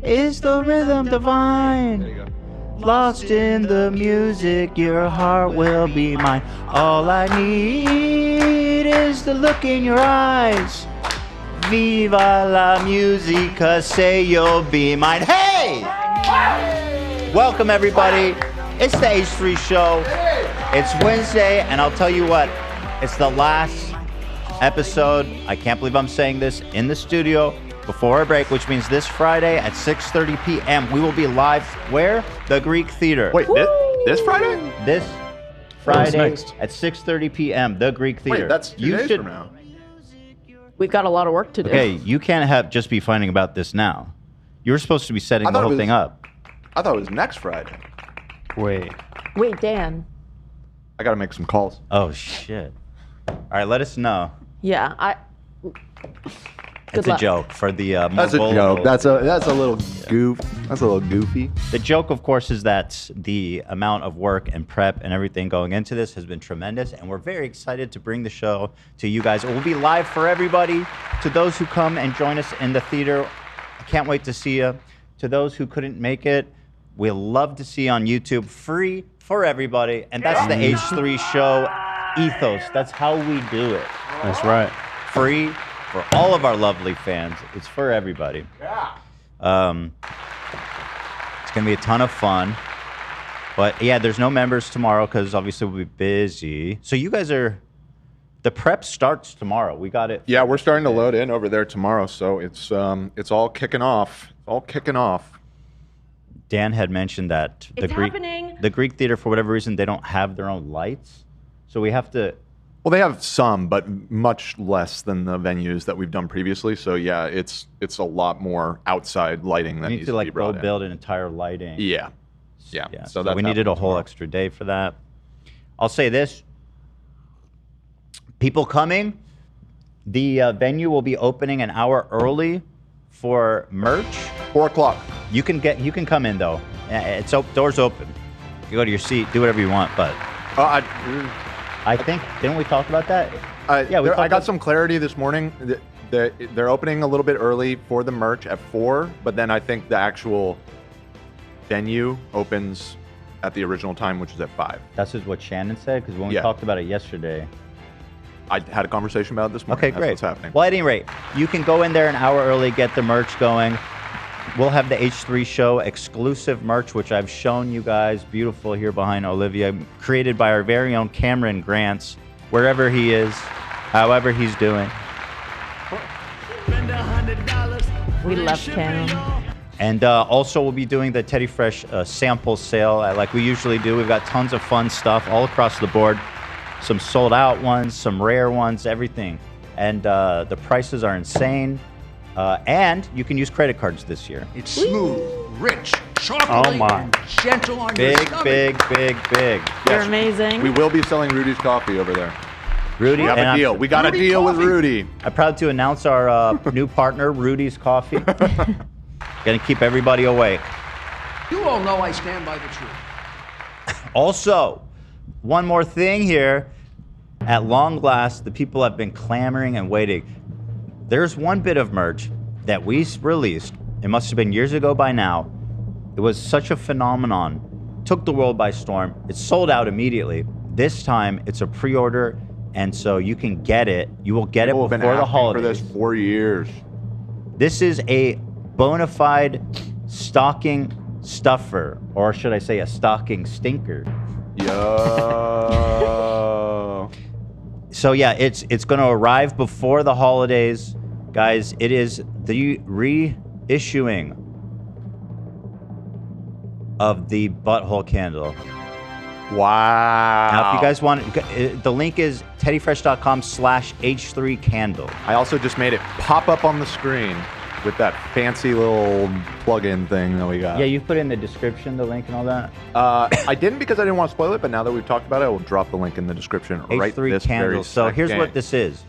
is the rhythm divine. There you go. Lost in the music, your heart will be mine. All I need is the look in your eyes. Viva la musica, say you'll be mine. Hey! Welcome everybody. It's the H3 show. It's Wednesday, and I'll tell you what, it's the last episode, I can't believe I'm saying this, in the studio before our break, which means this Friday at 6:30 p.m. we will be live where? The Greek Theater. Wait, this Friday? This Friday next? at 6:30 p.m. The Greek Theater. Wait, that's 2 days from now. We've got a lot of work to do. Okay, you can't just be finding about this now. You were supposed to be setting the whole thing up. I thought it was next Friday. Wait, Dan. I got to make some calls. oh shit. All right, let us know. Yeah, It's a joke for the That's a joke. That's a little goof. That's a little goofy. The joke, of course, is that the amount of work and prep and everything going into this has been tremendous, and we're very excited to bring the show to you guys. It will be live for everybody. To those who come and join us in the theater, I can't wait to see you. To those who couldn't make it, we'll love to see you on YouTube, free for everybody, and that's the H3 show ethos. That's how we do it. That's right. Free for all of our lovely fans. It's for everybody. Yeah. It's going to be a ton of fun. But yeah, there's no members tomorrow because obviously we'll be busy. So you guys are, the prep starts tomorrow. We got it. Yeah, we're starting to load in over there tomorrow, so it's all kicking off. All kicking off. Dan had mentioned that It's happening. The Greek Theater, for whatever reason, they don't have their own lights. So we have to... Well, they have some, but much less than the venues that we've done previously. So yeah, it's a lot more outside lighting that We need needs to be like brought in. build an entire lighting. Yeah. So that's we needed a happening whole tomorrow. extra day for that. I'll say this. People coming, the venue will be opening an hour early for merch. 4 o'clock. You can come in though. It's doors open. You go to your seat, do whatever you want, but I think, didn't we talk about that? Yeah, I got some clarity this morning. They're opening a little bit early for the merch at 4, but then I think the actual venue opens at the original time, which is at 5. That's just what Shannon said, because when we Yeah. talked about it yesterday. I had a conversation about it this morning. Okay, That's great. what's happening. Well, at any rate, you can go in there an hour early, get the merch going. We'll have the H3 show exclusive merch, which I've shown you guys. Beautiful here behind Olivia, created by our very own Cameron Grants, wherever he is, however he's doing. We love Cam. And also, we'll be doing the Teddy Fresh sample sale like we usually do. We've got tons of fun stuff all across the board. Some sold out ones, some rare ones, everything. And the prices are insane. And you can use credit cards this year. It's smooth, rich, chocolatey, Oh my. and gentle on your Big, stomach. big. You're amazing. We will be selling Rudy's coffee over there. Rudy, We have and a deal. We got a Rudy deal with Coffee. Rudy. I'm proud to announce our new partner, Rudy's Coffee. Gonna keep everybody awake. You all know I stand by the truth. Also, one more thing here. At long last, the people have been clamoring and waiting. There's one bit of merch that we released. It must have been years ago by now. It was such a phenomenon. Took the world by storm. It sold out immediately. This time, it's a pre-order, and so you can get it. You will get it People have before been the asking holidays. for this 4 years. This is a bona fide stocking stuffer, or should I say a stocking stinker. Yo. So yeah, it's going to arrive before the holidays. Guys, it is the reissuing of the butthole candle. Wow. Now, if you guys want, the link is teddyfresh.com/h3candle. I also just made it pop up on the screen with that fancy little plug-in thing that we got. Yeah, you put in the description, the link and all that. I didn't because I didn't want to spoil it, but now that we've talked about it, I will drop the link in the description right H3 this very candles. So here's second. what this is.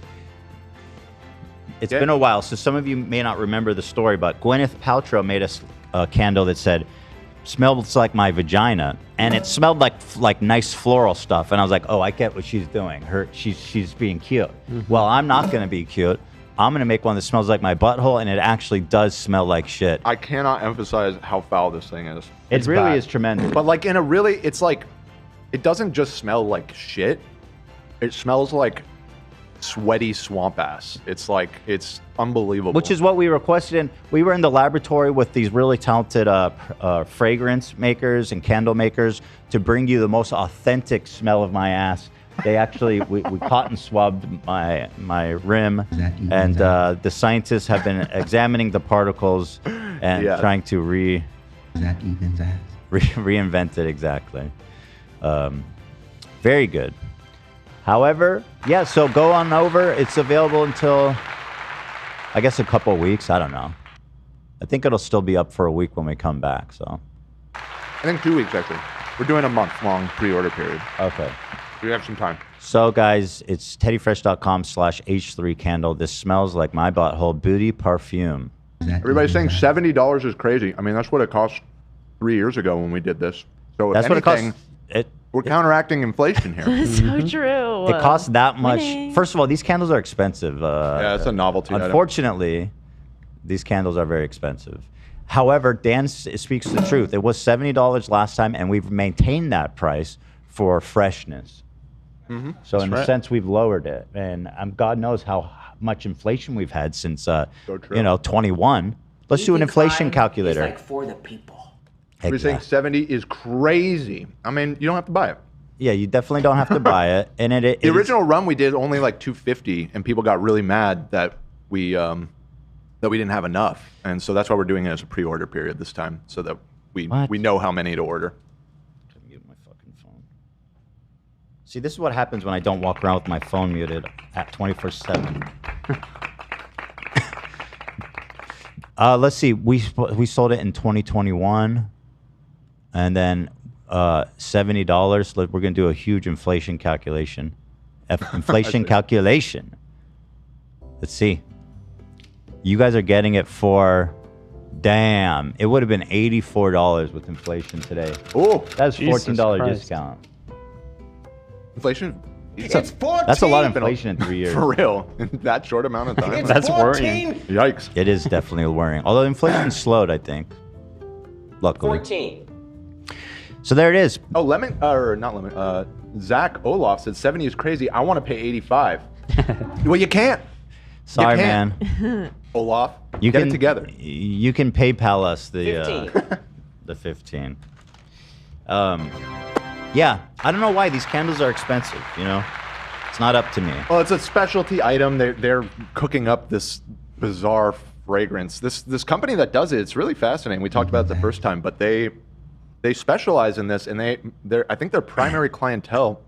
It's Yeah. been a while, so some of you may not remember the story, but Gwyneth Paltrow made us a candle that said, "Smells like my vagina," and it smelled like nice floral stuff. And I was like, "Oh, I get what she's doing. She's being cute." Well, I'm not going to be cute. I'm going to make one that smells like my butthole, and it actually does smell like shit. I cannot emphasize how foul this thing is. It really bad. is tremendous. But like in a really, it's like, it doesn't just smell like shit. It smells like sweaty swamp ass. It's like, it's unbelievable. Which is what we requested. And we were in the laboratory with these really talented fragrance makers and candle makers to bring you the most authentic smell of my ass. They actually, we cotton swabbed my rim, and the scientists have been examining the particles and trying to reinvent it exactly. Very good. However, yeah, so go on over. It's available until, I guess, a couple of weeks. I don't know. I think it'll still be up for a week when we come back. So, I think 2 weeks, actually. We're doing a month-long pre-order period. Okay. We have some time. So, guys, it's teddyfresh.com/H3candle. This smells like my butthole. Booty perfume. Everybody's saying $70 is crazy. I mean, that's what it cost 3 years ago when we did this. So That's what it costs. We're counteracting inflation here. That's so true. It costs that much. Winning. First of all, these candles are expensive. Yeah, it's a novelty item. Unfortunately, these candles are very expensive. However, Dan speaks the truth. It was $70 last time, and we've maintained that price for freshness. Mm-hmm. So in a sense, we've lowered it. And God knows how much inflation we've had since, 21. Let's do an inflation calculator. It's like for the people. Heck We're saying 70 is crazy. I mean, you don't have to buy it. Yeah, you definitely don't have to buy it. And the original run we did only like 250, and people got really mad that we didn't have enough, and so that's why we're doing it as a pre-order period this time, so that we know how many to order. Mute my fucking phone. See, this is what happens when I don't walk around with my phone muted at 24/7. Let's see. We sold it in 2021, and then $70. We're gonna do a huge inflation calculation. Inflation calculation. Let's see. You guys are getting it for, damn, it would have been $84 with inflation today. Oh, that's $14 Christ. discount. Inflation? It's 14. That's a lot of inflation in 3 years. For real, in that short amount of time. That's worrying. Yikes. It is definitely worrying. Although inflation slowed, I think. Luckily. 14. So there it is. Oh, Zach Olaf said 70 is crazy. I want to pay 85. Well, you can't. Sorry, You can't. man. Olaf, You get can it together. You can PayPal us the 15. The 15. Yeah, I don't know why these candles are expensive. It's not up to me. Well, it's a specialty item. They're cooking up this bizarre fragrance. This company that does it, it's really fascinating. We talked about it the first time, but they specialize in this, and I think their primary clientele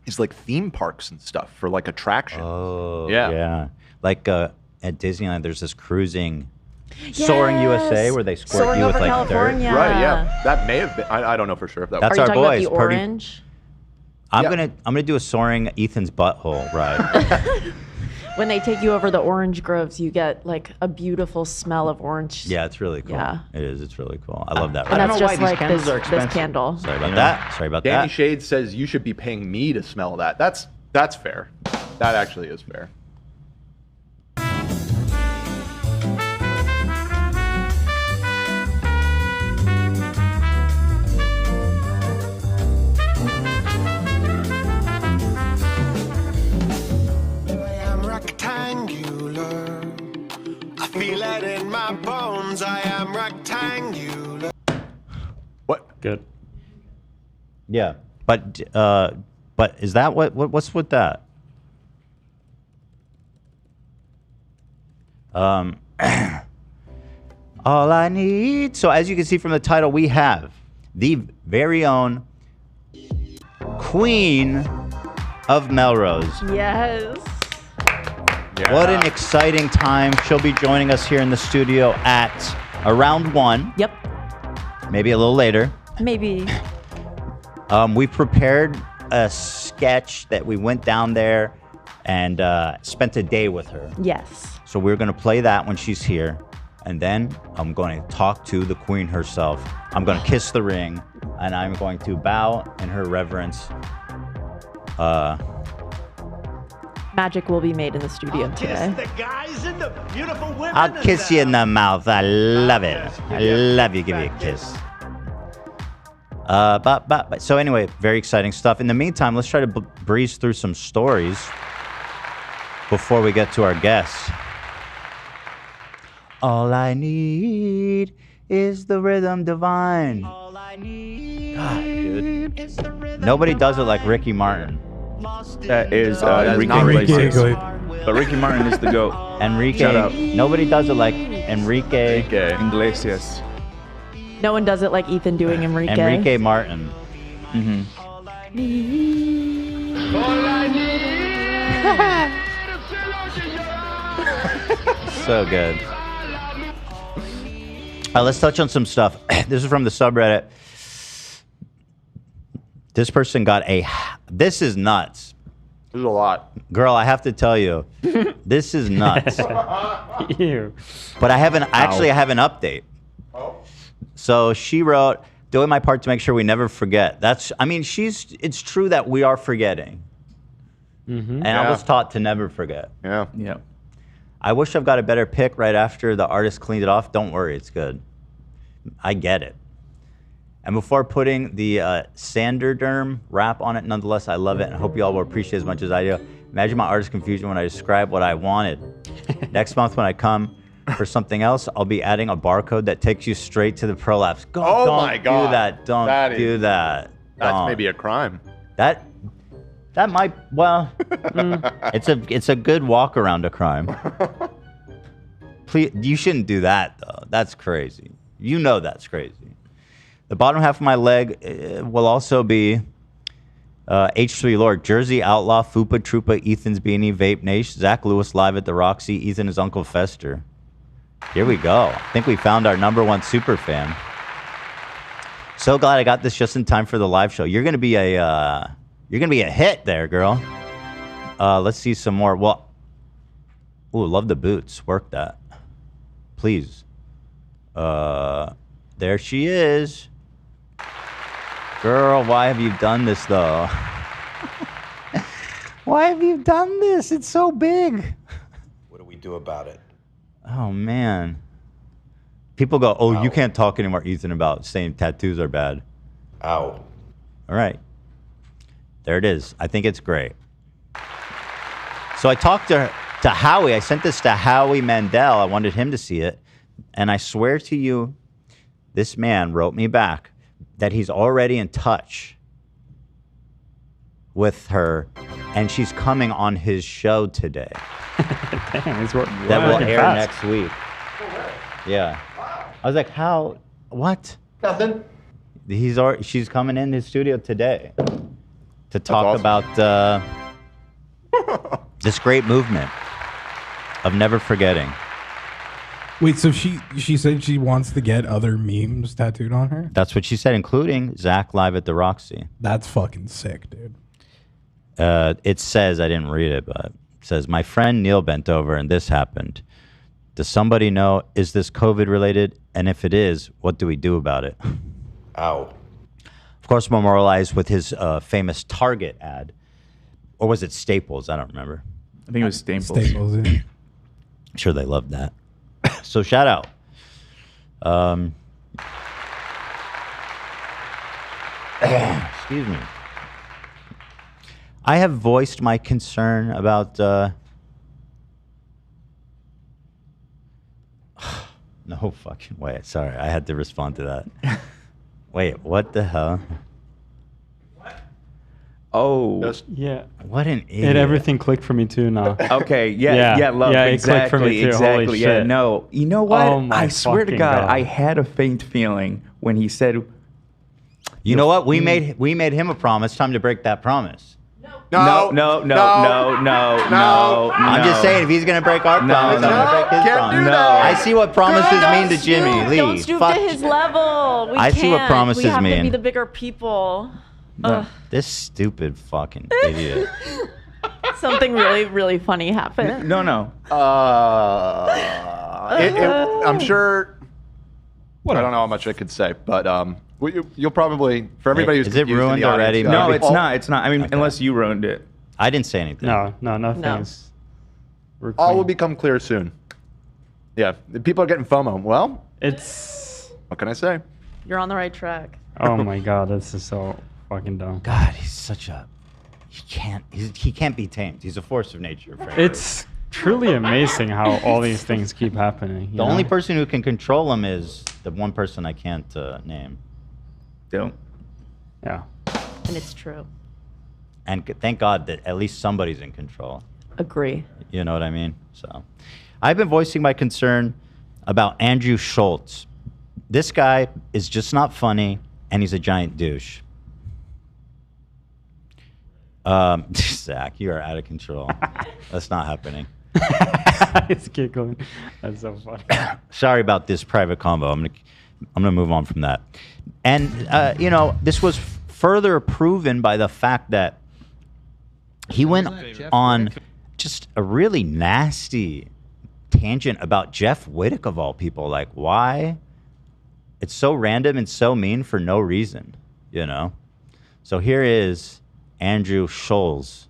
is like theme parks and stuff for like attraction. Oh, Yeah. yeah. Like at Disneyland, there's this cruising, Soaring USA, where they squirt Soaring you with over like California. dirt. Right, yeah. That may have been. I don't know for sure if that That's Are you our talking boys. about the orange? I'm Yeah. gonna do a soaring Ethan's butthole ride. When they take you over the orange groves, you get like a beautiful smell of orange. Yeah, it's really cool. Yeah. It is. It's really cool. I love that. And ride. that's just like this candle. Sorry about that. Sorry about Danny that. Shade says you should be paying me to smell that. That's fair. That actually is fair. Feel it in my bones, I am rectangular. What? Good. Yeah, but is that what's with that? All I need. So as you can see from the title, we have the very own Queen of Melrose. Yes. Yeah. What an exciting time. She'll be joining us here in the studio at around 1. Yep. Maybe a little later. Maybe. We prepared a sketch that we went down there and spent a day with her. Yes. So we're going to play that when she's here. And then I'm going to talk to the queen herself. I'm going to kiss the ring. And I'm going to bow in her reverence. Magic will be made in the studio today. The guys and the beautiful women. I'll kiss you in the mouth. I love it. I love you. Give you a kiss. But so anyway, very exciting stuff. In the meantime, let's try to breeze through some stories before we get to our guests. All I need is the rhythm divine. All I need is the rhythm Nobody does it like Ricky Martin. That is that's Enrique not Iglesias. racist. But Ricky Martin is the GOAT. Enrique. Shut up. Nobody does it like Enrique. Iglesias. No one does it like Ethan doing Enrique. Enrique Martin. So good. Let's touch on some stuff. This is from the subreddit. This person got a... This is nuts. There's a lot. Girl, I have to tell you, this is nuts. Ew. But I have an update. So she wrote, doing my part to make sure we never forget. It's true that we are forgetting. And I was taught to never forget. Yeah. I wish I've got a better pick right after the artist cleaned it off. Don't worry, it's good. I get it. And before putting the Sanderderm wrap on it, nonetheless, I love it and hope you all will appreciate it as much as I do. Imagine my artist confusion when I describe what I wanted. Next month when I come for something else, I'll be adding a barcode that takes you straight to the prolapse. Don't my God. do that. Don't do that. That's maybe a crime. That might, well, it's a good walk around a crime. Please, you shouldn't do that though. That's crazy. You know that's crazy. The bottom half of my leg will also be H3 Lord, Jersey Outlaw, Fupa Troopa, Ethan's Beanie, Vape Nash, Zach Lewis live at the Roxy, Ethan is Uncle Fester. Here we go. I think we found our #1 super fan. So glad I got this just in time for the live show. You're gonna be a hit there, girl. Let's see some more. Well, ooh, love the boots. Work that, please. There she is. Girl, why have you done this though? Why have you done this? It's so big. What do we do about it? Oh man. People go, oh, you can't talk anymore, Ethan, about saying tattoos are bad. Ow. All right. There it is. I think it's great. So I talked to Howie. I sent this to Howie Mandel. I wanted him to see it. And I swear to you, this man wrote me back that he's already in touch with her, and she's coming on his show today. Dang, it's working. That will air next week. Yeah. I was like, how? What? Nothing. She's coming in his studio today to talk awesome. about this great movement of never forgetting. Wait, so she said she wants to get other memes tattooed on her? That's what she said, including Zach live at the Roxy. That's fucking sick, dude. It says, I didn't read it, but it says, my friend Neil bent over and this happened. Does somebody know, is this COVID related? And if it is, what do we do about it? Ow. Of course, memorialized with his famous Target ad. Or was it Staples? I don't remember. I think it was Staples. Staples, yeah. I'm sure they loved that. So shout out. Excuse me. I have voiced my concern about no fucking way. Sorry, I had to respond to that. Wait, what the hell? Oh, Yeah. What an idiot. Everything clicked for me too now. okay. Yeah. Yeah, love. Yeah, it clicked for me Exactly. too. Holy Exactly. Yeah, shit. no. You know what? Oh my I swear to fucking God, God. I had a faint feeling when he said, You know what? We made him a promise. Time to break that promise. no. I'm just saying, if he's gonna break our promise, I'm gonna break his can't promise. do No. that. I see what promises mean to Jimmie. Don't Lee, stoop fuck to his level. We I see what can't. promises We have to mean. be the bigger people. this stupid fucking idiot. Something really, really funny happened. no. I'm sure. I don't know how much I could say, but you'll probably, for everybody who's Is it confused in ruined the audience, already? No, Maybe. it's not. It's not. I mean, unless you ruined it. I didn't say anything. No, nothing. No. We're All will clean. become clear soon. Yeah, the people are getting FOMO. Well, It's. what can I say? You're on the right track. Oh my god, this is so fucking dumb. God, he's such a. He can't be tamed. He's a force of nature. Frankly. It's truly amazing how all these things keep happening. The only person who can control him is the one person I can't name. Don't. Yeah. And it's true. And thank God that at least somebody's in control. Agree. You know what I mean? So, I've been voicing my concern about Andrew Shulz. This guy is just not funny, and he's a giant douche. Zach, you are out of control. That's not happening. It's giggling. That's so funny. Sorry about this private combo. I'm gonna move on from that. And you know, this was further proven by the fact that he went on just a really nasty tangent about Jeff Wittek of all people. Like, why? It's so random and so mean for no reason, you know? So here is Andrew Shulz.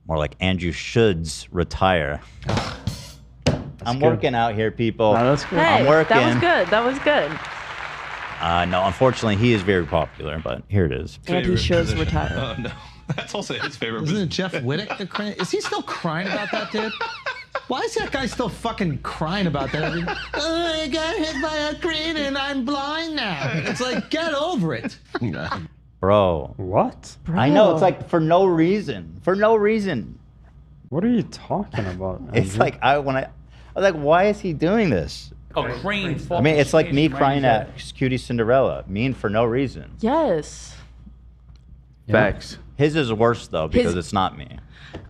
More like Andrew shoulds retire. I'm good. working out here, people. No, that's good. Hey, I'm working. that was good. That was good. No, unfortunately, he is very popular, but here it is. And he shows retire. Oh no, that's also his favorite. Isn't it Jeff Wittek the crying? Is he still crying about that, dude? Why is that guy still fucking crying about that? I got hit by a crane and I'm blind now. It's like, get over it. Bro. What? I know, it's like for no reason. For no reason. What are you talking about? It's Andrew? like, I was like, why is he doing this? Oh, crane. I mean, it's like me crying at Cutie Cinderella. Mean for no reason. Yes. Facts. His is worse, though, because His- it's not me.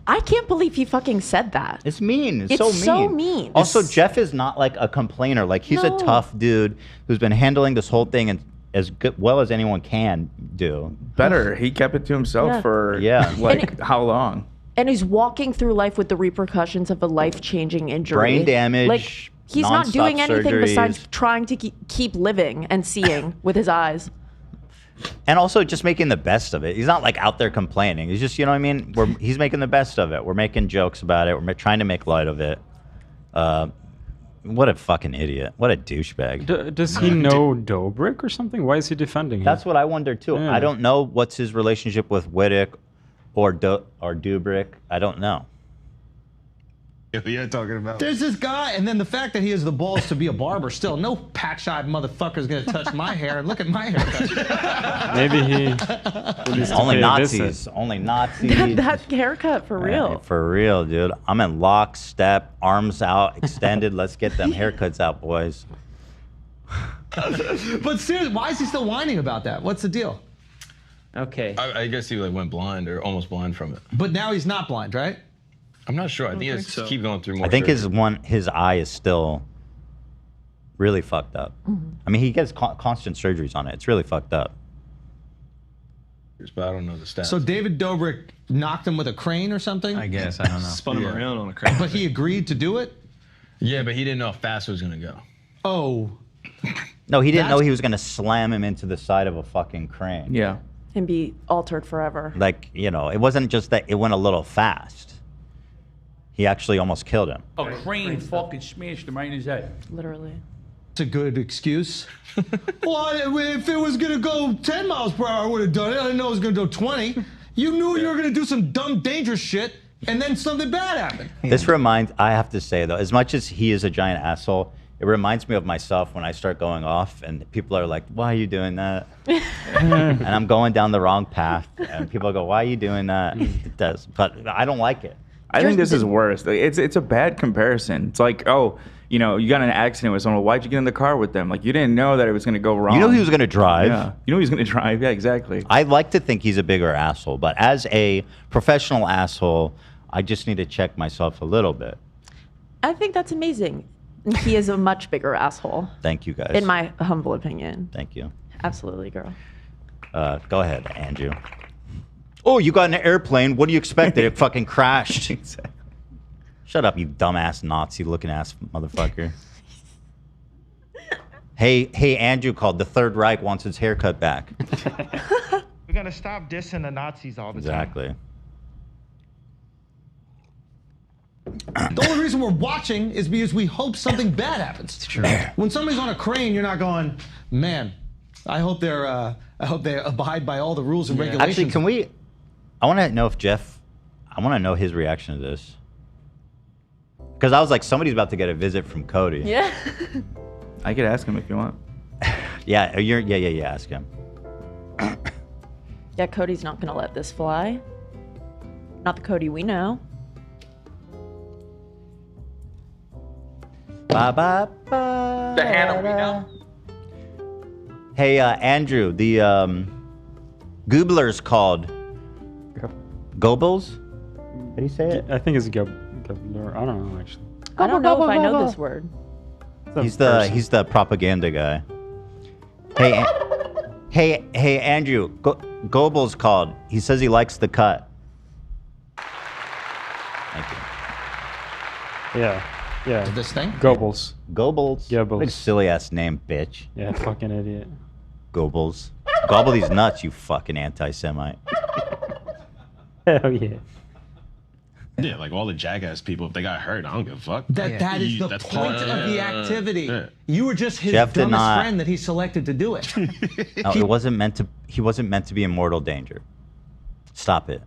I can't believe he fucking said that. It's mean. It's It's so so mean. mean. Also, It's- Jeff is not like a complainer. Like, he's No. a tough dude who's been handling this whole thing and as good, well as anyone can do. Better. He kept it to himself Yeah. for Yeah. like how long? And he's walking through life with the repercussions of a life-changing injury. Brain damage, Like, he's not nonstop doing anything besides surgeries. trying to keep living and seeing with his eyes. And also just making the best of it. He's not like out there complaining. He's just, you know what I mean? He's making the best of it. We're making jokes about it. We're trying to make light of it. What a fucking idiot. What a douchebag. Does he know Dobrik or something? Why is he defending him? That's what I wonder too. Yeah. I don't know what's his relationship with Wittek or Dubrick. I don't know. Yeah, talking about. There's this guy, and then the fact that he has the balls to be a barber still. No patch-eyed motherfucker's gonna touch my hair and look at my haircut. Maybe he. needs to Only pay a Nazis. visit. Only Nazis. that haircut for real. For real, dude. I'm in lockstep, arms out, extended. Let's get them haircuts out, boys. But seriously, why is he still whining about that? What's the deal? Okay. I guess he like went blind or almost blind from it. But now he's not blind, right? I'm not sure. I think it's keep going through more. I think surgery. his eye is still really fucked up. I mean, he gets constant surgeries on it. It's really fucked up. But I don't know the stats. So David Dobrik knocked him with a crane or something? I guess I don't know. Spun him around on a crane. But he agreed to do it? Yeah, but he didn't know how fast it was gonna go. Oh. No, he didn't know he was gonna slam him into the side of a fucking crane. Yeah. And be altered forever. Like, you know, it wasn't just that it went a little fast. He actually almost killed him. A crane fucking smashed him right in his head. Literally. It's a good excuse. Well, if it was gonna go 10 miles per hour, I would have done it. I didn't know it was gonna go 20. You knew you were gonna do some dumb, dangerous shit, and then something bad happened. This reminds, I have to say though, as much as he is a giant asshole, it reminds me of myself when I start going off and people are like, why are you doing that? And I'm going down the wrong path and people go, why are you doing that? It does, but I don't like it. I think this is worse. Like, it's a bad comparison. It's like, oh, you know, you got in an accident with someone. Why'd you get in the car with them? Like, you didn't know that it was going to go wrong. You know he was going to drive. Yeah. You know he was going to drive. Yeah, exactly. I like to think he's a bigger asshole, but as a professional asshole, I just need to check myself a little bit. I think that's amazing. And he is a much bigger asshole. Thank you guys. In my humble opinion. Thank you. Absolutely, girl. Go ahead, Andrew. Oh, you got in an airplane. What do you expect? That it fucking crashed. Exactly. Shut up, you dumbass Nazi-looking ass motherfucker. Hey, Andrew called. The Third Reich wants his haircut back. We're gonna stop dissing the Nazis all the time. Exactly. The only reason we're watching is because we hope something bad happens. It's true. When somebody's on a crane, you're not going, man, I hope they abide by all the rules and regulations. Actually, can we? I want to know if Jeff. I want to know his reaction to this. Because I was like, somebody's about to get a visit from Cody. Yeah. I could ask him if you want. Yeah, ask him. Yeah, Cody's not gonna let this fly. Not the Cody we know. Ba, ba, ba, The Hannah we know. Hey, Andrew, the Goobler's called Goebbels? How do you say it? I think it's Gobbler. I don't know actually. I don't know if I know this word. He's the propaganda guy. Hey, Andrew, Goebbels called. He says he likes the cut. Thank you. Yeah. This thing? Goebbels. Goebbels? What a silly ass name, bitch. Yeah, fucking idiot. Goebbels. Gobble these nuts, you fucking anti-Semite. Hell yeah. Yeah, like all the jackass people, if they got hurt, I don't give a fuck. That is the That's point of the activity. Yeah. You were just his Jeff did dumbest not- friend that he selected to do it. No, it wasn't meant to. He wasn't meant to be in mortal danger. Stop it.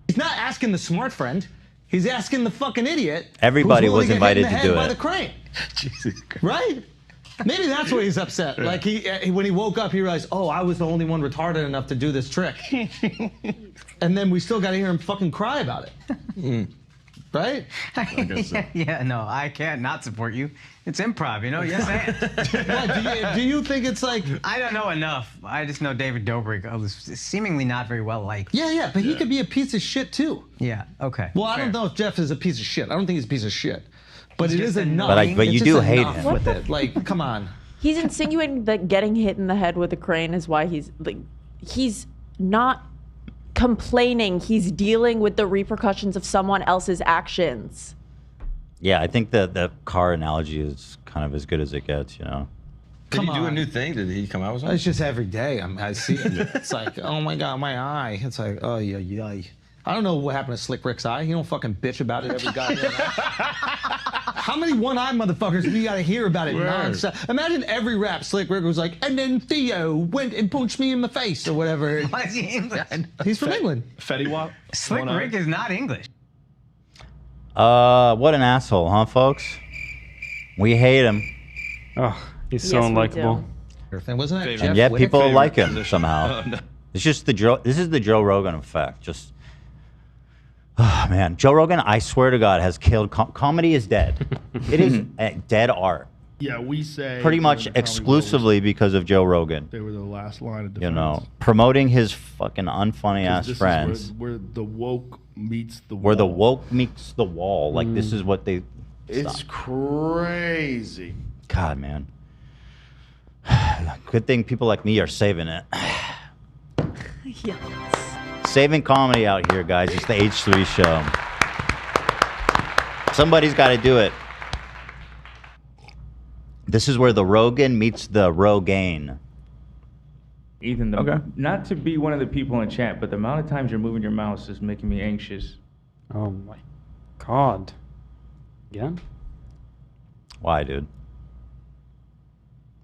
He's not asking the smart friend. He's asking the fucking idiot. Everybody who's willing was to get hit in invited the to head do by it. the crane. Jesus Christ. Right? Maybe that's why he's upset. Like when he woke up, he realized, oh, I was the only one retarded enough to do this trick. And then we still got to hear him fucking cry about it. Right? Yeah, no, I can't not support you. It's improv, you know? Yes, and. Do you think it's like... I don't know enough. I just know David Dobrik was seemingly not very well liked. Yeah, but he could be a piece of shit too. Yeah, okay. Well, I don't know if Jeff is a piece of shit. I don't think he's a piece of shit. But it is enough. But you It's do just hate enough him. with it. Like, come on. He's insinuating that getting hit in the head with a crane is why he's not complaining. He's dealing with the repercussions of someone else's actions. Yeah, I think the car analogy is kind of as good as it gets, you know? Did he do a new thing? Did he come out with something? It's just every day. I see it. It's like, oh my God, my eye. It's like, oh, yeah. I don't know what happened to Slick Rick's eye. He don't fucking bitch about it every goddamn night. How many one-eyed motherfuckers we gotta hear about it nonstop? Imagine every rap Slick Rick was like, and then Theo went and punched me in the face or whatever. Why is he English? He's from England. Fetty Wap? Slick Rick is not English. What an asshole, huh, folks? We hate him. Oh, he's so unlikable. Wasn't that And yet Wittek? people like him somehow. Oh, no. It's just this is the Joe Rogan effect. Just, oh man, Joe Rogan, I swear to God, has killed comedy is dead. It is dead art. Yeah, we say Pretty much exclusively because of Joe Rogan. they were the last line of defense. You know, promoting his fucking unfunny 'Cause ass this is friends. where the woke meets the Where the wall. woke meets the wall. Like this is what they. It's Stop. crazy. God, man. Good thing people like me are saving it. Yes. Saving comedy out here, guys. It's the H3 show. Somebody's got to do it. This is where the Rogan meets the Rogaine. Ethan, not to be one of the people in chat, but the amount of times you're moving your mouse is making me anxious. Oh my God. Again? Why, dude?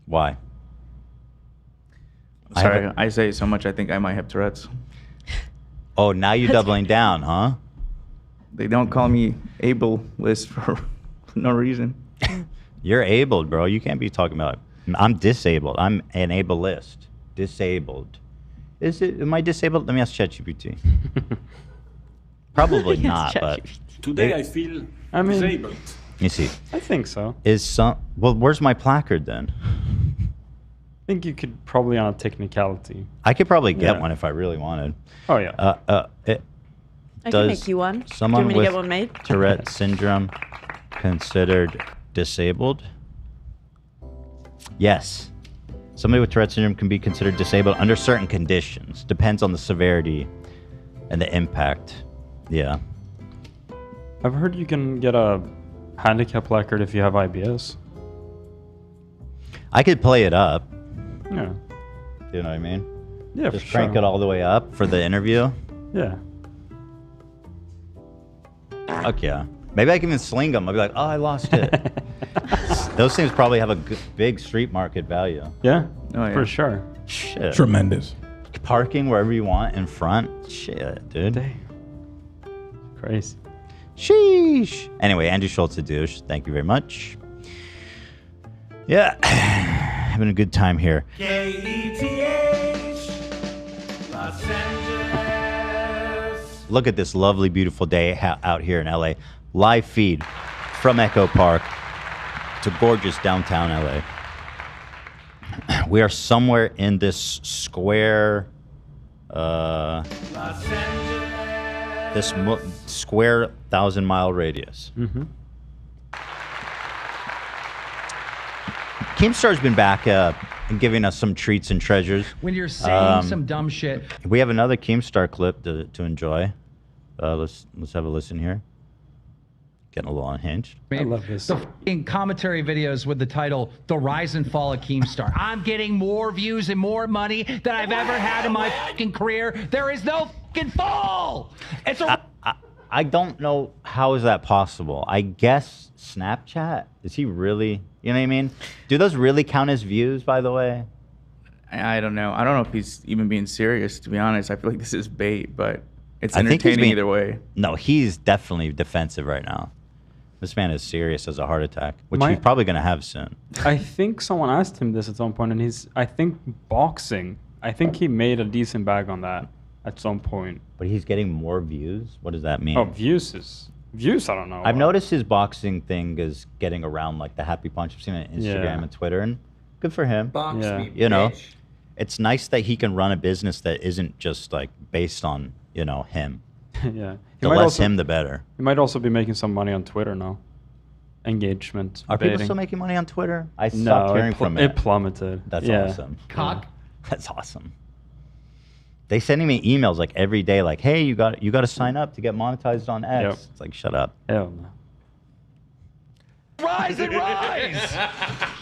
Why? Sorry, I say it so much I think I might have Tourette's. Oh, now you're doubling down, huh? They don't call me ableist for no reason. You're abled, bro. You can't be talking about. I'm disabled. I'm an ableist. Disabled. Is it? Am I disabled? Let me ask ChatGPT. Probably not, but Today I feel disabled. Let me see. I think so. Is some? Well, where's my placard then? I think you could probably on a technicality. I could probably get Yeah. one if I really wanted. Oh yeah. I can make you one. Someone Do you want me to with get one made? Tourette syndrome considered disabled? Yes. Somebody with Tourette syndrome can be considered disabled under certain conditions. Depends on the severity and the impact. Yeah. I've heard you can get a handicap placard if you have IBS. I could play it up. Yeah. You know what I mean? Yeah, Just for crank sure. it all the way up for the interview. Yeah. Fuck yeah. Maybe I can even sling them. I'll be like, oh, I lost it. Those things probably have a big street market value. Yeah, yeah. for sure. Shit. Tremendous. Parking wherever you want in front. Shit, dude. Crazy. Sheesh. Anyway, Andrew Shulz, a douche. Thank you very much. Yeah, having a good time here. KETH, Los Angeles. Look at this lovely, beautiful day out here in LA. Live feed from Echo Park to gorgeous downtown LA. We are somewhere in this square, this square 1,000-mile radius. Mm-hmm. Keemstar's been back and giving us some treats and treasures. When you're saying some dumb shit. We have another Keemstar clip to enjoy. Let's have a listen here. Getting a little unhinged. I love this. The f***ing commentary videos with the title "The Rise and Fall of Keemstar." I'm getting more views and more money than I've ever had in my f***ing career. There is no f***ing fall. It's a. I don't know how is that possible. I guess Snapchat. Is he really? You know what I mean? Do those really count as views? By the way, I don't know. I don't know if he's even being serious. To be honest, I feel like this is bait, but it's I think he's entertaining either way. No, he's definitely defensive right now. This man is serious as a heart attack, which My- he's probably going to have soon. I think someone asked him this at some point, and I think boxing. I think he made a decent bag on that at some point. But he's getting more views? What does that mean? Oh, views, I don't know. I've noticed his boxing thing is getting around like the Happy Punch. I've seen it on Instagram Yeah. and Twitter, and good for him. Box me, You know, bitch. it's nice that he can run a business that isn't just like based on, you know, him. Yeah. The less him, the better. He might also be making some money on Twitter now. Engagement. Are people baiting. still making money on Twitter? I No, stopped hearing from it plummeted. That's Yeah. awesome. Cock. That's awesome. They sending me emails like every day, like, "Hey, you got to sign up to get monetized on X." Yep. It's like, shut up. Hell no. Rise and rise!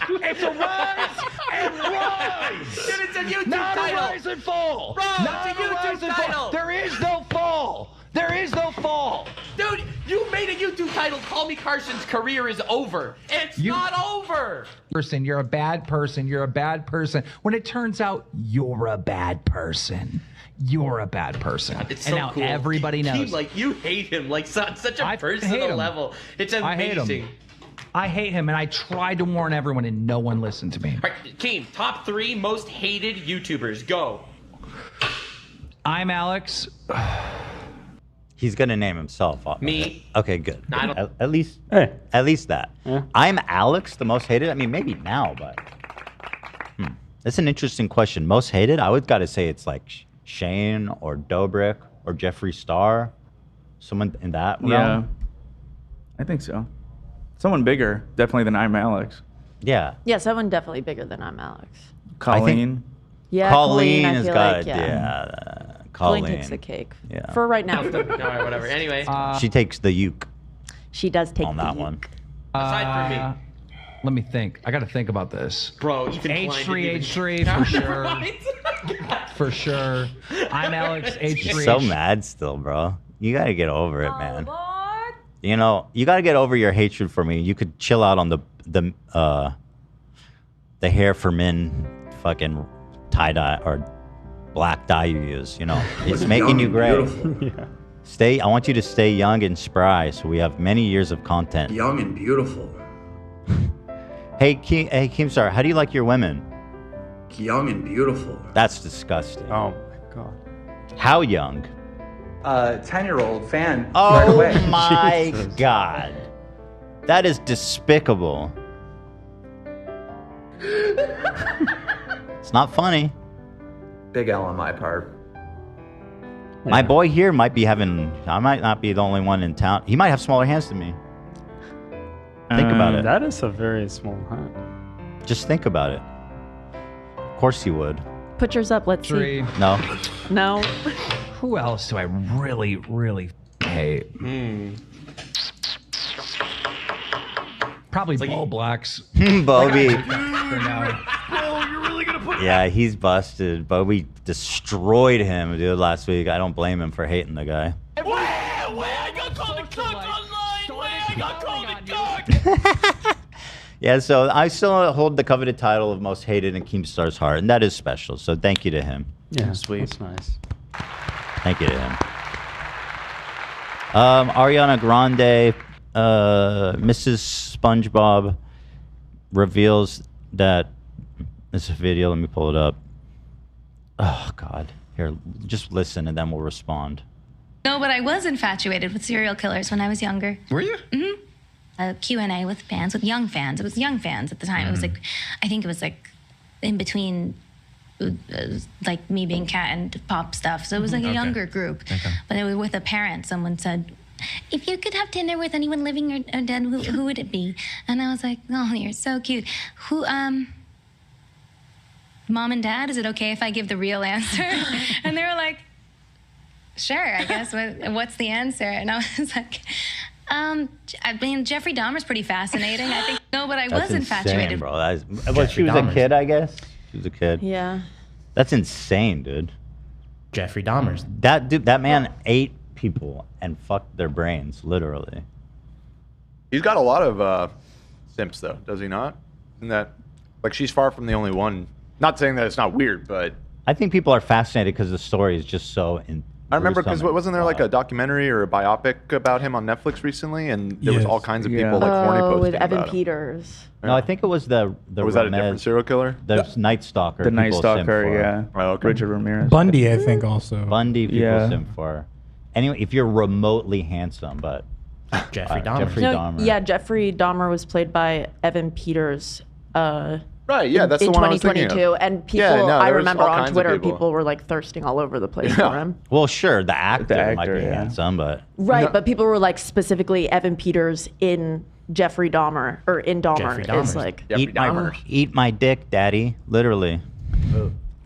It's a rise and rise! Dude, it's a YouTube Not title. a rise and fall! Bro, Not it's a YouTube rise and title. fall! There is no fall! There is no fall! Dude, you made a YouTube title, Call Me Carson's career is over. It's not over. Person, you're a bad person. You're a bad person. When it turns out you're a bad person. You're a bad person. It's and so now cool. everybody knows. Keem, like, you hate him, like, on such a hate personal him. level. It's I hate amazing. him. I hate him, and I tried to warn everyone, and no one listened to me. All right, Keem, top 3 most hated YouTubers. Go. I'm Alex. He's gonna name himself. Me. Okay, good. I don't- At least, Hey. at least that. Yeah. I'm Alex, the most hated. I mean, maybe now, but that's an interesting question. Most hated? I would gotta say it's like Shane or Dobrik or Jeffree Star, someone in that realm. Yeah. I think so. Someone bigger, definitely than I'm Alex. Yeah. Yeah, someone definitely bigger than I'm Alex. Colleen. Yeah, Colleen I has feel got like, yeah. Colleen Colleen takes the cake. Yeah. For right now. All right, whatever. Anyway. She takes the uke She does take on the that heat. one. Aside from me. Let me think. I got to think about this. Bro, Ethan Klein H3, didn't even- H3 for sure. For sure. I'm Alex, H3. He's so mad still, bro. You gotta get over it, man. You know, you gotta get over your hatred for me. You could chill out on the hair for men fucking tie dye or black dye you use. You know, it's making you gray. Yeah. I want you to stay young and spry, so we have many years of content. Young and beautiful. Hey, Keemstar, how do you like your women? Young and beautiful. That's disgusting. Oh my god. How young? 10-year-old fan. Oh right away. my Jesus. God. That is despicable. It's not funny. Big L on my part. My boy here might be having, I might not be the only one in town. He might have smaller hands than me. Think about it. That is a very small hand. Just think about it. Of course he would. Put yours up. Let's Three. see. No. No. Who else do I really, really hate? Probably Bo Blacks. Bobby. For now. Bro, you're really gonna put Yeah, he's busted. Bobby destroyed him, dude, last week. I don't blame him for hating the guy. Wait, I got called a cunt online. Wait. Yeah, so I still hold the coveted title of most hated in Keemstar's heart, and that is special. So thank you to him. Yeah, sweet. That's nice. Thank you to him. Ariana Grande, Mrs. SpongeBob reveals that this is a video. Let me pull it up. Oh God, here, just listen, and then we'll respond. No, but I was infatuated with serial killers when I was younger. Were you? Mm-hmm. A Q&A with fans, with young fans. It was young fans at the time. It was like, I think it was like in between, like me being cat and pop stuff. So it was like a younger group. But it was with a parent. Someone said, if you could have dinner with anyone living or dead, who would it be? And I was like, oh, you're so cute. Who, Mom and Dad, is it okay if I give the real answer? And they were like, sure, I guess. What's the answer? And I was like, I mean, Jeffrey Dahmer's pretty fascinating. I think, no, but I was infatuated. Bro. Well, she was a kid, I guess. She was a kid. Yeah. That's insane, dude. Jeffrey Dahmer's. That man ate people and fucked their brains, literally. He's got a lot of simps, though, does he not? Isn't that, like, she's far from the only one. Not saying that it's not weird, but I think people are fascinated because the story is just so. I remember because wasn't there like a documentary or a biopic about him on Netflix recently, and there was all kinds of people like horny posting with Evan about him. Peters. No, I think it was the Or was that a different serial killer? The Night Stalker. The Night people simp Stalker, for. yeah. Oh, okay. Richard Ramirez. Bundy, I think, also. Bundy, people Yeah. simp for. Anyway, if you're remotely handsome, but Jeffrey Dahmer. Jeffrey No, Dahmer. yeah, Jeffrey Dahmer was played by Evan Peters. Right, yeah, that's in the one I was thinking of. 2022, and people, Yeah, no, I there was remember all on kinds of Twitter, people. people were like thirsting all over the place for him. Well, sure, the actor might be yeah. handsome, but Right, but people were like specifically Evan Peters in Jeffrey Dahmer or in Dahmer is like eat my dick, daddy, literally.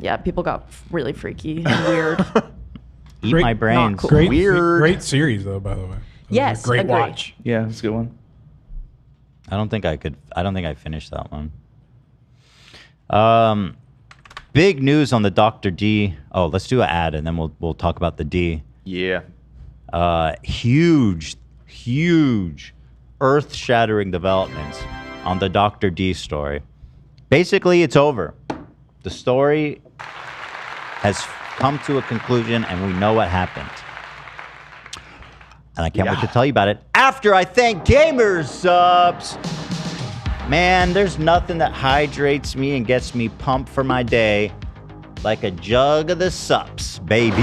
yeah, people got really freaky and weird. Eat my brains. cool. Great series, though, by the way. It was a Yes, great agreed. watch. Yeah, it's a good one. I don't think I finished that one. Big news on the Dr. D. Oh, let's do an ad and then we'll talk about the D. Yeah. Huge earth-shattering developments on the Dr. D story. Basically, it's over. The story has come to a conclusion and we know what happened. And I can't wait to tell you about it after I thank Gamers Subs. Man, there's nothing that hydrates me and gets me pumped for my day like a jug of the sups, baby.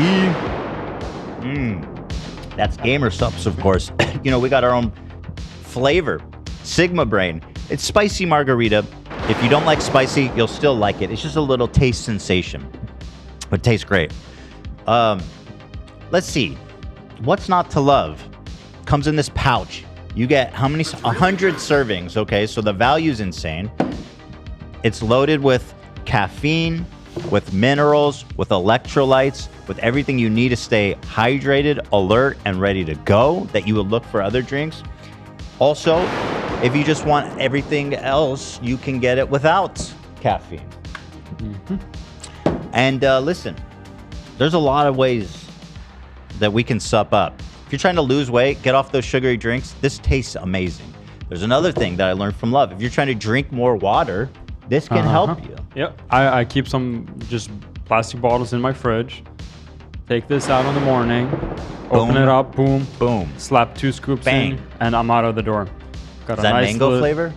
That's Gamer Sups, of course. You know, we got our own flavor, Sigma Brain. It's spicy margarita. If you don't like spicy, you'll still like it. It's just a little taste sensation, but it tastes great. Let's see. What's not to love? Comes in this pouch. You get how many? 100 servings, okay? So the value's insane. It's loaded with caffeine, with minerals, with electrolytes, with everything you need to stay hydrated, alert, and ready to go that you would look for other drinks. Also, if you just want everything else, you can get it without caffeine. And listen, there's a lot of ways that we can sup up. If you're trying to lose weight, get off those sugary drinks, this tastes amazing. There's another thing that I learned from Love. If you're trying to drink more water, this can help you. Yep. I keep some just plastic bottles in my fridge. Take this out in the morning. Open it up. Boom. Boom. Slap 2 scoops Bang. in, and I'm out of the door. Got Is that mango flavor?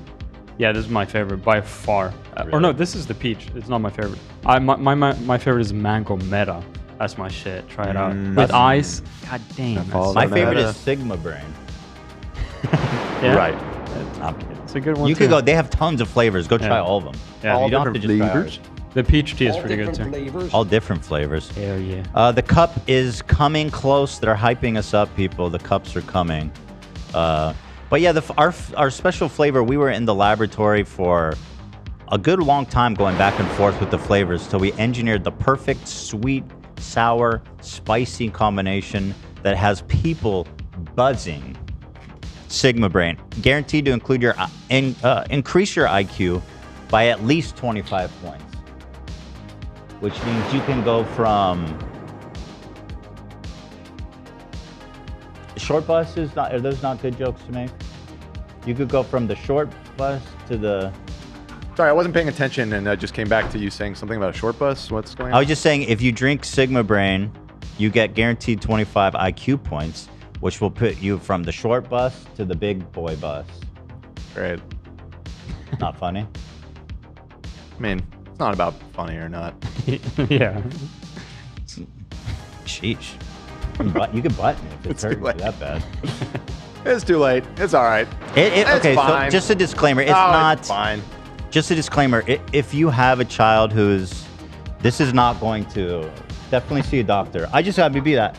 Yeah, this is my favorite by far. Or no, this is the peach. It's not my favorite. My favorite is mango meta. That's my shit. Try it out. With ice. God damn. My favorite is Sigma Brain. Yeah? Right. It's a good one You too. could go. They have tons of flavors. Go try all of them. Yeah. You don't have to just try ours. The peach tea is pretty good too. All different flavors. Hell yeah. The cup is coming close. They're hyping us up, people. The cups are coming. But yeah, our special flavor, we were in the laboratory for a good long time going back and forth with the flavors till we engineered the perfect sweet, sour, spicy combination that has people buzzing. Sigma Brain, guaranteed to include your increase your IQ by at least 25 points, which means you can go from short buses. Are those not good jokes to make? You could go from the short bus to the. Sorry, I wasn't paying attention, and I just came back to you saying something about a short bus. What's going on? I was just saying, if you drink Sigma Brain, you get guaranteed 25 IQ points, which will put you from the short bus to the big boy bus. Great. Not funny? I mean, it's not about funny or not. Yeah. Sheesh. You can button it if it's hurting you that bad. It's too late. It's all right. It's Okay, fine. so just a disclaimer. It's Oh, not it's fine. Just a disclaimer. If you have a child who's, this is not going to, definitely see a doctor. I just have to be that.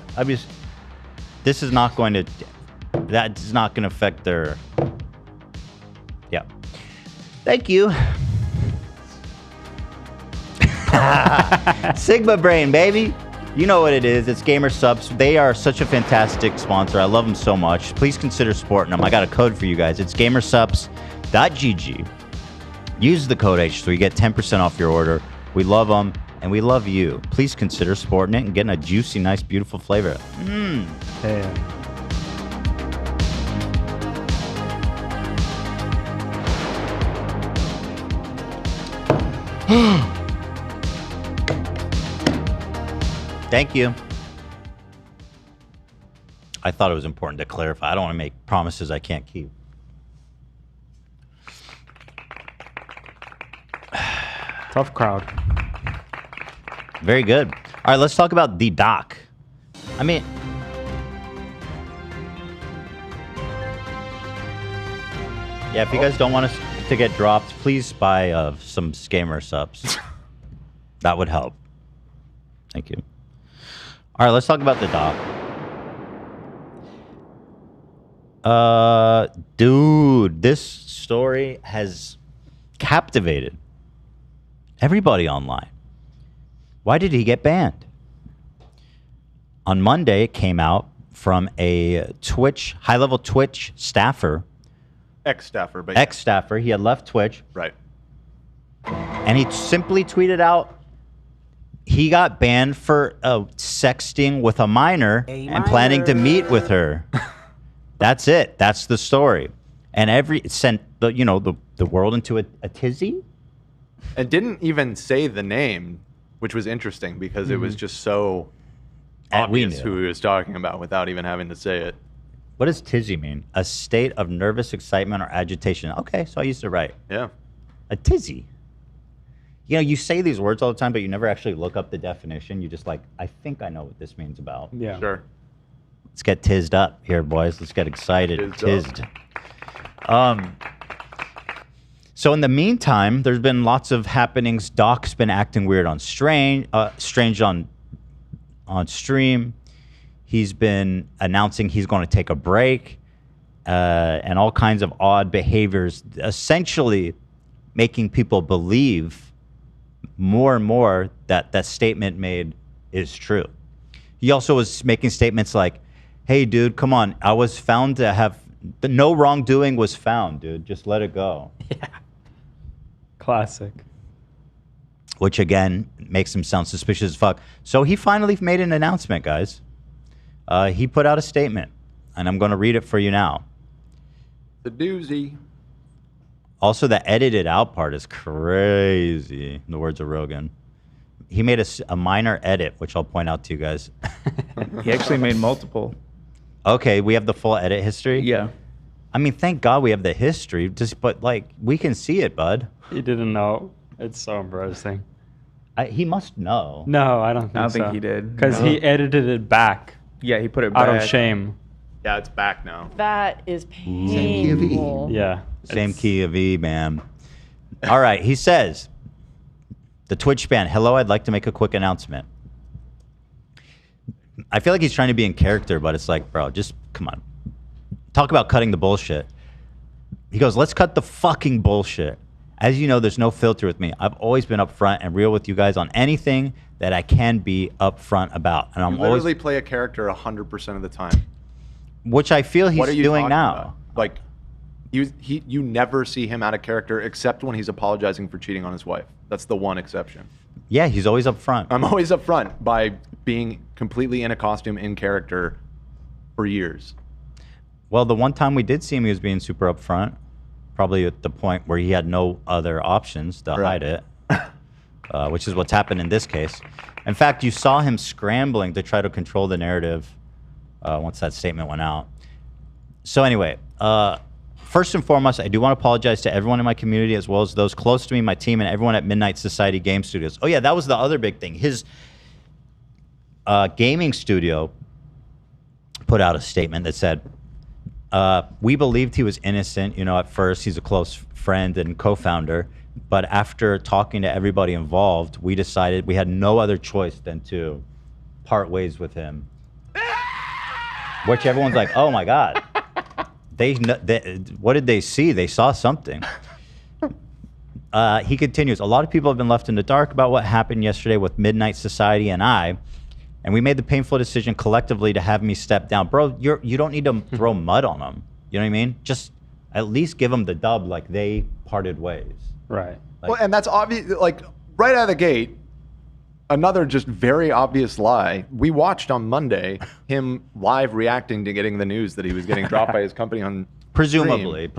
This is not going to, that is not going to affect their, yeah. Thank you. Sigma Brain, baby. You know what it is. It's Gamer Subs. They are such a fantastic sponsor. I love them so much. Please consider supporting them. I got a code for you guys. It's gamersubs.gg. Use the code H3. You get 10% off your order. We love them, and we love you. Please consider supporting it and getting a juicy, nice, beautiful flavor. Mmm. Thank you. I thought it was important to clarify. I don't want to make promises I can't keep. Tough crowd. Very good. All right, let's talk about the doc. I mean, yeah, if you guys don't want us to get dropped, please buy some Gamer Subs. That would help. Thank you. All right, let's talk about the doc. Dude, this story has captivated everybody online. Why did he get banned? On Monday, it came out from a Twitch, high-level Twitch staffer. Ex-staffer, but Ex-staffer. He had left Twitch. Right. And he simply tweeted out he got banned for sexting with a minor and planning to meet with her. That's it. That's the story. And it sent the world into a tizzy. And didn't even say the name, which was interesting because it was just so obvious who he was talking about without even having to say it. What does tizzy mean? A state of nervous excitement or agitation. Okay, so I used it right. Yeah. A tizzy. You know, you say these words all the time, but you never actually look up the definition. You just like, I think I know what this means about. Yeah. Sure. Let's get tizzed up here, boys. Let's get excited. Tizzed. So in the meantime, there's been lots of happenings. Doc's been acting weird on strange on stream. He's been announcing he's going to take a break, and all kinds of odd behaviors, essentially making people believe more and more that that statement made is true. He also was making statements like, hey, dude, come on. I was found to have no wrongdoing was found, dude. Just let it go. Yeah. Classic. Which, again, makes him sound suspicious as fuck. So he finally made an announcement, guys. He put out a statement, and I'm going to read it for you now. The doozy. Also, the edited out part is crazy, in the words of Rogan. He made a minor edit, which I'll point out to you guys. He actually made multiple. Okay, we have the full edit history? Yeah. I mean, thank God we have the history, but, like, we can see it, bud. He didn't know. It's so embarrassing. He must know. No, I don't think he did. Because he edited it back. Yeah, he put it out back. of shame. Yeah, it's back now. That is painful. Yeah. Same key of E, man. All right, he says, the Twitch ban, hello, I'd like to make a quick announcement. I feel like he's trying to be in character, but it's like, bro, just come on. Talk about cutting the bullshit. He goes, let's cut the fucking bullshit. As you know, there's no filter with me. I've always been upfront and real with you guys on anything that I can be upfront about. And I'm You literally always, play a character 100% of the time. which I feel What are he's you doing talking now. about? Like, you never see him out of character except when he's apologizing for cheating on his wife. That's the one exception. Yeah, he's always upfront. I'm always upfront by being completely in a costume in character for years. Well, the one time we did see him, he was being super upfront. Probably at the point where he had no other options to hide it, which is what's happened in this case. In fact, you saw him scrambling to try to control the narrative once that statement went out. So anyway, first and foremost, I do want to apologize to everyone in my community as well as those close to me, my team, and everyone at Midnight Society Game Studios. Oh yeah, that was the other big thing. His gaming studio put out a statement that said, we believed he was innocent, you know, at first. He's a close friend and co-founder. But after talking to everybody involved, we decided we had no other choice than to part ways with him. Which everyone's like, oh my God. What did they see? They saw something. He continues, a lot of people have been left in the dark about what happened yesterday with Midnight Society and I. And we made the painful decision collectively to have me step down. Bro, you don't need to throw mud on them. You know what I mean? Just at least give them the dub like they parted ways. Right. Well, and that's obvious, like right out of the gate, another just very obvious lie. We watched on Monday him live reacting to getting the news that he was getting dropped by his company on Presumably.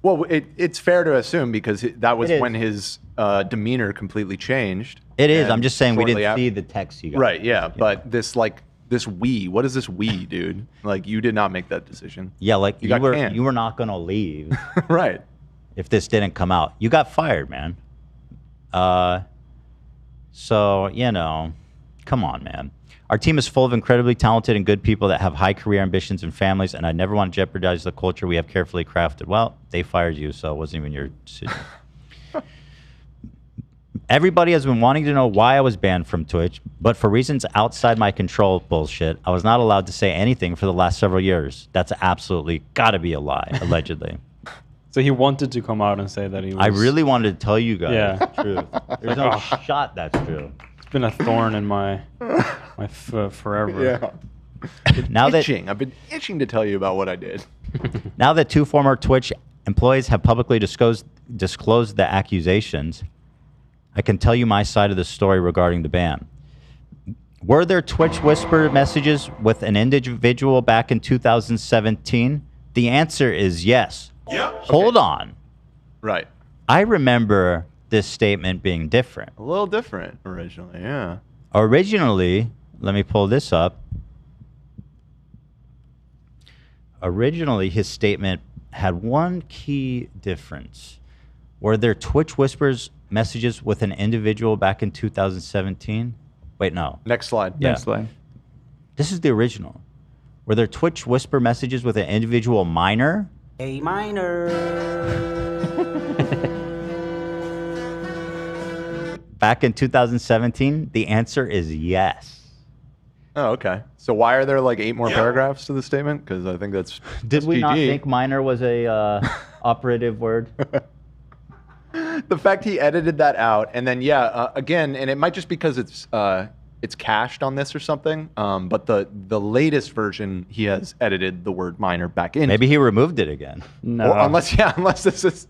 Well, it's fair to assume because that was when his demeanor completely changed. It is. I'm just saying we didn't see the text you got. Right, yeah. But this what is this we, dude? Like, you did not make that decision. Yeah, like you got were canned. you were not gonna leave. Right. If this didn't come out. You got fired, man. So, you know, come on, man. Our team is full of incredibly talented and good people that have high career ambitions and families, and I never want to jeopardize the culture we have carefully crafted. Well, they fired you, so it wasn't even your decision. Everybody has been wanting to know why I was banned from Twitch, but for reasons outside my control bullshit, I was not allowed to say anything for the last several years. That's absolutely gotta be a lie, allegedly. So he wanted to come out and say that he was... I really wanted to tell you guys Yeah. the truth. There's no shot that's true. It's been a thorn in my forever. Yeah. Now that I've been itching to tell you about what I did. Now that 2 former Twitch employees have publicly disclosed the accusations, I can tell you my side of the story regarding the ban. Were there Twitch whisper messages with an individual back in 2017? The answer is yes. Yeah. Hold on. Right. I remember this statement being different. A little different originally, yeah. Originally, let me pull this up. Originally, his statement had one key difference. Were there Twitch whispers messages with an individual back in 2017? Wait, no. Next slide. Yeah. Next slide. This is the original. Were there Twitch whisper messages with an individual minor? A minor. Back in 2017? The answer is yes. Oh, okay. So why are there like 8 more paragraphs to the statement? Because I think that's Did we not SGG. think minor was a operative word? The fact he edited that out, and then again, and it might just because it's cached on this or something. But the latest version, he has edited the word minor back in. Maybe he removed it again. No. Or unless this is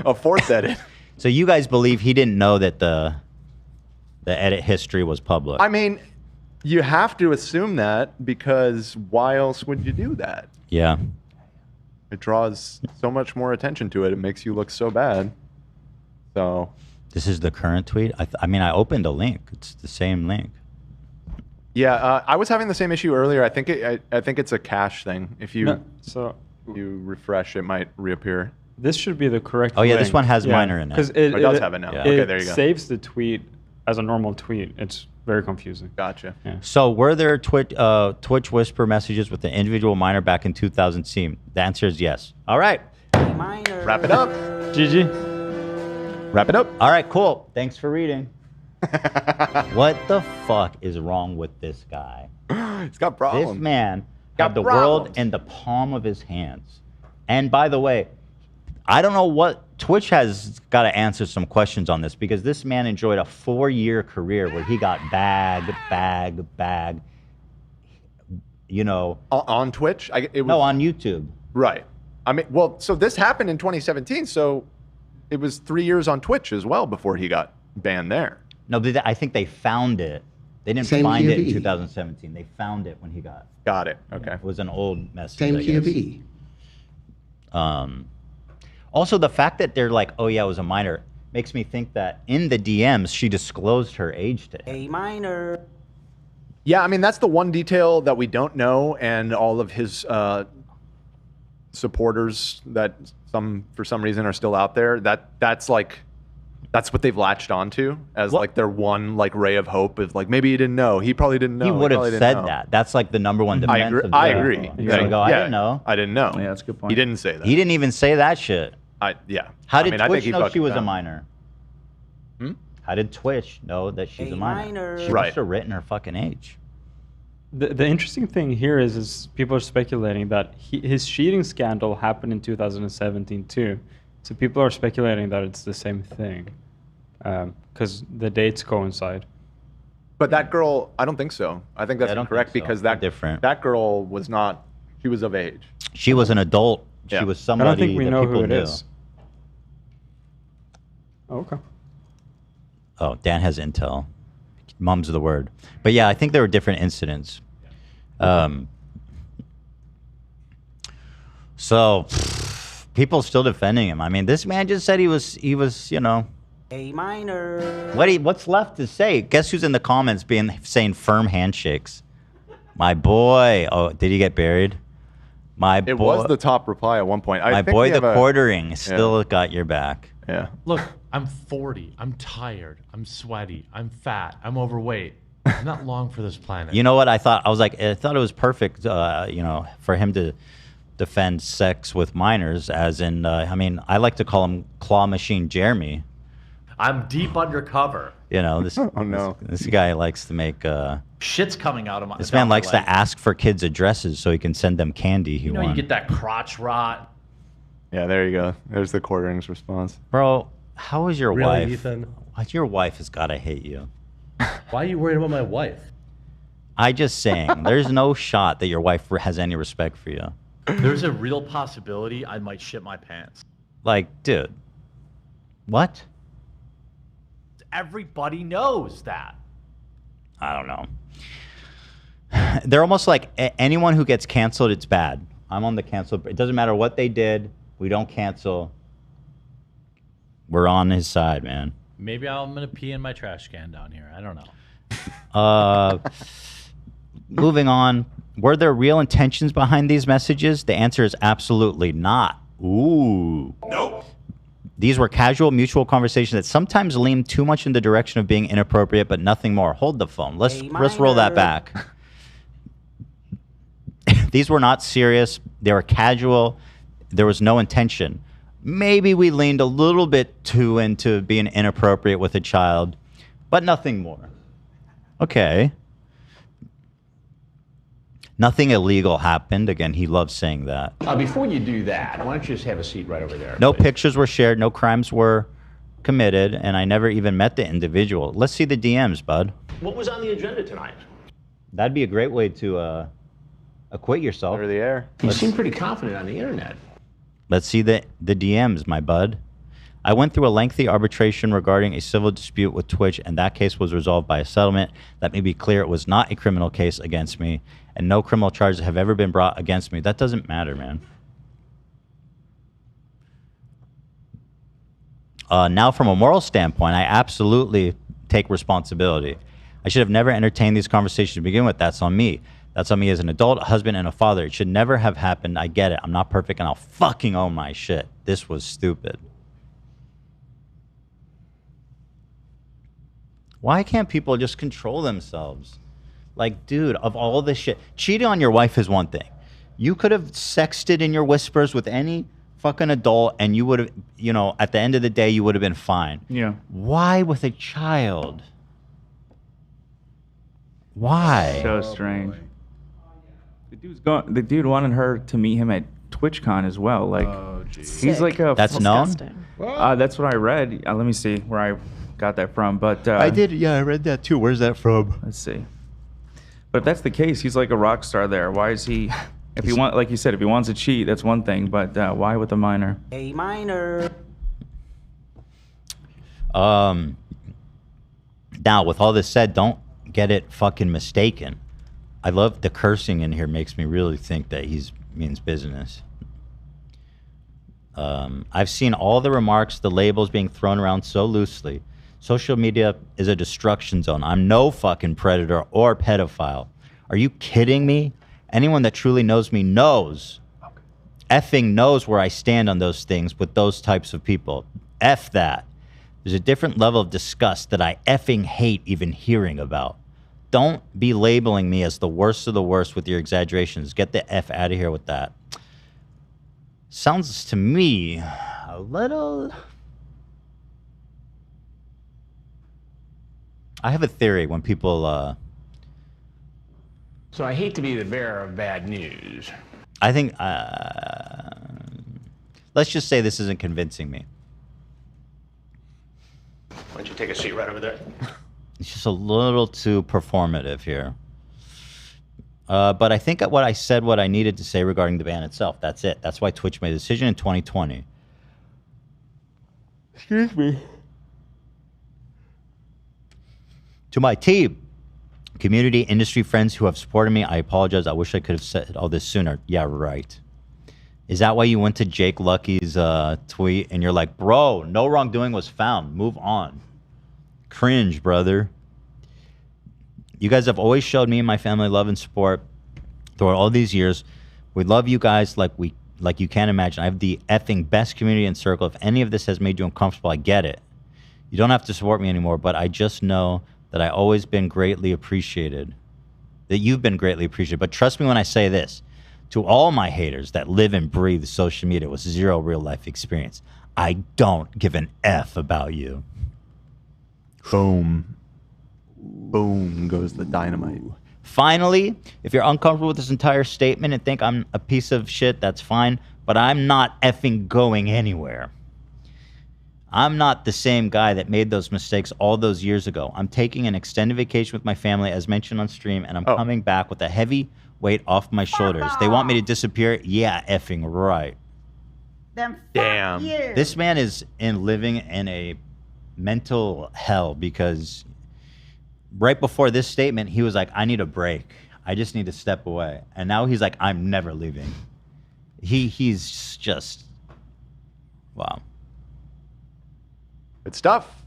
a 4th edit. So you guys believe he didn't know that the edit history was public? I mean, you have to assume that because why else would you do that? Yeah. It draws so much more attention to it. It makes you look so bad. So This is the current tweet? I mean, I opened a link. It's the same link. yeah, I was having the same issue earlier. I think it's a cache thing. If you you refresh, it might reappear. This should be the correct Oh, yeah, this link. one has minor in it. Because it does have it now. Yeah. Okay, there you go. Saves the tweet as a normal tweet. It's very confusing. Gotcha. Yeah. So were there Twitch whisper messages with an individual minor back in 2000? The answer is yes. All right. Wrap it up. GG. Wrap it up. All right, cool. Thanks for reading. What the fuck is wrong with this guy? He's got problems. This man Got had the problems. world in the palm of his hands. And by the way, I don't know what Twitch has got to answer some questions on this because this man enjoyed a 4-year career where he got bag. You know, on Twitch? No, on YouTube. Right. I mean, well, so this happened in 2017, so it was 3 years on Twitch as well before he got banned there. No, but I think they found it They didn't Same find key it of in E. 2017. They found it when he got. Got it. Okay. It was an old message. Same I key of guess. E. Also, the fact that they're like, oh yeah, it was a minor, makes me think that in the DMs she disclosed her age to him. A minor. Yeah, I mean that's the one detail that we don't know, and all of his supporters that for some reason are still out there. That's what they've latched onto as like their one like ray of hope. Is like maybe he didn't know. He probably didn't know. He would have probably didn't said know. that. That's like the number one defense. I agree. He's gonna go, I didn't know. I didn't know. Yeah, that's a good point. He didn't say that. He didn't even say that shit. Yeah. How I did mean, I think Twitch he know she fucking was a found it. minor? How did Twitch know that she's a minor? She Right. must have written her fucking age. The interesting thing here is people are speculating that his cheating scandal happened in 2017 too. So people are speculating that it's the same thing because the dates coincide. But that girl, I don't think so. I think that's I don't incorrect think so. because They're different. that girl was not. She was of age. She was an adult. Yeah. She was I somebody don't think we that know people who it knew. is. Okay. Oh, Dan has intel. Mum's the word. But yeah, I think there were different incidents. So people still defending him. I mean, this man just said he was, you know. A minor. What's left to say? Guess who's in the comments saying firm handshakes? My boy. Oh, did he get buried? My boy. It was the top reply at one point. My think boy, we the have a- quartering, still got your back. Yeah. Look, I'm 40. I'm tired. I'm sweaty. I'm fat. I'm overweight. I'm not long for this planet. You know what I thought? I thought it was perfect, you know, for him to defend sex with minors, as in, I mean, I like to call him Claw Machine Jeremy. I'm deep undercover. You know, this this guy likes to make. Shit's coming out of my. This down man my likes leg. to ask for kids' addresses so he can send them candy. He You know, you won. get that crotch rot. Yeah, there you go. There's the quartering's response. Bro, how is your Really, wife? Ethan? Your wife has got to hate you. Why are you worried about my wife? I just saying, there's no shot that your wife has any respect for you. There's a real possibility I might shit my pants. Like, dude, what? Everybody knows that. I don't know. They're almost like anyone who gets canceled, it's bad. I'm on the cancel. It doesn't matter what they did. We don't cancel. We're on his side, man. Maybe I'm gonna pee in my trash can down here. I don't know. Moving on. Were there real intentions behind these messages? The answer is absolutely not. Ooh. Nope. These were casual, mutual conversations that sometimes lean too much in the direction of being inappropriate, but nothing more. Hold the phone. Let's roll that back. These were not serious. They were casual. There was no intention. Maybe we leaned a little bit too into being inappropriate with a child, but nothing more. Okay. Nothing illegal happened. Again, he loves saying that. Before you do that, why don't you just have a seat right over there? No pictures were shared. No crimes were committed. And I never even met the individual. Let's see the DMs, bud. What was on the agenda tonight? That'd be a great way to acquit yourself. Over the air. You seem pretty confident on the internet. Let's see the DMs, my bud. I went through a lengthy arbitration regarding a civil dispute with Twitch, and that case was resolved by a settlement. Let me be clear, it was not a criminal case against me, and no criminal charges have ever been brought against me. That doesn't matter, man. Now, from a moral standpoint, I absolutely take responsibility. I should have never entertained these conversations to begin with. That's on me. That's on me as an adult, a husband, and a father. It should never have happened. I get it. I'm not perfect, and I'll fucking own my shit. This was stupid. Why can't people just control themselves? Like, dude, of all this shit, cheating on your wife is one thing. You could have sexted in your whispers with any fucking adult, and you would have, you know, at the end of the day, you would have been fine. Yeah. Why with a child? Why? So strange. The dude wanted her to meet him at TwitchCon as well. Like, he's like a. That's known? That's what I read. Let me see where I got that from. But I did. Yeah, I read that too. Where's that from? Let's see. But if that's the case, he's like a rock star there. Why is he? If he want, like you said, if he wants to cheat, that's one thing. But why with a minor? A minor. Now, with all this said, don't get it fucking mistaken. I love the cursing in here, makes me really think that he's means business. I've seen all the remarks, the labels being thrown around so loosely. Social media is a destruction zone. I'm no fucking predator or pedophile. Are you kidding me? Anyone that truly knows me knows, effing knows where I stand on those things with those types of people. F that. There's a different level of disgust that I effing hate even hearing about. Don't be labeling me as the worst of the worst with your exaggerations. Get the F out of here with that. Sounds to me a little... I have a theory when people... So I hate to be the bearer of bad news. I think... let's just say this isn't convincing me. Why don't you take a seat right over there? It's just a little too performative here. But I think what I said what I needed to say regarding the ban itself. That's it. That's why Twitch made a decision in 2020. Excuse me. To my team, community, industry friends who have supported me, I apologize. I wish I could have said all this sooner. Yeah, right. Is that why you went to Jake Lucky's tweet and you're like, bro, no wrongdoing was found. Move on. Cringe, brother. You guys have always showed me and my family love and support throughout all these years. We love you guys like you can't imagine. I have the effing best community and circle. If any of this has made you uncomfortable, I get it. You don't have to support me anymore, but I just know that I always been greatly appreciated. That you've been greatly appreciated. But trust me when I say this. To all my haters that live and breathe social media with zero real life experience, I don't give an F about you. Boom. Boom goes the dynamite. Finally, if you're uncomfortable with this entire statement and think I'm a piece of shit, that's fine. But I'm not effing going anywhere. I'm not the same guy that made those mistakes all those years ago. I'm taking an extended vacation with my family, as mentioned on stream, and I'm coming back with a heavy weight off my shoulders. They want me to disappear? Yeah, effing right. Damn. This man is living in a mental hell because right before this statement, he was like, I need a break. I just need to step away. And now he's like, I'm never leaving. He's just, wow. It's tough.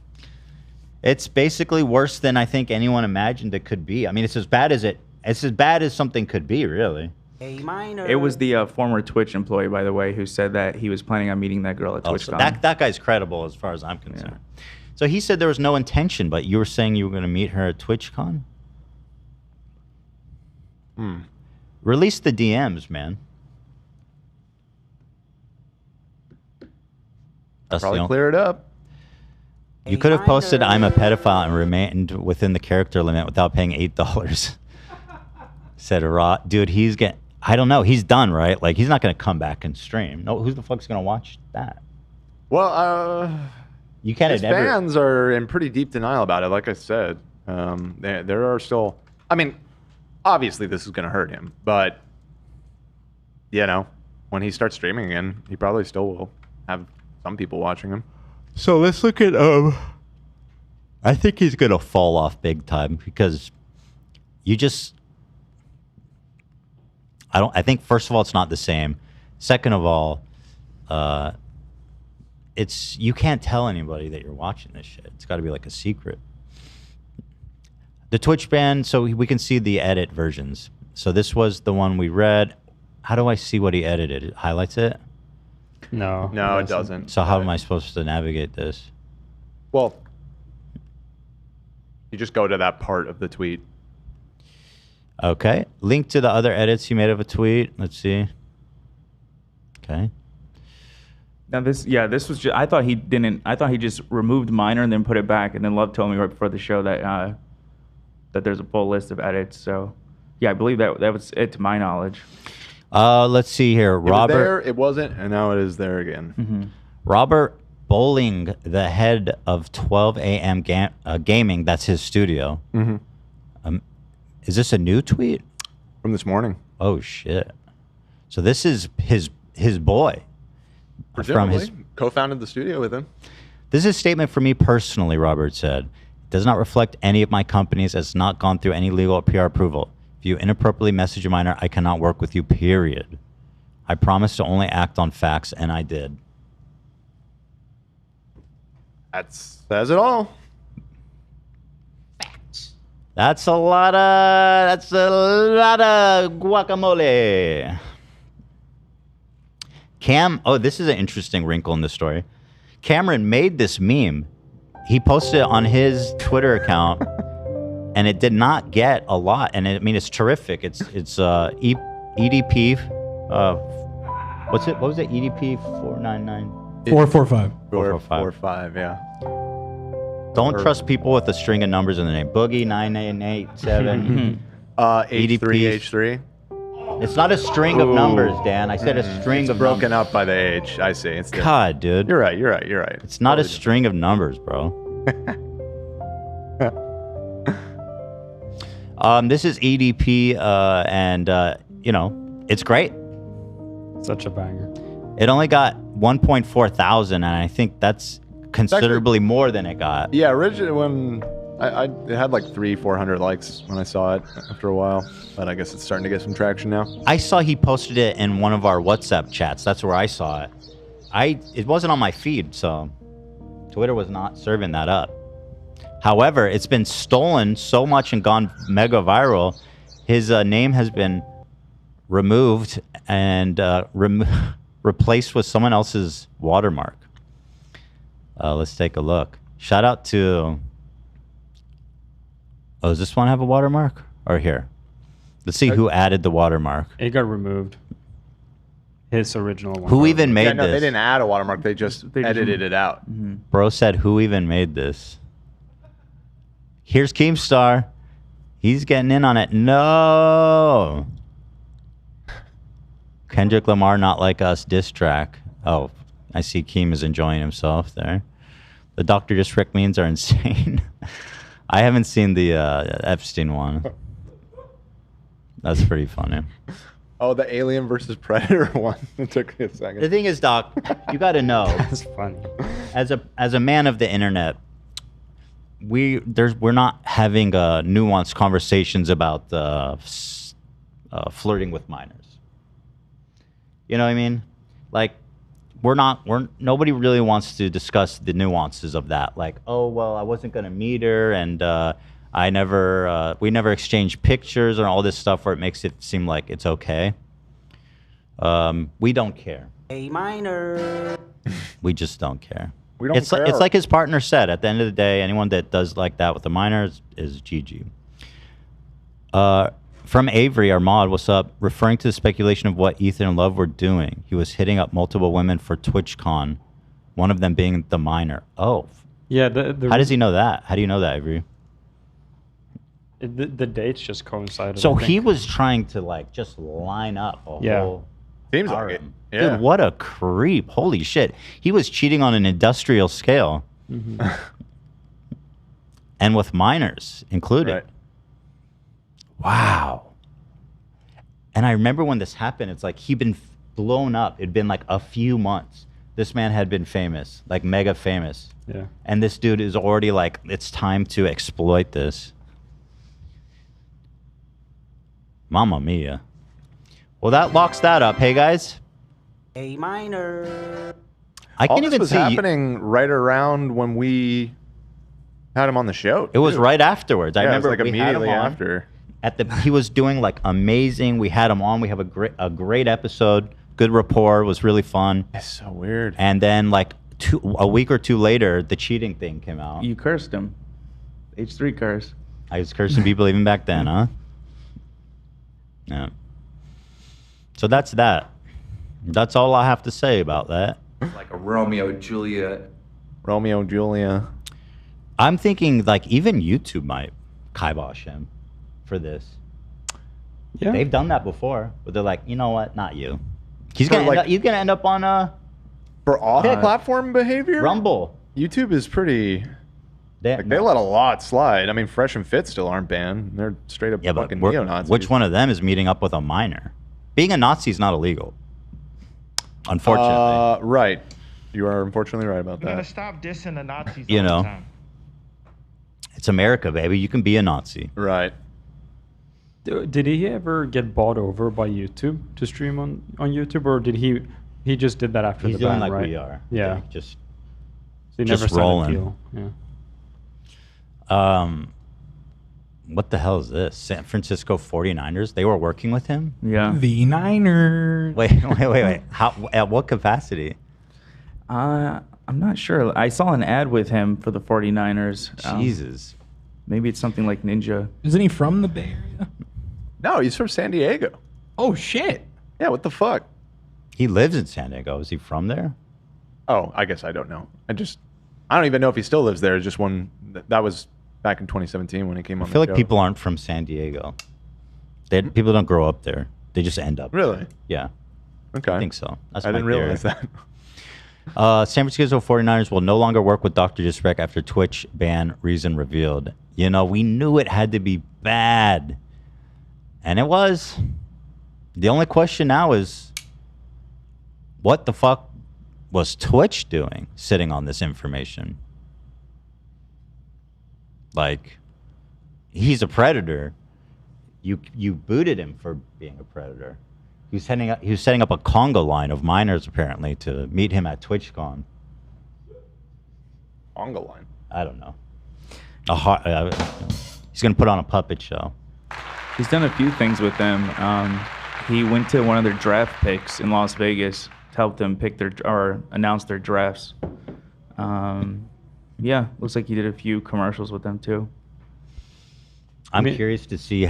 It's basically worse than I think anyone imagined it could be. I mean, it's as bad as something could be, really. A minor. It was the former Twitch employee, by the way, who said that he was planning on meeting that girl at TwitchCon. So that guy's credible as far as I'm concerned. Yeah. So he said there was no intention, but you were saying you were going to meet her at TwitchCon? Release the DMs, man. That's probably clear it up. You could have posted I'm a pedophile and remained within the character limit without paying $8. Said Rod. Dude, I don't know. He's done, right? Like, he's not going to come back and stream. No, who the fuck's going to watch that? Well, you can't. His fans are in pretty deep denial about it. Like I said, there are still. I mean, obviously this is going to hurt him, but you know, when he starts streaming again, he probably still will have some people watching him. So let's look at. I think he's going to fall off big time because you just. I think first of all it's not the same. Second of all, you can't tell anybody that you're watching this shit. It's got to be like a secret. The Twitch ban, so we can see the edit versions. So this was the one we read. How do I see what he edited? It highlights it? No. No, it doesn't. So how am I supposed to navigate this? Well, you just go to that part of the tweet. Okay. Link to the other edits he made of a tweet. Let's see. Okay. Now this was just, I thought he just removed minor and then put it back, and then Love told me right before the show that that there's a full list of edits. So yeah, I believe that was it to my knowledge. Let's see here. Robert. It was there, it wasn't, and now it is there again. Mm-hmm. Robert Bowling, the head of 12 a.m. Gaming, that's his studio. Mm-hmm. Is this a new tweet? From this morning. Oh, shit. So this is his boy. Presumably, co-founded the studio with him. This is a statement for me personally, Robert said. Does not reflect any of my companies. Has not gone through any legal or PR approval. If you inappropriately message a minor, I cannot work with you, period. I promised to only act on facts, and I did. That says it all. That's a lot of guacamole. This is an interesting wrinkle in the story. Cameron made this meme. He posted it on his Twitter account, and it did not get a lot. And it's terrific. It's EDP. What's it? What was it? EDP 499. 445. 445. Yeah. Don't trust people with a string of numbers in the name. Boogie 9887. H3. It's not a string of numbers, Dan. I said a string of broken up by the age. I see. It's God, dude. You're right. It's not a string of numbers, bro. This is EDP, and it's great. Such a banger. It only got 1.4 thousand, and I think that's considerably more than it got. Yeah, originally when it had like 300-400 likes when I saw it after a while, but I guess it's starting to get some traction now. I saw he posted it in one of our WhatsApp chats. That's where I saw it. It wasn't on my feed, so Twitter was not serving that up. However, it's been stolen so much and gone mega viral. His name has been removed and replaced with someone else's watermark. Let's take a look. Shout out to... Oh, does this one have a watermark? Or here? Let's see who added the watermark. It got removed. His original one. Who even made no, this? they didn't add a watermark. They just edited it out. Bro said, who even made this? Here's Keemstar. He's getting in on it. No. Kendrick Lamar, Not Like Us diss track. Oh, I see Keem is enjoying himself there. The Dr. Disrespect memes are insane. I haven't seen the Epstein one. That's pretty funny. Oh, the Alien versus Predator one. It took me a second. The thing is, Doc, you got to know. That's funny. As a man of the internet, we're not having nuanced conversations about flirting with minors. You know what I mean? Like, nobody really wants to discuss the nuances of that. Like, oh, well, I wasn't going to meet her, and we never exchanged pictures and all this stuff where it makes it seem like it's okay. We don't care. A minor. We just don't care. We don't it's care. It's like his partner said. At the end of the day, anyone that does like that with a minor is GG. From Avery, our mod, what's up? Referring to the speculation of what Ethan and Love were doing. He was hitting up multiple women for TwitchCon, one of them being the minor. Oh. Yeah. How does he know that? How do you know that, Avery? The dates just coincided. So he was trying to just line up a whole... Seems like it. Yeah. Dude, what a creep. Holy shit. He was cheating on an industrial scale. Mm-hmm. And with minors included. Right. Wow. And I remember when this happened, it's like he'd been blown up. It'd been like a few months. This man had been famous, like mega famous. Yeah. And this dude is already like, it's time to exploit this. Mamma mia. Well, that locks that up. Hey, guys. A minor. I All can't this even was see. happening right around when we had him on the show. It was right afterwards. I Yeah, it was, remember like, we had him immediately on. after. He was doing like amazing. We had him on. We have a great episode. Good rapport. It was really fun. It's so weird. And then like a week or two later, the cheating thing came out. You cursed him. H3 curse. I was cursing people even back then, huh? Yeah. So that's that. That's all I have to say about that. Like a Romeo Juliet. Romeo Julia. I'm thinking like even YouTube might kibosh him for this. Yeah. They've done that before, but they're like, you know what? Not you. He's gonna end up on for off-platform behavior. Rumble. YouTube is pretty. They let a lot slide. I mean, Fresh and Fit still aren't banned. They're straight up fucking neo-Nazis. Which one of them is meeting up with a minor? Being a Nazi is not illegal. Unfortunately. Right. You are unfortunately right about I'm gonna that. stop dissing the Nazis. You all know. the time. It's America, baby. You can be a Nazi. Right. Did he ever get bought over by YouTube to stream on YouTube, or did he just did that after He's the doing ban, like right? we are. Yeah. Like, just So he just never signed a rolling. deal. Yeah. What the hell is this? San Francisco 49ers? They were working with him? Yeah. The Niners. Wait. How? At what capacity? I'm not sure. I saw an ad with him for the 49ers. Jesus. Maybe it's something like Ninja. Isn't he from the Bay Area? No, he's from San Diego. Oh shit. Yeah, what the fuck? He lives in San Diego. Is he from there? Oh, I guess I don't know. I don't even know if he still lives there. It's just one that was back in 2017 when he came on. I feel like people aren't from San Diego. People don't grow up there. They just end up. Really? Yeah. Okay. I think so. That's I my didn't realize theory. that. San Francisco 49ers will no longer work with Dr. Disrespect after Twitch ban reason revealed. You know, we knew it had to be bad. And it was. The only question now is, what the fuck was Twitch doing sitting on this information? Like, he's a predator. You booted him for being a predator. He was setting up a conga line of minors apparently to meet him at TwitchCon. Conga line. I don't know. He's gonna put on a puppet show. He's done a few things with them. He went to one of their draft picks in Las Vegas to help them pick or announce their drafts. Yeah, looks like he did a few commercials with them too. I'm curious to see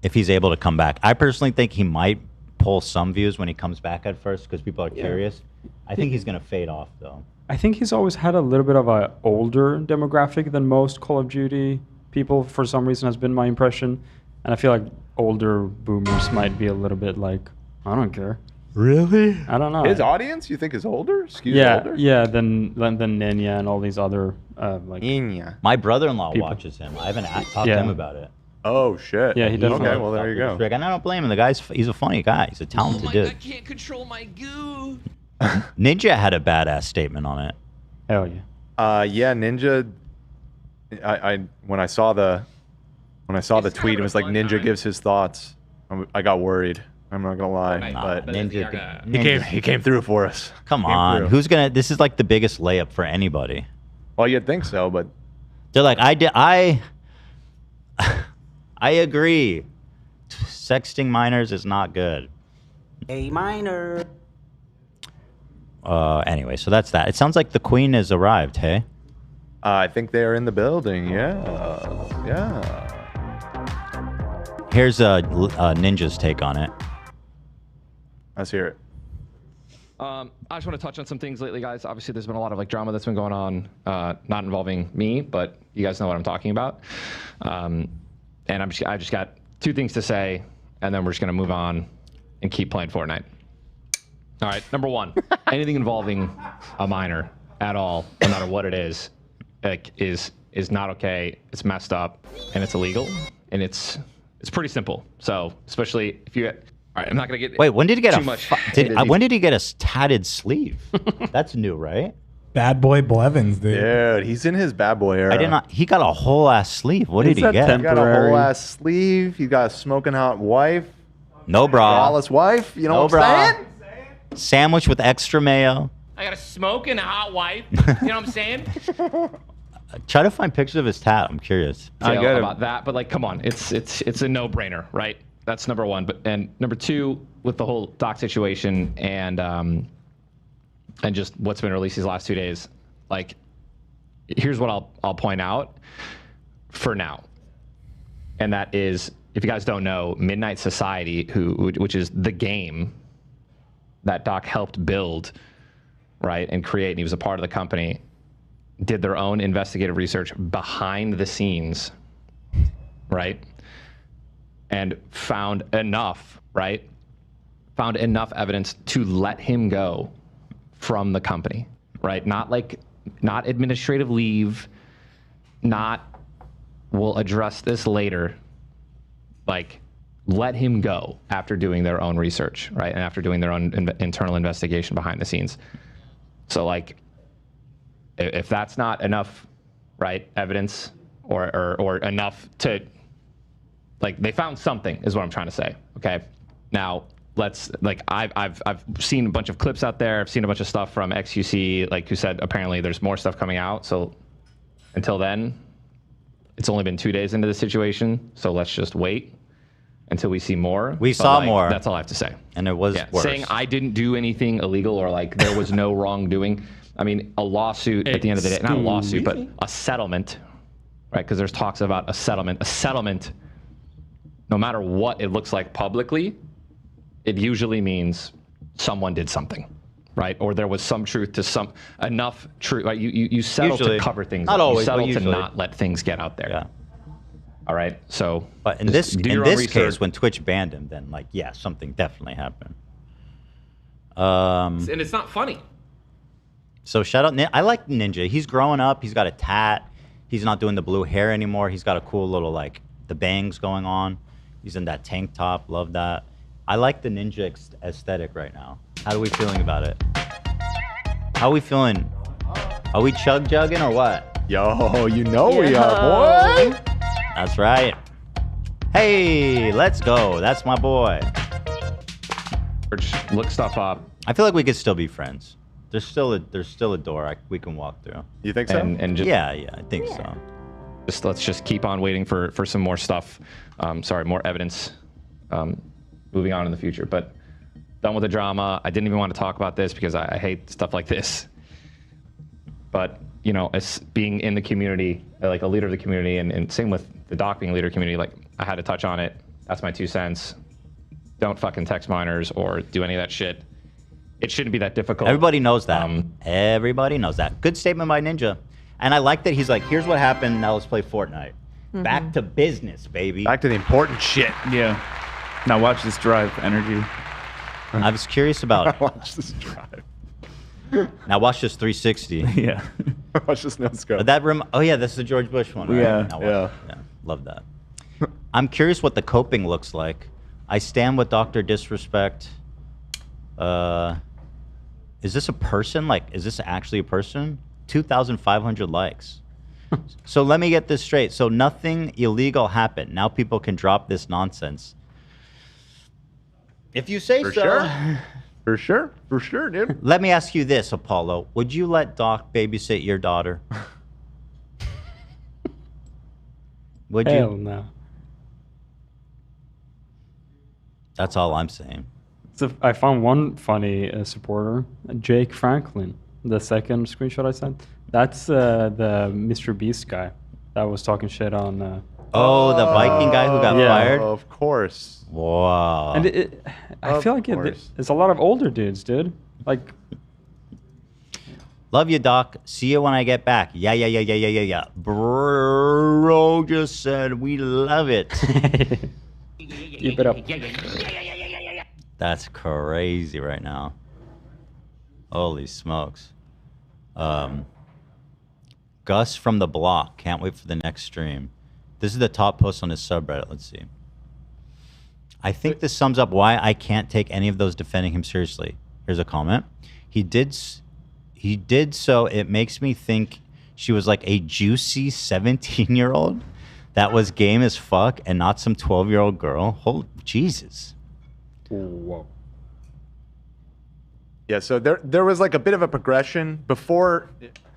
if he's able to come back. I personally think he might pull some views when he comes back at first because people are curious. I think he's gonna fade off though. I think he's always had a little bit of a older demographic than most Call of Duty people. For some reason, has been my impression, and I feel like older boomers might be a little bit like, I don't care. Really? I don't know. His audience, you think, is older? Older? Yeah, than Nenya and all these other like. Nenya. My brother-in-law people. watches him. I haven't talked to him about it. Oh shit. Yeah, he definitely. Okay, well there you go. And I don't blame him. The he's a funny guy. He's a talented dude. I can't control my goo. Ninja had a badass statement on it. Hell yeah. Yeah, Ninja. I when I saw the tweet, it was like Ninja gives his thoughts. I got worried. I'm not gonna lie, but Ninja he came through for us. Come on, who's gonna? This is like the biggest layup for anybody. Well, you'd think so, but they're like, I agree. Sexting minors is not good. A minor. Anyway, so that's that. It sounds like the Queen has arrived. Hey. I think they are in the building. Yeah. Here's Ninja's take on it. Let's hear it. I just want to touch on some things lately, guys. Obviously, there's been a lot of like drama that's been going on, not involving me, but you guys know what I'm talking about. And I just got two things to say, and then we're just gonna move on and keep playing Fortnite. All right, number one, anything involving a minor at all, no matter what it is, like, is not okay. It's messed up, and it's illegal, and it's pretty simple. So especially if you. All right, I'm not gonna get. Wait, when did he get too much? when did he get a tatted sleeve? That's new, right? Bad boy Blevins, dude. Dude, he's in his bad boy era. I did not. He got a whole ass sleeve. What did he get? He got a whole ass sleeve. He got a smoking hot wife. No bra. Flawless wife. You know No what bra. I'm saying? Sandwich with extra mayo. I got a smoking hot wife. You know what I'm saying? Try to find pictures of his tat. I'm curious. I get about that, but like, come on, it's a no-brainer, right? That's number one. And number two, with the whole doc situation and just what's been released these last 2 days, like, here's what I'll point out for now, and that is, if you guys don't know, Midnight Society, which is the game that Doc helped build, right, and create, and he was a part of the company, did their own investigative research behind the scenes, right? And found enough evidence to let him go from the company, right? Not administrative leave, not we'll address this later, like let him go after doing their own research, right? And after doing their own internal investigation behind the scenes. So like, if that's not enough, right, evidence or enough to, like, they found something is what I'm trying to say. Okay, now let's, like, I've seen a bunch of clips out there. I've seen a bunch of stuff from XQC, like, who said apparently there's more stuff coming out. So until then, it's only been 2 days into the situation. So let's just wait until we see more. We saw more. That's all I have to say. And it was worse. Saying I didn't do anything illegal or like there was no wrongdoing. I mean, a lawsuit at the end of the day, not a lawsuit, but a settlement, right? Because there's talks about a settlement. A settlement, no matter what it looks like publicly, it usually means someone did something, right? Or there was some truth to enough truth. Right? You settle Usually. to cover things. Not up. always, You settle but to usually. not let things get out there. Yeah. All right. So, But in just this do your own case, research. when Twitch banned him, then like, yeah, something definitely happened. And it's not funny. So shout out, I like Ninja. He's growing up. He's got a tat. He's not doing the blue hair anymore. He's got a cool little, like, the bangs going on. He's in that tank top. Love that. I like the Ninja aesthetic right now. How are we feeling about it? How are we feeling? Are we chug-jugging or what? Yo, you know we are, boy. That's right. Hey, let's go. That's my boy. Look stuff up. I feel like we could still be friends. There's still a door we can walk through. You think so? And just, yeah, I think so. Let's just keep on waiting for some more stuff. More evidence moving on in the future. But done with the drama. I didn't even want to talk about this because I hate stuff like this. But, you know, as being in the community, like a leader of the community, and same with the doc being a leader of the community, like I had to touch on it. That's my 2 cents. Don't fucking text minors or do any of that shit. It shouldn't be that difficult. Everybody knows that. Everybody knows that. Good statement by Ninja. And I like that he's like, here's what happened. Now let's play Fortnite. Back to business, baby. Back to the important shit. Yeah. Now watch this drive energy. I was curious about. Watch this drive. Now watch this 360. Yeah. Watch this no scope. Oh yeah, this is the George Bush one, right? Yeah. Now watch it. Love that. I'm curious what the coping looks like. I stand with Dr. Disrespect. Is this a person? Like, is this actually a person? 2,500 likes. So let me get this straight. So nothing illegal happened. Now people can drop this nonsense. If you say For so. sure. For sure, dude. Let me ask you this, Apollo. Would you let Doc babysit your daughter? Would you? Hell no. That's all I'm saying. So I found one funny supporter, Jake Franklin. The second screenshot I sent. That's the Mr. Beast guy that was talking shit on. The Viking guy who got fired? Of course. Wow. And I feel like it's a lot of older dudes, dude. Like, love you, Doc. See you when I get back. Yeah. Bro just said we love it. keep it up. That's crazy right now. Holy smokes. Gus from the block. Can't wait for the next stream. This is the top post on his subreddit. Let's see. I think this sums up why I can't take any of those defending him seriously. Here's a comment. He did so. It makes me think she was like a juicy 17-year-old that was game as fuck and not some 12-year-old girl. Holy Jesus. Whoa. Yeah, so there was like a bit of a progression before.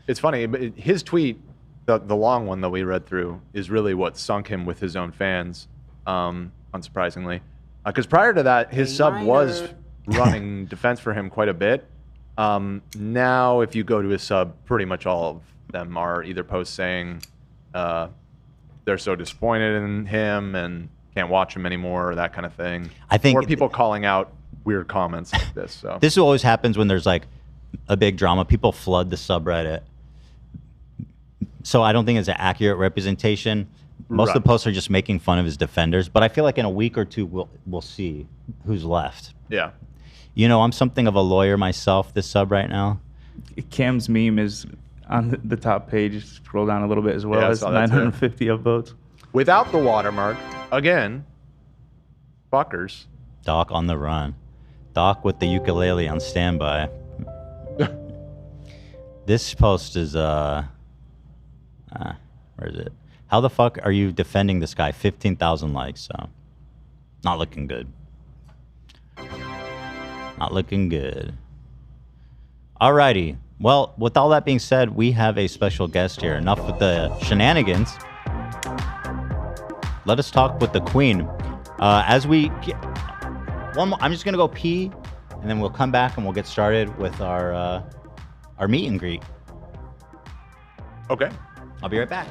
It's funny, but his tweet, the long one that we read through, is really what sunk him with his own fans, unsurprisingly. Because prior to that, his sub was running defense for him quite a bit. Now, if you go to his sub, pretty much all of them are either posts saying they're so disappointed in him and can't watch him anymore, or that kind of thing. I think, or people calling out weird comments like this. So this always happens when there's like a big drama. People flood the subreddit. So I don't think it's an accurate representation. Most of the posts are just making fun of his defenders. But I feel like in a week or two, we'll see who's left. Yeah. You know, I'm something of a lawyer myself, this sub right now. Cam's meme is on the top page. Scroll down a little bit as well. Yeah, I It's saw that too. 950 upvotes. Without the watermark, again, fuckers. Doc on the run. Doc with the ukulele on standby. This post is, where is it? How the fuck are you defending this guy? 15,000 likes, so not looking good. Not looking good. Alrighty. Well, with all that being said, we have a special guest here. Enough with the shenanigans. Let us talk with the queen. As we get one more, I'm just gonna go pee, and then we'll come back and we'll get started with our meet and greet. Okay. I'll be right back.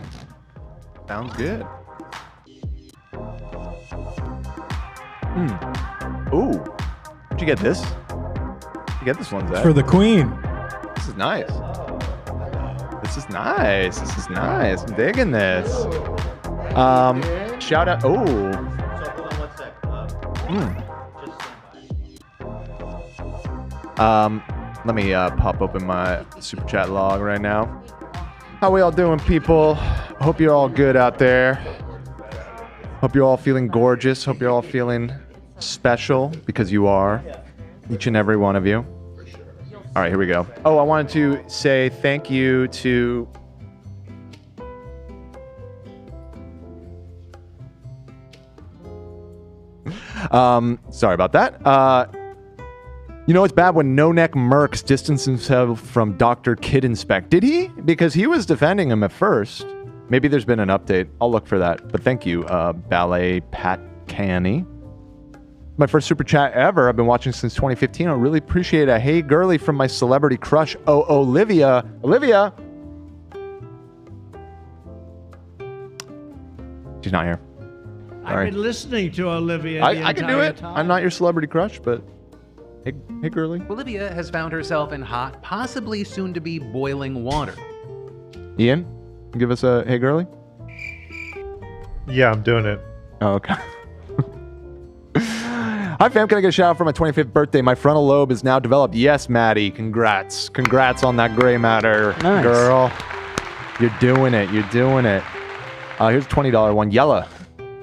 Sounds good. Ooh. Where'd you get this? Where'd you get this one, Zach? For the queen. This is nice. This is nice. This is nice. I'm digging this. Shout out. Oh. Let me pop open my super chat log right now. How we all doing, people? Hope you're all good out there. Hope you're all feeling gorgeous. Hope you're all feeling special, because you are. Each and every one of you. All right, here we go. Oh, I wanted to say thank you to... sorry about that. You know, it's bad when No Neck Mercs distanced himself from Dr. Kid Inspect. Did he? Because he was defending him at first. Maybe there's been an update. I'll look for that. But thank you, Ballet Pat Canny. My first super chat ever. I've been watching since 2015. I really appreciate it. Hey, girly from my celebrity crush, Olivia. Olivia! She's not here. Sorry. I've been listening to Olivia. I can do it. I'm not your celebrity crush, but hey, girly. Olivia has found herself in hot, possibly soon to be boiling water. Ian, give us a hey, girly. Yeah, I'm doing it. Oh, okay. Hi, fam. Can I get a shout out for my 25th birthday? My frontal lobe is now developed. Yes, Maddie. Congrats. Congrats on that gray matter, girl. You're doing it. You're doing it. Here's a $20 one. Yella.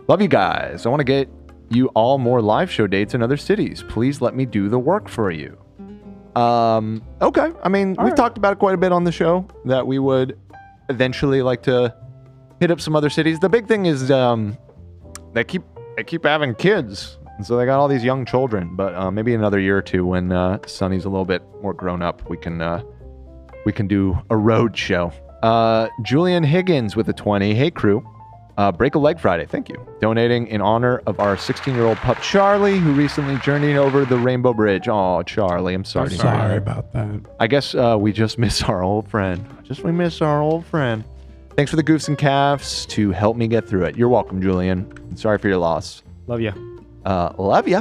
Love you guys. I want to get you all more live show dates in other cities. Please let me do the work for you. Okay. I mean, we've talked about it quite a bit on the show that we would eventually like to hit up some other cities. The big thing is they keep having kids. And so they got all these young children, but maybe another year or two when Sonny's a little bit more grown up, we can do a road show. Julian Higgins with a 20. Hey crew, break a leg Friday. Thank you. Donating in honor of our 16-year-old pup Charlie, who recently journeyed over the Rainbow Bridge. Oh, Charlie, I'm sorry. Sorry about that. I guess we just miss our old friend. We miss our old friend. Thanks for the goofs and calves to help me get through it. You're welcome, Julian. Sorry for your loss. Love you. Love ya.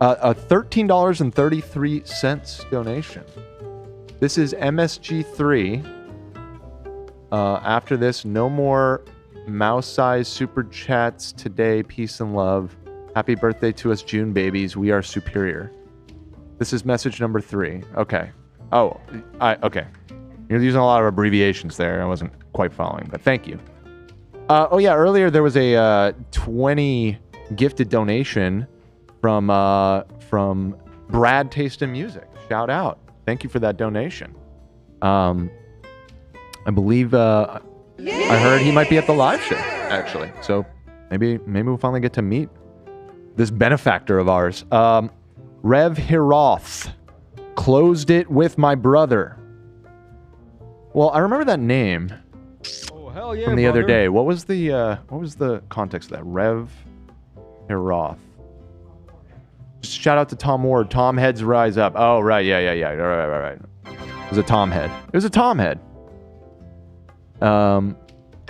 A $13.33 donation. This is MSG3. After this, no more mouse-sized super chats today. Peace and love. Happy birthday to us June babies. We are superior. This is message number 3. Okay. Oh, okay. You're using a lot of abbreviations there. I wasn't quite following, but thank you. Oh yeah, earlier there was a 20 gifted donation from Brad Taste in Music. Shout out. Thank you for that donation. I believe I heard he might be at the live show, actually. So maybe we'll finally get to meet this benefactor of ours. Rev Hiroth. Closed it with my brother. Well, I remember that name from the other day. What was the context of that? Rev Hiroth. Just shout out to Tom Ward. Tom heads rise up. Oh, right. Yeah. Right. It was a Tom head.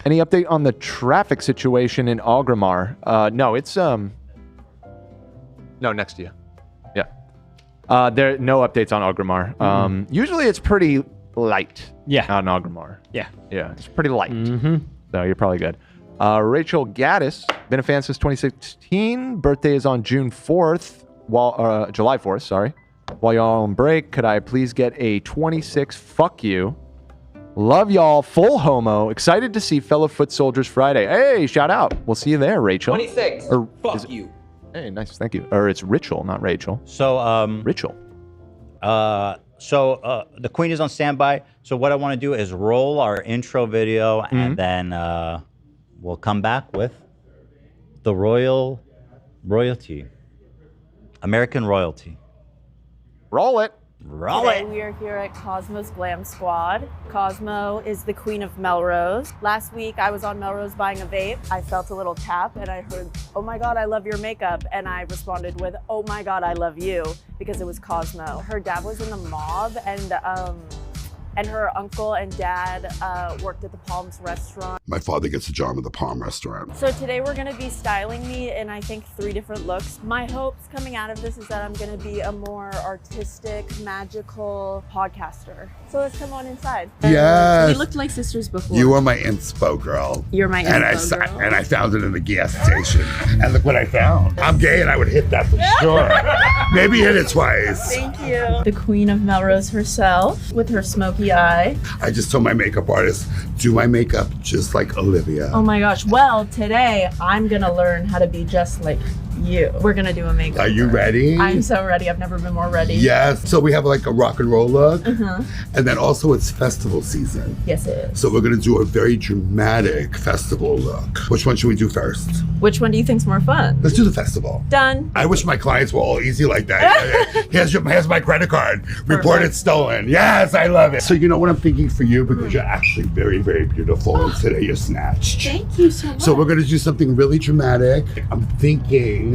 Any update on the traffic situation in Algramar? No, it's no, next to you. Yeah. There no updates on Algramar. Usually it's pretty light. Yeah. Out in Algramar. Yeah. Yeah, it's pretty light. So you're probably good. Rachel Gaddis, been a fan since 2016. Birthday is on June 4th. July 4th, sorry. While y'all on break, could I please get a 26 fuck you? Love y'all, full homo. Excited to see fellow foot soldiers Friday. Hey, shout out. We'll see you there, Rachel. 26. Fuck you. Hey, nice. Thank you. Or it's Rachel, not Rachel. So, Rachel. So the queen is on standby. So what I want to do is roll our intro video and then We'll come back with the royalty. American royalty. Roll it. Roll Today it. we are here at Cosmo's Glam Squad. Cosmo is the queen of Melrose. Last week I was on Melrose buying a vape. I felt a little tap and I heard, "Oh my God, I love your makeup." And I responded with, "Oh my God, I love you," because it was Cosmo. Her dad was in the mob and her uncle and dad worked at the Palms restaurant. My father gets a job at the Palm restaurant. So today we're gonna be styling me in, I think, 3 different looks. My hopes coming out of this is that I'm gonna be a more artistic, magical podcaster. So let's come on inside. Yes. We looked like sisters before. You are my inspo girl. You're my inspo girl. And I found it in the gas station. And look what I found. I'm gay and I would hit that for sure. Maybe hit it twice. Thank you. The queen of Melrose herself with her smoky eye. I just told my makeup artist, do my makeup just like Olivia. Oh my gosh. Well, today I'm gonna learn how to be just like you. We're gonna do a makeover. Are you ready? I'm so ready. I've never been more ready. Yes. So we have like a rock and roll look. Uh-huh. And then also it's festival season. Yes, it is. So we're gonna do a very dramatic festival look. Which one should we do first? Which one do you think's more fun? Let's do the festival. Done. I wish my clients were all easy like that. Here's my credit card. Reported stolen. Yes, I love it. So you know what I'm thinking for you? Because you're actually very, very beautiful. And today you're snatched. Thank you so much. So we're gonna do something really dramatic. I'm thinking,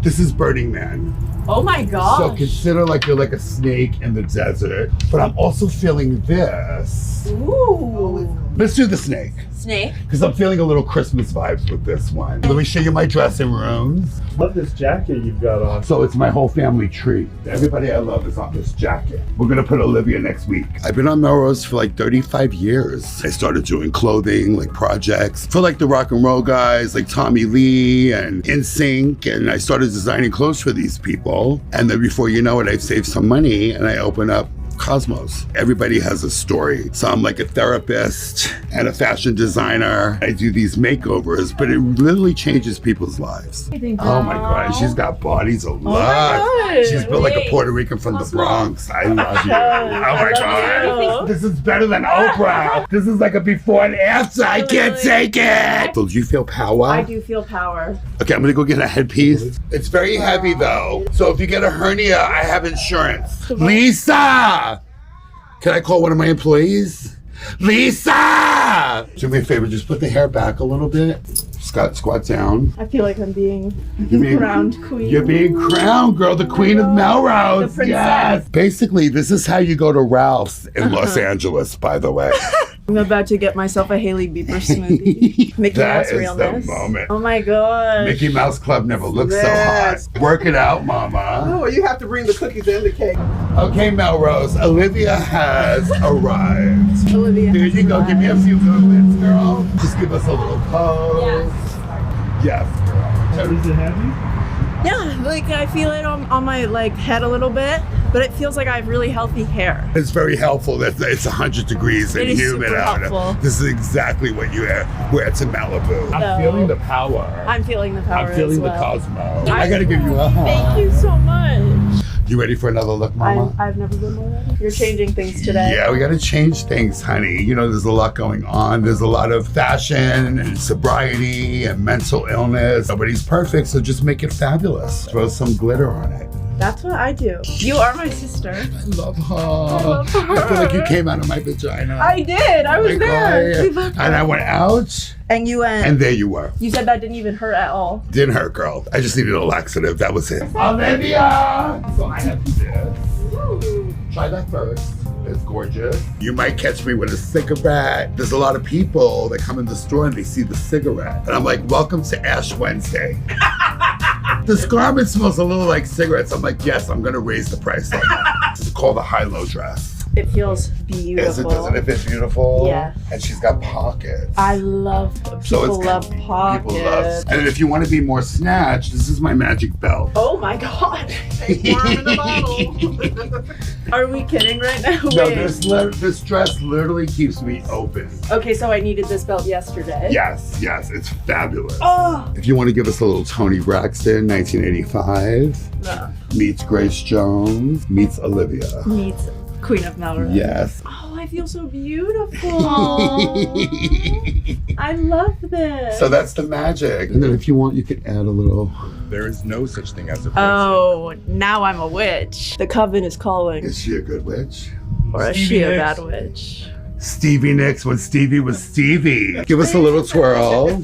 this is Burning Man. Oh my gosh. So consider like you're like a snake in the desert. But I'm also feeling this. Ooh. Let's do the snake. Snake? Because I'm feeling a little Christmas vibes with this one. Let me show you my dressing rooms. Love this jacket you've got on. So it's my whole family tree. Everybody I love is on this jacket. We're gonna put Olivia next week. I've been on Melrose for like 35 years. I started doing clothing, like projects for like the rock and roll guys, like Tommy Lee and NSYNC. And I started designing clothes for these people. And then before you know it, I saved some money and I opened up Cosmos. Everybody has a story. So I'm like a therapist and a fashion designer. I do these makeovers, but it literally changes people's lives. Oh my God, she's got bodies a lot. She's built like a Puerto Rican from the Bronx. I love you. Oh my God. This is better than Oprah. This is like a before and after. I can't take it. So do you feel power? I do feel power. Okay, I'm gonna go get a headpiece. It's very heavy though. So if you get a hernia, I have insurance. Lisa! Can I call one of my employees? Lisa! Do me a favor, just put the hair back a little bit. Squat down. I feel like I'm being crowned queen. You're being crowned, girl, the queen of Melrose. The princess. Yes. Basically, this is how you go to Ralph's in Los Angeles, by the way. I'm about to get myself a Haley Bieber smoothie. Mickey Mouse That is realness. the moment. Oh my gosh. Mickey Mouse Club never looked Yes. so hot. Work it out, mama. Oh, you have to bring the cookies and the cake. Okay, Melrose, Olivia has arrived. Olivia Here has you go. arrived. Give me a few moments, girl. Just give us a little pose. Yes, girl. Is it heavy? Yeah, like I feel it on my like head a little bit, but it feels like I have really healthy hair. It's very helpful that it's 100 degrees and It is humid super out. helpful. This is exactly what you wear to Malibu. No. I'm feeling the power. I'm feeling the power I'm feeling as well. the Cosmo. I gotta give you a hug. Thank you so much. You ready for another look, mama? I've never been more ready. You're changing things today. Yeah, we gotta change things, honey. You know, there's a lot going on. There's a lot of fashion and sobriety and mental illness. Nobody's perfect, so just make it fabulous. Throw some glitter on it. That's what I do. You are my sister. I love her. I love her. I feel like you came out of my vagina. I did. I was there. We both And I went out, And you went. and there you were. You said that didn't even hurt at all. Didn't hurt, girl. I just needed a laxative. That was it. Olivia! So I have this. Try that first. It's gorgeous. You might catch me with a cigarette. There's a lot of people that come in the store and they see the cigarette. And I'm like, welcome to Ash Wednesday. This garment smells a little like cigarettes. I'm like, yes, I'm gonna raise the price on that. This is called a high-low dress. It feels beautiful. Doesn't it fit beautiful? Yes. And she's got pockets. I love people love pockets. People love. And if you want to be more snatched, this is my magic belt. Oh my god. Are we kidding right now? No, Wait. this dress literally keeps me open. Okay, so I needed this belt yesterday. Yes, it's fabulous. Oh. If you want to give us a little Toni Braxton, 1985, No. meets Grace Jones, meets Olivia. Meets Queen of Melrose. Yes. Oh, I I feel so beautiful. I love this. So that's the magic. And then if you want, you could add a little. There is no such thing as a witch. Oh, now I'm a witch. The coven is calling. Is she a good witch? Or is she a bad witch? Stevie Nicks when Stevie was Stevie. Give us a little twirl.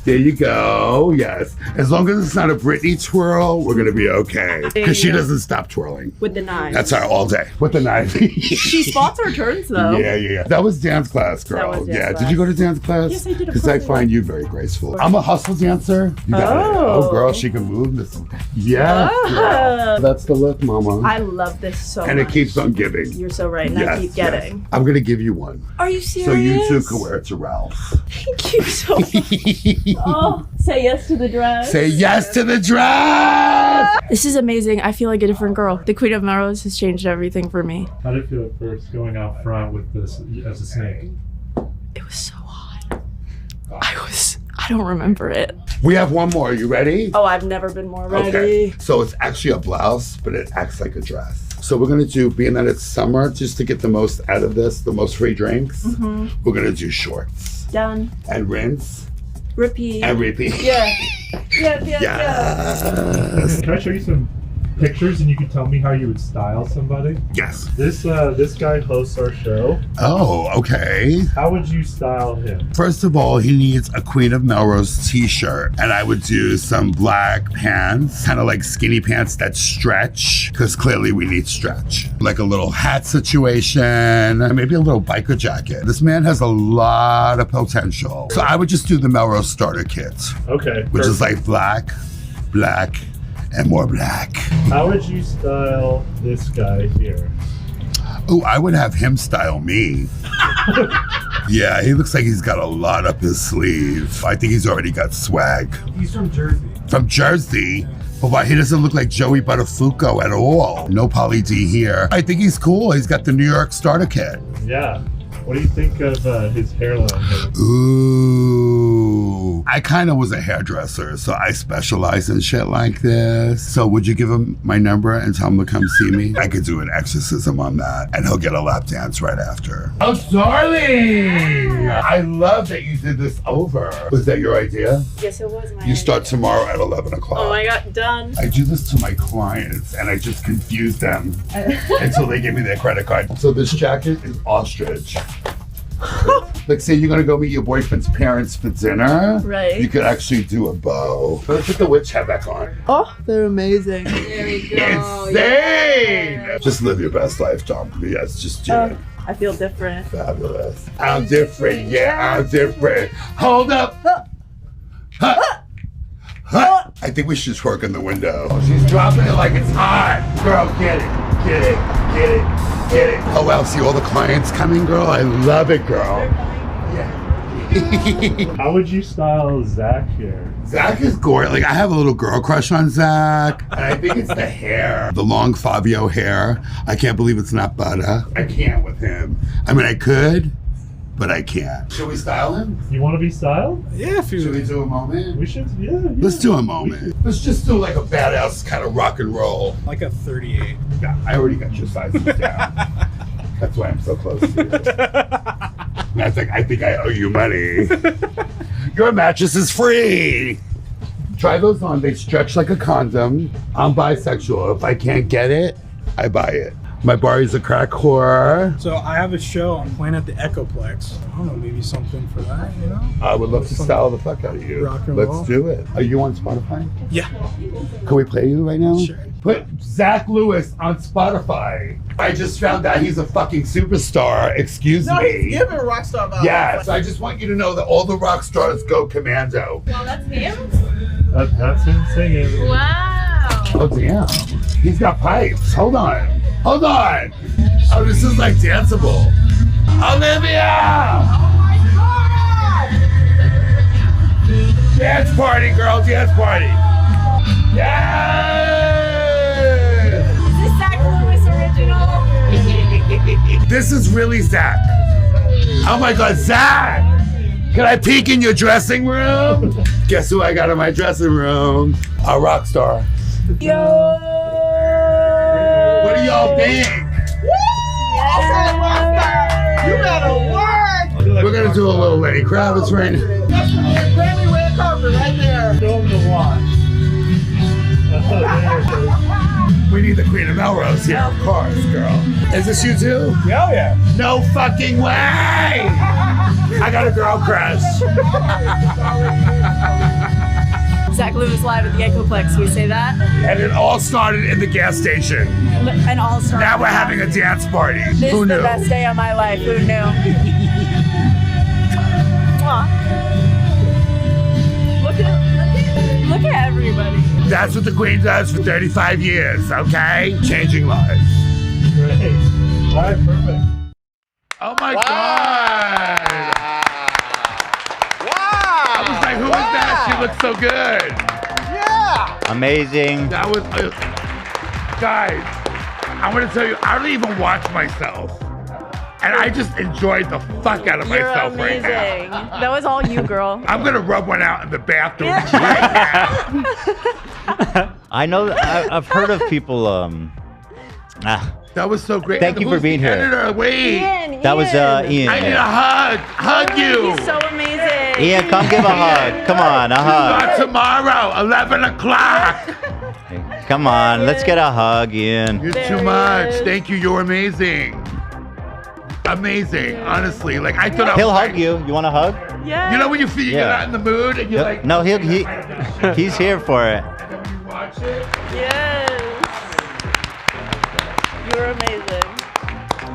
There you go. Yes. As long as it's not a Britney twirl, we're going to be okay. Because she doesn't stop twirling. With the knife. That's her all day. With the knife. She spots her turns though. Yeah. That was dance class, girl. That was dance class. Did you go to dance class? Yes, I did. Because I find you very graceful. I'm a hustle dancer. You got it. Oh, girl, she can move this. Yeah. Girl. That's the look, mama. I love this so much. And it keeps on giving. You're so right. And I keep getting. Yes. I'm going to give you one. Are you serious? So you two can wear it to Ralph. Thank you so much. Oh, say yes to the dress. Say yes to the dress. This is amazing. I feel like a different girl. The Queen of Melrose has changed everything for me. How did it feel at first going out front with this as a snake? It was so hot. I don't remember it. We have one more. Are you ready? Oh, I've never been more ready. Okay. So it's actually a blouse, but it acts like a dress. So we're gonna do, being that it's summer, just to get the most out of this, the most free drinks, we're gonna do shorts. Done. And rinse. Repeat. And repeat. Yeah. Yeah. Yes. Can I show you some pictures and you can tell me how you would style somebody? Yes. This guy hosts our show. Oh, okay. How would you style him? First of all, he needs a Queen of Melrose t-shirt, and I would do some black pants, kind of like skinny pants that stretch, because clearly we need stretch. Like a little hat situation, and maybe a little biker jacket. This man has a lot of potential. So I would just do the Melrose starter kit. Okay. Which is like black, and more black. How would you style this guy here? Oh, I would have him style me. Yeah, he looks like he's got a lot up his sleeve. I think he's already got swag. He's from Jersey. From Jersey? But why, he doesn't look like Joey Buttafuoco at all. No Pauly D here. I think he's cool. He's got the New York starter kit. Yeah. What do you think of his hairline? Ooh. I kind of was a hairdresser, so I specialize in shit like this. So would you give him my number and tell him to come see me? I could do an exorcism on that, and he'll get a lap dance right after. Oh, darling! I love that you did this over. Was that your idea? Yes, it was my You start tomorrow at 11 o'clock. Oh my God, done. I do this to my clients, and I just confuse them until they give me their credit card. So this jacket is ostrich. Like, say you're gonna go meet your boyfriend's parents for dinner. Right. You could actually do a bow. Let's put the witch hat back on. Oh, they're amazing. There we go. Insane! Just live your best life, Tom. Yes, just do it. I feel different. Fabulous. I'm different, yeah, I'm different. Hold up. Huh. I think we should twerk in the window. She's dropping it like it's hot. Girl, get it, get it, get it, get it. Oh wow, see all the clients coming, girl? I love it, girl. How would you style Zach here? Zach is gorgeous. Like, I have a little girl crush on Zach. And I think it's the hair. The long Fabio hair. I can't believe it's not butter. I can't with him. I mean, I could, but I can't. Should we style him? You want to be styled? Yeah, if you... Should we do a moment? We should, yeah. Let's do a moment. Let's just do like a badass kind of rock and roll. Like a 38. Yeah, I already got your sizes down. That's why I'm so close to you. I think I owe you money. Your mattress is free. Try those on. They stretch like a condom. I'm bisexual. If I can't get it, I buy it. My Barry's a crack whore. So I have a show I'm playing at the Echoplex. I don't know, maybe something for that, you know? I would love to style the fuck out of you. Rock and roll. Let's do it. Are you on Spotify? Yeah. Can we play you right now? Sure. Put Zach Lewis on Spotify. I just found out he's a fucking superstar. Excuse No, me. he's giving rockstar vibes. Yes. I just want you to know that all the rock stars go commando. Well, that's him. That's him singing. Wow. Oh, damn. He's got pipes. Hold on. Hold on. Oh, this is like danceable. Olivia! Oh my God! Dance party, girl. Dance party. Yes! Is this Zach Lewis original? This is really Zach. Oh my God, Zach! Can I peek in your dressing room? Guess who I got in my dressing room? A rock star. Yo! What do y'all think? Yes. We're gonna do a little Lenny Kravitz right now. That's the Grammy red carpet right there. Show him the watch. We need the Queen of Melrose here, of course, girl. Is this you too? Hell yeah. No fucking way! I got a girl crush. Zach Lewis live at the Echoplex. We say that. And it all started in the gas station. And all started. Now we're having a dance party. This Who is knew? the best day of my life. Who knew? Look at everybody. That's what the Queen does for 35 years, okay? Changing lives. Great. All right, perfect. Oh my God! Wow! I was like, who is that? She looks so good. Yeah. Amazing. That was, guys, I'm gonna tell you, I don't even watch myself. And I just enjoyed the fuck out of You're myself amazing. right now. That was all you, girl. I'm gonna rub one out in the bathroom right now. I know. I've heard of people. That was so great. Thank you for Who's being the here. editor? Wait. That was Ian. I need a hug. Hug you. He's so amazing. Ian, come give a hug. Come on, a hug. Not tomorrow, 11 o'clock. Come on, let's get a hug, Ian. You're too much. Thank you. You're amazing. Amazing. Honestly, like I thought. He'll hug you. You want a hug? Yeah. You know when you feel you get out in the mood and you're like. No, he's here for it. And then you watch it. Yes. You're amazing.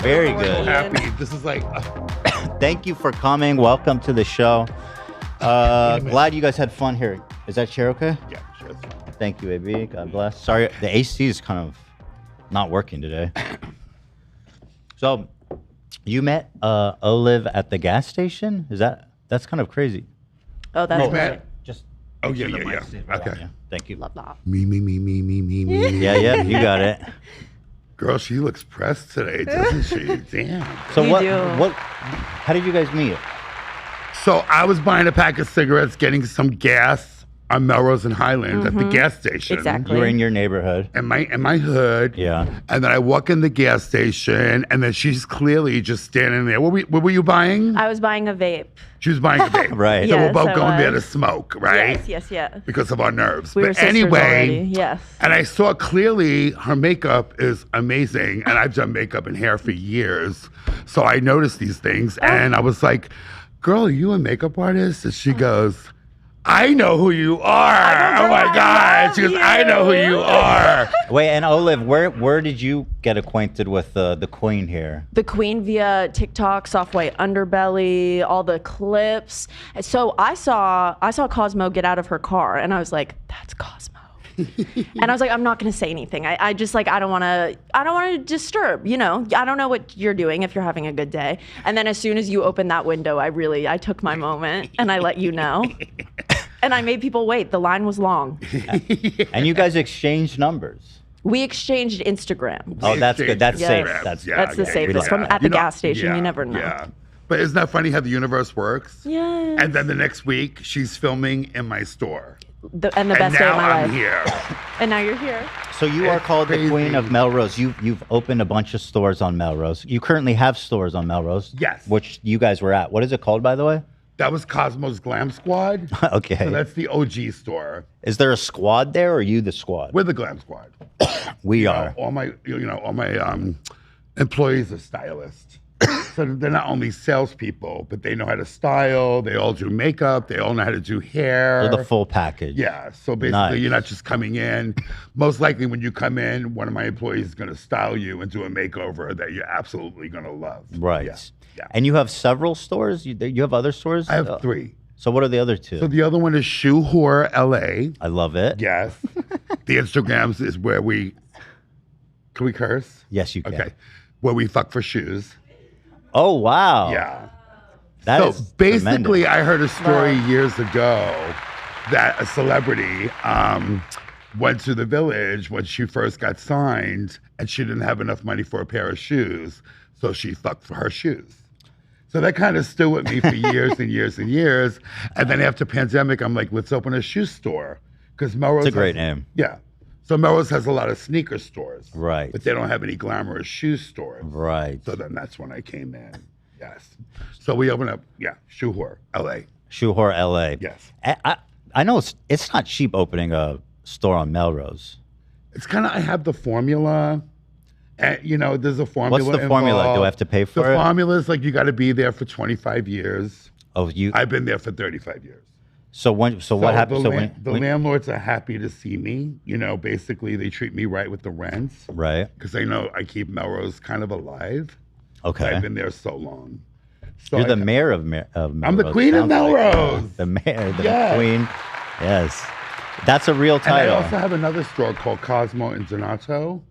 Very I'm good. happy. This is like. Thank you for coming. Welcome to the show. Glad you guys had fun here. Is that chair okay? Yeah, sure. Thank you, AB. God bless. Sorry, the AC is kind of not working today. So, you met Olive at the gas station? That's kind of crazy. Oh, that's right. Just. Oh yeah. Okay. Yeah, thank you. Love that. Me. Yeah, you got it. Girl, she looks pressed today, doesn't she? Damn. So You do. how did you guys meet? So I was buying a pack of cigarettes, getting some gas on Melrose and Highlands at the gas station. Exactly. You were in your neighborhood. In my hood. Yeah. And then I walk in the gas station, and then she's clearly just standing there. What were you buying? I was buying a vape. She was buying a vape. Right. So we're Yes, both I going there to was. smoke, right? Yes. Because of our nerves. We were But sisters anyway, already. Yes. and I saw clearly her makeup is amazing, and I've done makeup and hair for years. So I noticed these things, and I was like, girl, are you a makeup artist? And she goes, I know who you are. Oh my God. She goes, I know who you are. Wait, and Olive, where did you get acquainted with the queen here? The Queen via TikTok, soft white underbelly, all the clips. So I saw Cosmo get out of her car, and I was like, that's Cosmo. And I was like, I'm not gonna say anything. I just like I don't want to disturb. You know, I don't know what you're doing if you're having a good day. And then as soon as you opened that window, I took my moment and I let you know. And I made people wait. The line was long. And you guys exchanged numbers. We exchanged Instagram. Oh, that's good. That's Yes. safe. That's the safest. From at the gas station, you never know. Yeah. But isn't that funny how the universe works? Yeah. And then the next week, she's filming in my store. And the best day of my now I'm life. here. And now you're here. So you are called the Queen of Melrose. You've opened a bunch of stores on Melrose. You currently have stores on Melrose. Yes. Which you guys were at. What is it called, by the way? That was Cosmo's Glam Squad. Okay. So that's the OG store. Is there a squad there, or are you the squad? We're the Glam Squad. We are. All my employees are stylists. So they're not only salespeople, but they know how to style. They all do makeup. They all know how to do hair. They're the full package. Yeah. So basically, Nice. you're not just coming in. Most likely, when you come in, one of my employees is going to style you and do a makeover that you're absolutely going to love. Right. Yeah. And you have several stores? You have other stores? I have 3. So what are the other 2? So the other one is Shoe Whore LA. I love it. Yes. The Instagrams is where we. Can we curse? Yes, you can. Okay. Where we fuck for shoes. Oh, wow. Yeah. That so is basically, tremendous. I heard a story years ago that a celebrity went to the Village when she first got signed, and she didn't have enough money for a pair of shoes, so she fucked for her shoes. So that kind of stood with me for years and years and years. And then after pandemic, I'm like, let's open a shoe store. Because Melrose It's a great name. Yeah. So Melrose has a lot of sneaker stores. Right. But they don't have any glamorous shoe stores. Right. So then that's when I came in. Yes. So we open up, Shuhor, LA. Shuhor, LA. Yes. I know it's not cheap opening a store on Melrose. It's kind of, I have the formula. And, there's a formula. What's the formula? involved. Do I have to pay for the it? The formula is like you got to be there for 25 years. Oh, I've been there for 35 years. So what happens? The landlords are happy to see me. Basically they treat me right with the rents. Right. Because they know I keep Melrose kind of alive. Okay. I've been there so long. So You're the mayor of Melrose. I'm the queen of Melrose. The mayor, the queen. Yes. That's a real title. And I also have another store called Cosmo in Donato.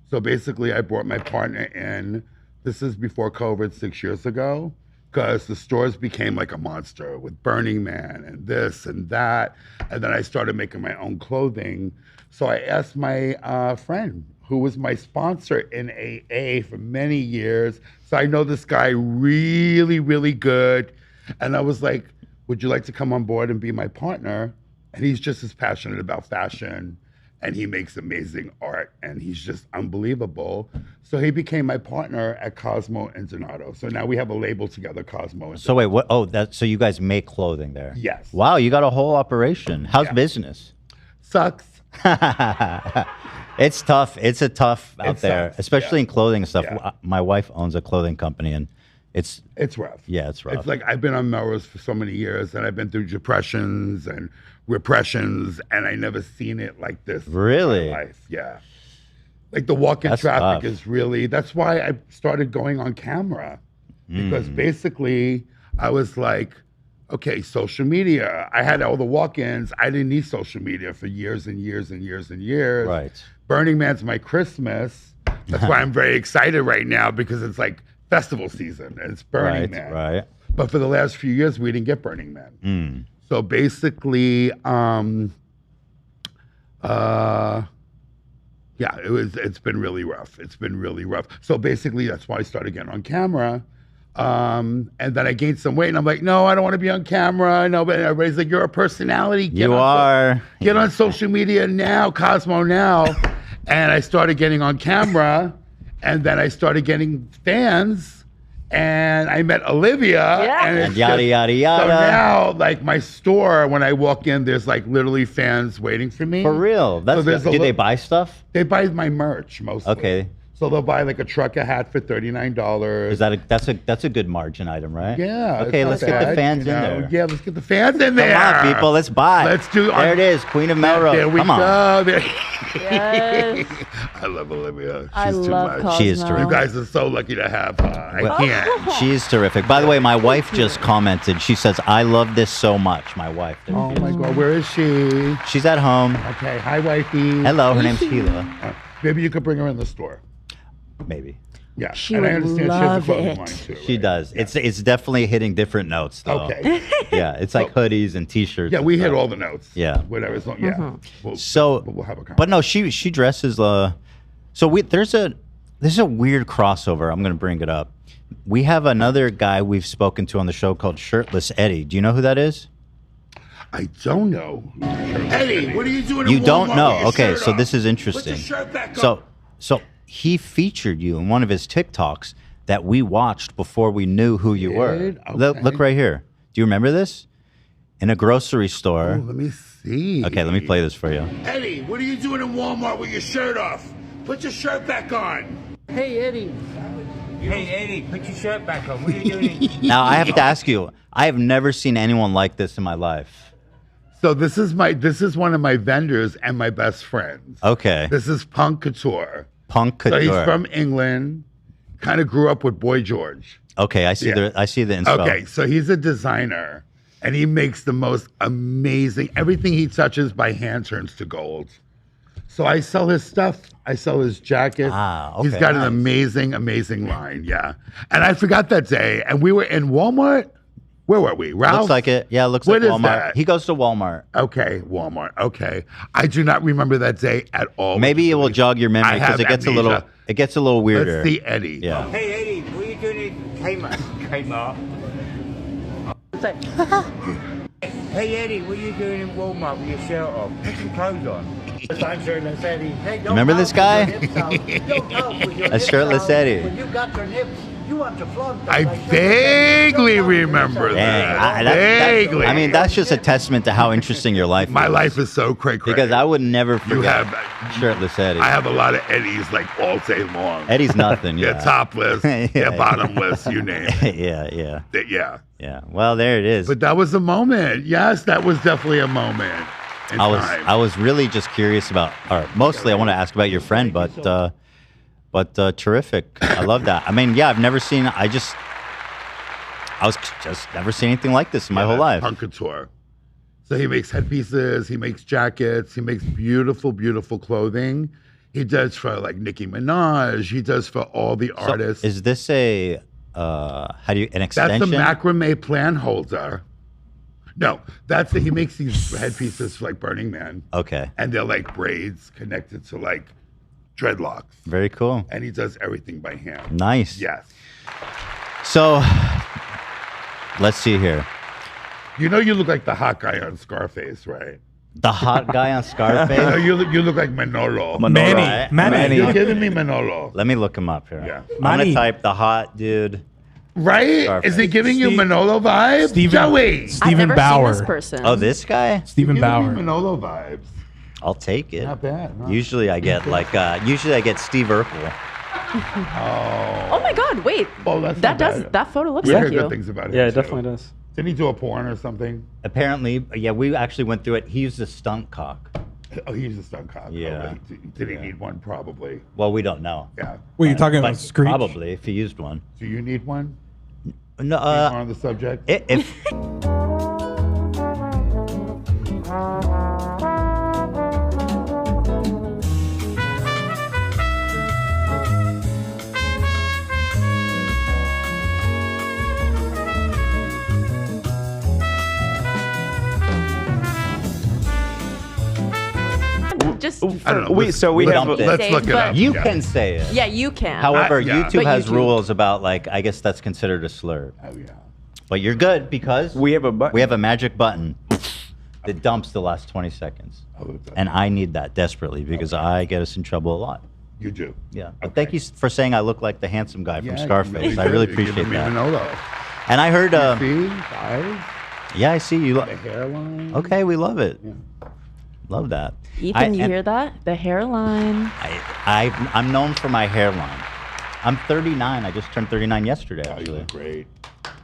So basically I brought my partner in. This is before COVID 6 years ago. Because the stores became like a monster with Burning Man and this and that. And then I started making my own clothing. So I asked my friend, who was my sponsor in AA for many years. So I know this guy really, really good. And I was like, would you like to come on board and be my partner? And he's just as passionate about fashion. And he makes amazing art, and he's just unbelievable. So he became my partner at Cosmo and Donato. So now we have a label together, Cosmo and Donato. So wait, what? Oh, so you guys make clothing there? Yes. Wow, you got a whole operation. How's business? Sucks. It's tough. It's tough out there, sucks. especially in clothing stuff. Yeah. My wife owns a clothing company, and it's rough. Yeah, it's rough. It's like I've been on Melrose for so many years, and I've been through depressions and repressions, and I never seen it like this. Really? In my life. Yeah. Like the walk-in That's traffic tough. is really. That's why I started going on camera, because basically I was like, okay, social media. I had all the walk-ins. I didn't need social media for years and years and years and years. Right. Burning Man's my Christmas. That's why I'm very excited right now, because it's like festival season and it's Burning Man. Right. But for the last few years, we didn't get Burning Man. So basically, it's been really rough. It's been really rough. So basically, that's why I started getting on camera. And then I gained some weight, and I'm like, no, I don't want to be on camera. No, but everybody's like, you're a personality. Get on social media now, Cosmo now. And I started getting on camera, and then I started getting fans. And I met Olivia, and it's yada, yada, yada. So now, like my store, when I walk in, there's like literally fans waiting for me. For real? That's do they buy stuff? They buy my merch mostly. Okay. So they'll buy like a trucker hat for $39. Is that that's a good margin item, right? Yeah. Okay, let's get the fans in there. Yeah, let's get the fans in there. Come on, people, let's buy. Let's do. There it is, Queen of Melrose. There we Come go. on. Yes. I love Olivia. She's I too love much. Cosmo. She is terrific. You guys are so lucky to have her. I can't. She is terrific. By the way, my wife just commented. She says, I love this so much. My wife. Oh my God, where is she? She's at home. Okay, hi, wifey. Hello, her name's Sheila. Maybe you could bring her in the store. Maybe. Yeah, She and I would understand she has a love clothing it. line too. She does. Yeah. It's definitely hitting different notes, though. Okay. Yeah, it's like hoodies and T-shirts. Yeah, and we hit stuff. all the notes. Yeah. Whatever. So, yeah. We'll have a But no, she dresses. So there's a weird crossover. I'm gonna bring it up. We have another guy we've spoken to on the show called Shirtless Eddie. Do you know who that is? I don't know. Eddie, what are you doing? You in don't Walmart know. with your Okay, shirt so off? this is Put interesting. your shirt back on. So he featured you in one of his TikToks that we watched before we knew who you were. Okay. Look right here. Do you remember this? In a grocery store. Oh, let me see. Okay, let me play this for you. Eddie, what are you doing in Walmart with your shirt off? Put your shirt back on. Hey, Eddie. Hey, Eddie, put your shirt back on. What are you doing? Now I have to ask you. I have never seen anyone like this in my life. So this is one of my vendors and my best friends. Okay. This is Punk Couture. Punk Couture. So he's from England. Kind of grew up with Boy George. Okay, I see the inspo. Okay, so he's a designer, and he makes the most amazing. Everything he touches by hand turns to gold. So I sell his stuff. I sell his jackets. Okay, He's got an amazing, amazing line. Yeah, and I forgot that day, and we were in Walmart. Where were we? Ralph? Looks like it. Yeah, looks What like is Walmart. that? He goes to Walmart. Okay, Walmart. Okay, I do not remember that day at all. Maybe it will jog your memory because it gets amnesia. a little weirder. Let's see Eddie. Yeah. Hey, Eddie, what are you doing in Kmart? Hey, Eddie, what are you doing in Walmart with your shirt off? Put some clothes on. I'm shirtless Eddie. Hey, don't Remember this guy? Don't talk with your A hips shirtless out. Eddie. When you got your hips, You want to flog them. I vaguely remember that. Vaguely. I mean, that's just a testament to how interesting your life is. My life is so cray. Because I would never forget have shirtless Eddie. I have a lot of Eddies like all day long. Eddie's nothing. Yeah, Yeah, topless, yeah, bottomless, you name it. yeah. Yeah. Well, there it is. But that was a moment. Yes, that was definitely a moment. in time. I was really just curious about, or mostly I want to ask about your friend, but terrific. I love that. I mean, yeah, I've never seen. I was just never seen anything like this in my whole life. Punk couture. So he makes headpieces, he makes jackets, he makes beautiful, beautiful clothing. He does for like Nicki Minaj. He does for all the artists. Is this an extension? That's the macrame plant holder. No, he makes these headpieces for like Burning Man. Okay. And they're like braids connected to like dreadlocks. Very cool. And he does everything by hand. Nice. Yes. So, let's see here. You know you look like the hot guy on Scarface, right? The hot guy on Scarface? No, you look like Manolo. Manny. You're giving me Manolo. Let me look him up here. Yeah. I'm going to type the hot dude. Right? Scarface. Is he giving you Manolo vibes? Joey. I've never seen this person. Oh, this guy? Stephen Bauer. Manolo vibes. I'll take it. Not bad. Huh? Usually I get Steve Urkel. Oh my God! Wait, that photo looks We like heard you. good things about him. Yeah, it too. definitely does. Didn't he do a porn or something? Apparently, yeah, we actually went through it. He used a stunt cock. Oh, he used a stunt cock. Yeah. Oh, did he need one? Probably. Well, we don't know. Yeah. Wait, you're talking about But Screech? Probably, if he used one. Do you need one? No. On the subject. If Just I don't know. Let's look it up. You can say it. Yeah, you can. However, Yeah. YouTube But has YouTube- rules about I guess that's considered a slur. Oh yeah. But you're good because we have a button. We have a magic button that dumps the last 20 seconds. And I need that desperately because I get us in trouble a lot. You do. Yeah. But thank you for saying I look like the handsome guy Yeah, from you Scarface. I do. really You're appreciate giving me that. Manolo. And I heard You see? Eyes? yeah, I see you. The hairline. Okay, we love it. Love that. Ethan, you hear that? The hairline. I'm known for my hairline. I'm 39. I just turned 39 yesterday. Oh, you Actually. look great.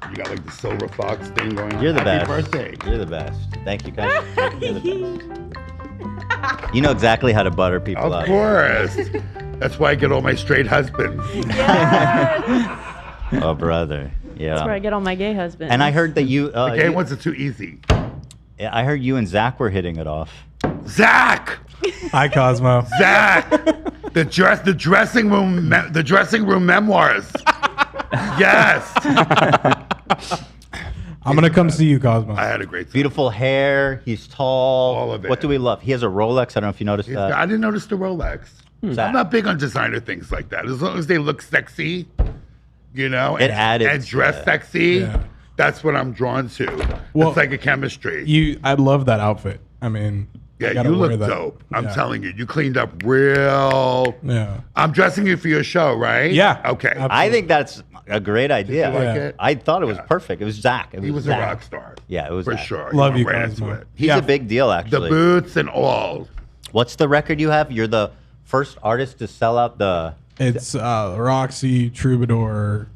You got like the silver fox thing going on. You're the Happy best. birthday. You're the best. Thank you, guys. You're the best. You know exactly how to butter people up. Of course. That's why I get all my straight husbands. Oh, brother. Yeah. That's where I get all my gay husbands. And I heard that you. The gay ones are too easy. Yeah, I heard you and Zach were hitting it off. Zach. Hi, Cosmo. Zach. The dressing room memoirs. Yes. I'm gonna come see you, Cosmo. I had a great time. Beautiful hair. He's tall. All of it. What do we love? He has a Rolex. I don't know if you noticed that. I didn't notice the Rolex. Zach. I'm not big on designer things like that. As long as they look sexy, It and, added and dress to it. sexy, Yeah. that's what I'm drawn to. Well, it's like a chemistry. I love that outfit. I mean, Yeah, gotta you wear look that. dope. I'm Yeah. telling you, you cleaned up real. Yeah. I'm dressing you for your show, right? Yeah. Okay. I think that's a great idea. you like it? I thought it was perfect. It was Zach. He was a Zach. rock star. Yeah, it was for Zach. sure. Love He you, went right into Cosmo. it. He's a big deal, actually. The boots and all. What's the record you have? You're the first artist to sell out the. It's Roxy, Troubadour,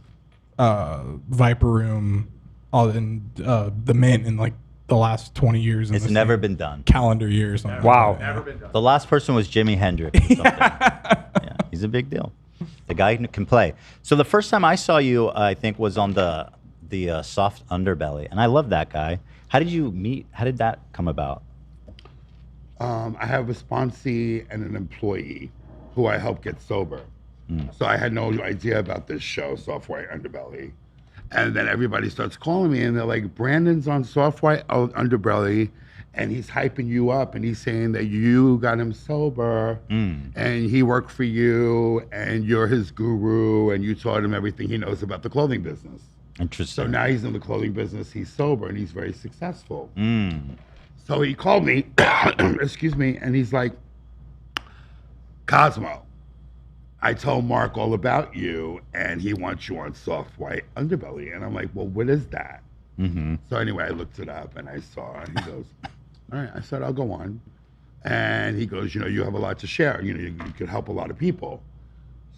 Viper Room, all in the Mint in like the last 20 years. in It's the never same been done. Calendar year or something. Wow. Never been done. The last person was Jimi Hendrix. Or something. Yeah, he's a big deal. The guy can play. So the first time I saw you, I think, was on the Soft Underbelly, and I love that guy. How did you meet? How did that come about? I have a sponsee and an employee who I help get sober. So I had no idea about this show, Soft White Underbelly. And then everybody starts calling me and they're like, Brandon's on Soft White Underbelly and he's hyping you up and he's saying that you got him sober and he worked for you and you're his guru and you taught him everything he knows about the clothing business. Interesting. So now he's in the clothing business, he's sober and he's very successful. So he called me, excuse me, and he's like, Cosmo, I told Mark all about you, and he wants you on Soft White Underbelly. And I'm like, well, what is that? Mm-hmm. So anyway, I looked it up, and I saw it. He goes, all right. I said, I'll go on. And he goes, you have a lot to share. You could help a lot of people.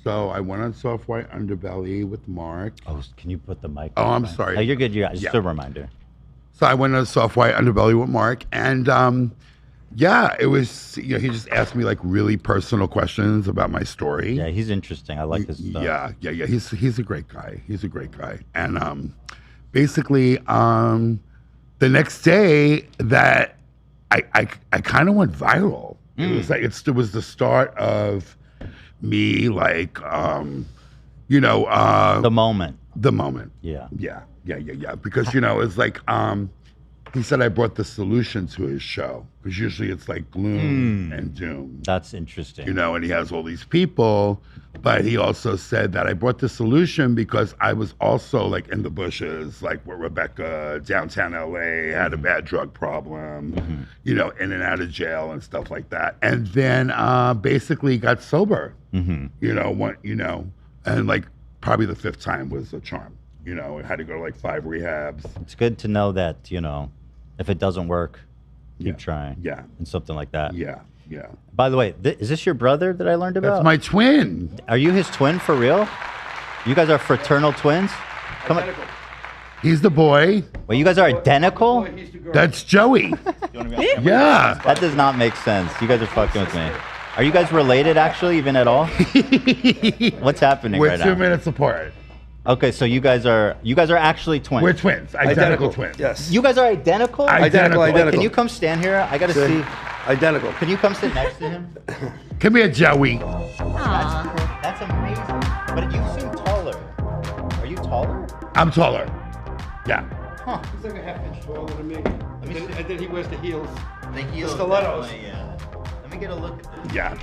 So I went on Soft White Underbelly with Mark. Oh, can you put the mic? Oh, I'm sorry. Oh, you're good. Just a reminder. So I went on Soft White Underbelly with Mark, and it was. He just asked me like really personal questions about my story. Yeah, he's interesting. I like his stuff. Yeah. He's a great guy. And basically, the next day that I kind of went viral. It was like it was the start of me like the moment. Yeah. Because it's like he said I brought the solution to his show, because usually it's like gloom and doom. That's interesting. And he has all these people, but he also said that I brought the solution because I was also like in the bushes, like with Rebecca, downtown LA, had a bad drug problem, in and out of jail and stuff like that. And then basically got sober, and like probably the 5th time was a charm. I had to go to like 5 rehabs. It's good to know that, if it doesn't work, keep trying. Yeah. And something like that. Yeah. By the way, is this your brother that I learned about? That's my twin. Are you his twin for real? You guys are fraternal twins? Come on. He's the boy. Wait, you guys are identical? That's Joey. Yeah. That does not make sense. You guys are fucking with me. Are you guys related actually, even at all? What's happening We're right now? 2 minutes apart. Okay, so you guys are actually twins. We're twins, identical twins. Yes. You guys are identical? Identical. Wait, can you come stand here? I gotta see. Identical. Can you come sit next to him? Come here, Joey. That's amazing. But you seem taller. Are you taller? I'm taller. Yeah. Huh. He's like a half-inch taller than me. And then he wears the heels. The heels. The stilettos. Let me get a look at this. Yeah.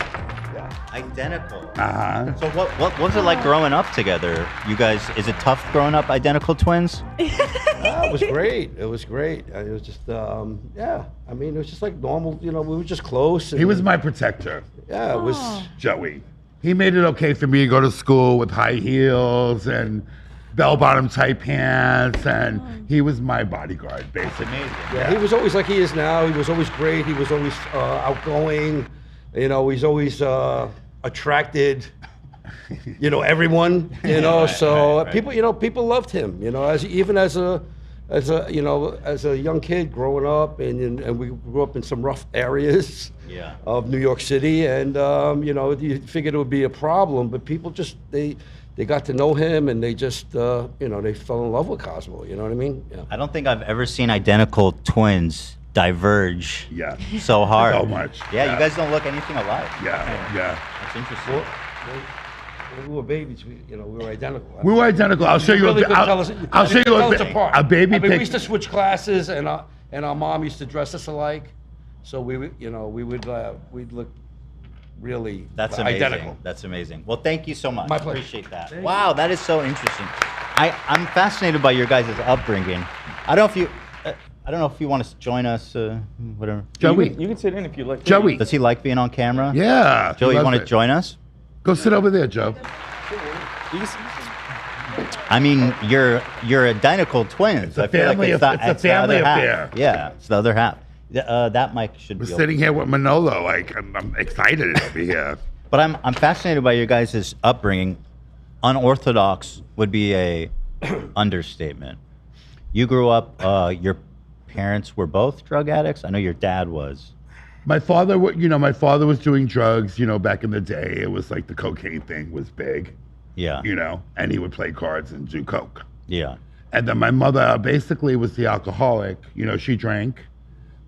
Identical. Uh-huh. So what was it like growing up together? You guys, is it tough growing up identical twins? It was great. It was great. It was just, I mean, it was just like normal, we were just close. And, He was my protector. Yeah, it was. Joey. He made it okay for me to go to school with high heels and bell-bottom tight pants, and he was my bodyguard, basically. Yeah, he was always like he is now. He was always great. He was always outgoing. He's always attracted, everyone. So people, people loved him. Even as a young kid growing up, and we grew up in some rough areas of New York City, and you figured it would be a problem, but people just they got to know him, and they just they fell in love with Cosmo. You know what I mean? Yeah. I don't think I've ever seen identical twins diverge so hard. So much. Yeah, you guys don't look anything alike. Yeah. That's interesting. When we were babies, we were identical. We were identical. I'll show you really I'll show you a baby We pic. used to switch classes, and our mom used to dress us alike, so we'd look really That's amazing. identical. That's amazing. Well, thank you so much. My pleasure. Appreciate that. Wow, that is so interesting. I'm fascinated by your guys' upbringing. I don't know if you want to join us, whatever. Joey. You can sit in if you like. Joey. Does he like being on camera? Yeah. Joey, he you loves want to it. join us? Go sit over there, Joe. I mean, you're identical twins. It's a family affair. Yeah, it's the other half. That mic should We're be sitting here with Manolo. Like I'm excited to be here. But I'm fascinated by your guys' upbringing. Unorthodox would be a understatement. You grew up. Your parents were both drug addicts. I know your dad was. My father was doing drugs. Back in the day, it was like the cocaine thing was big. Yeah. And he would play cards and do coke. Yeah. And then my mother basically was the alcoholic. She drank,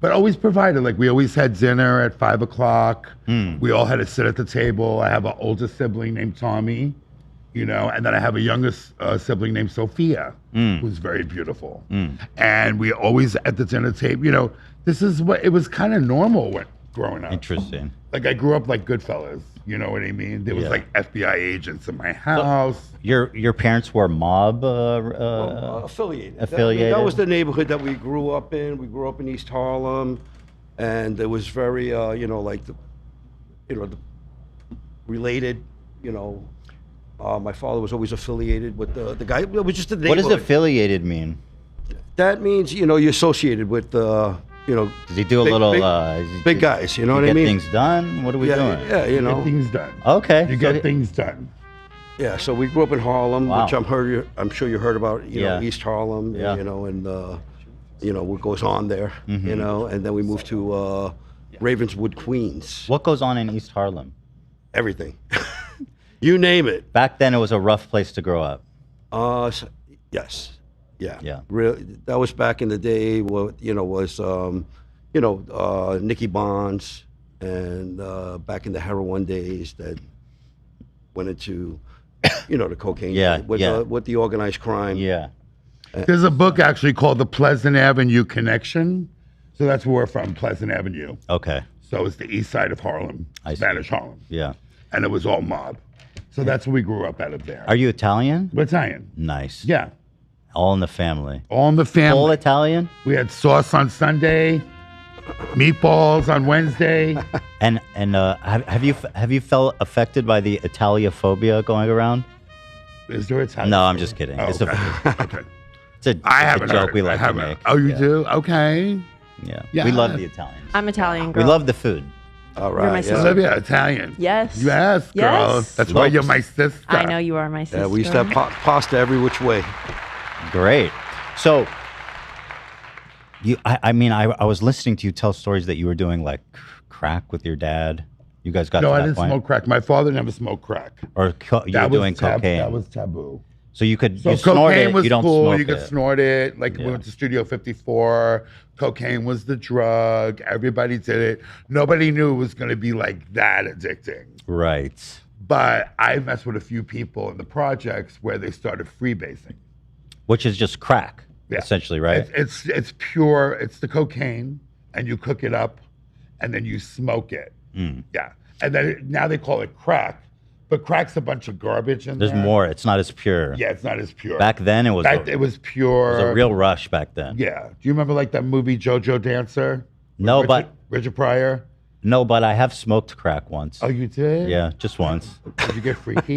but always provided. Like we always had dinner at 5 o'clock. We all had to sit at the table. I have an older sibling named Tommy, and then I have a youngest sibling named Sophia, who's very beautiful. And we always at the dinner table. This is what it was kind of normal when growing up. Interesting. Like I grew up like Goodfellas. You know what I mean? There was like FBI agents in my house. So your parents were mob affiliated. Affiliated. That was the neighborhood that we grew up in. We grew up in East Harlem, and it was very the related. you know, my father was always affiliated with the guy. It was just the What does neighborhood. affiliated mean? That means, you know, you're associated with, you know. Does he do a little? Big guys, you know what I get mean? things done. What are we doing? Yeah, you know. Get things done. Okay. You get things done. Yeah, so we grew up in Harlem, Wow. which I'm sure you heard about, you know, Yeah. East Harlem, Yeah. you know, and, you know, what goes on there, you know, and then we moved to Ravenswood, Queens. What goes on in East Harlem? Everything. You name it. Back then, it was a rough place to grow up. Yes. Yeah. Yeah. Really, that was back in the day. What you know was, you know, Nicky Bonds, and back in the heroin days that went into, you know, the cocaine. Yeah, With, yeah. with the organized crime. Yeah. There's a book actually called The Pleasant Avenue Connection. So that's where we're from, Pleasant Avenue. Okay. So it's the east side of Harlem, Spanish Harlem. Yeah. And it was all mob. So that's where we grew up out of there. Are you Italian? We're Italian. Nice. Yeah. All in the family. All in the family. Full Italian? We had sauce on Sunday, meatballs on Wednesday. And have you felt affected by the Italiaphobia going around? Is there Italian? No, I'm just kidding. Oh, It's okay. a it's I a haven't joke heard we it. I like to haven't. make. Oh, you Yeah. do? Okay. Yeah. Yeah. We love the Italians. I'm Italian girl. We love the food. All You're my sister. Olivia, Italian. Yes. Yes, girl. Yes. That's why you're my sister. I know you are my sister. Yeah, we used to have pasta every which way. Great. So, I mean, I was listening to you tell stories that you were doing like crack with your dad. You guys got No, to I that didn't point? smoke crack. My father never smoked crack. Or you were doing cocaine. That was taboo. So you could So you snort cocaine it, was you don't cool. smoke You could it. snort it. Like we Yeah. went to Studio 54. Cocaine was the drug. Everybody did it. Nobody knew it was going to be like that addicting. Right. But I messed with a few people in the projects where they started freebasing. Which is just crack, Yeah. essentially, right? It's pure. It's the cocaine, and you cook it up, and then you smoke it. Mm. Yeah, and then now they call it crack, but crack's a bunch of garbage in There's there. more. It's not as pure. Yeah, it's not as pure. Back then, it was. It was pure. It was a real rush back then. Yeah. Do you remember like that movie JoJo Dancer? No, With but Richard Pryor. no, but I have smoked crack once. Oh, you did? Yeah, just once. Did you get freaky?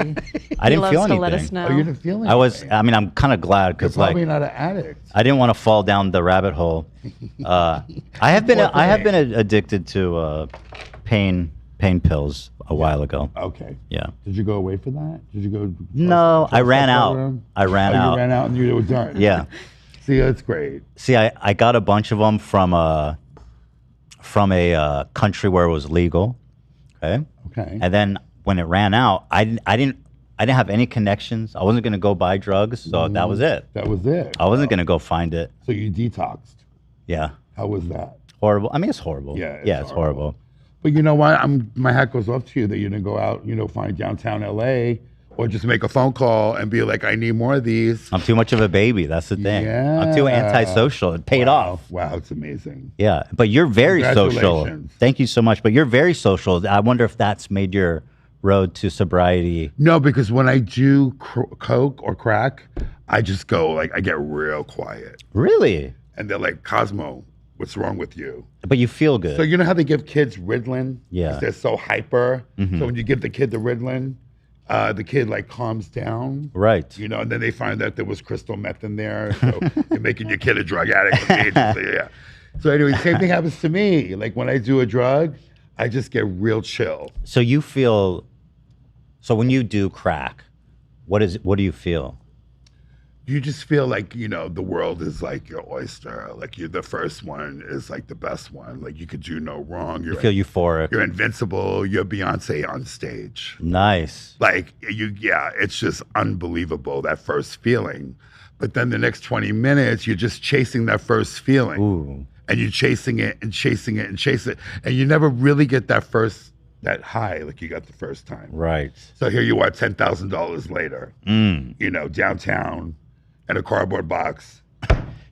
I didn't feel loves to anything. let us know. Oh, you didn't feel anything. I was. I mean, I'm kind of glad You're because like probably not an addict. I didn't want to fall down the rabbit hole. I have been. I have been addicted to pain pills a while ago. Okay. Yeah. Did you go away for that? Did you go? No, I ran out. program? I ran Oh, out. You ran out and you were done. Yeah. See, that's great. See, I got a bunch of them from a country where it was legal. Okay. Okay. And then when it ran out, I didn't have any connections. I wasn't gonna go buy drugs, so that was it. That was it. I wasn't gonna go find it. So you detoxed. Yeah. How was that? Horrible. I mean, it's horrible. Yeah, it's horrible. But you know what? My hat goes off to you that you didn't go out, find downtown LA or just make a phone call and be like, I need more of these. I'm too much of a baby. That's the thing. Yeah. I'm too antisocial. It paid off. Wow, it's amazing. Yeah, but you're very social. Congratulations. Thank you so much. But you're very social. I wonder if that's made your road to sobriety. No, because when I do coke or crack, I just go I get real quiet. Really? And they're like, Cosmo, what's wrong with you? But you feel good. So you know how they give kids Ritalin? Yeah. 'Cause they're so hyper. Mhm. So when you give the kid the Ritalin, the kid calms down. Right. And then they find out there was crystal meth in there. So you're making your kid a drug addict. So, yeah. So anyway, same thing happens to me. Like when I do a drug, I just get real chill. So you feel. So when you do crack, what do you feel? You just feel like, the world is like your oyster. Like you're the first one is like the best one. Like you could do no wrong. You feel euphoric. You're invincible. You're Beyonce on stage. Nice. It's just unbelievable, that first feeling. But then the next 20 minutes, you're just chasing that first feeling. Ooh. And you're chasing it and chasing it and chasing it. And you never really get that high like you got the first time. Right. So here you are $10,000 later, downtown in a cardboard box.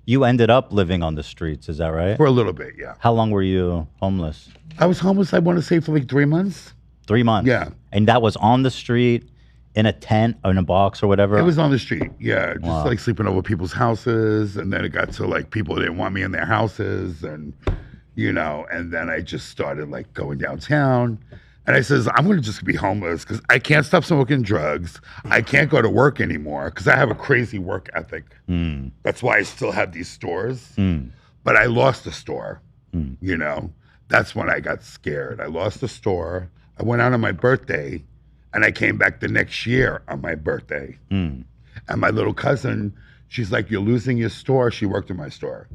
You ended up living on the streets, is that right? For a little bit, yeah. How long were you homeless? I was homeless, I want to say, for 3 months. 3 months? Yeah. And that was on the street, in a tent, or in a box, or whatever? It was on the street, yeah. Just Wow. sleeping over people's houses. And then it got to people didn't want me in their houses. And, and then I just started going downtown. And I says, I'm going to just be homeless because I can't stop smoking drugs. I can't go to work anymore because I have a crazy work ethic. That's why I still have these stores. But I lost the store, you know. That's when I got scared. I lost the store. I went out on my birthday, and I came back the next year on my birthday. And my little cousin, she's like, you're losing your store. She worked in my store.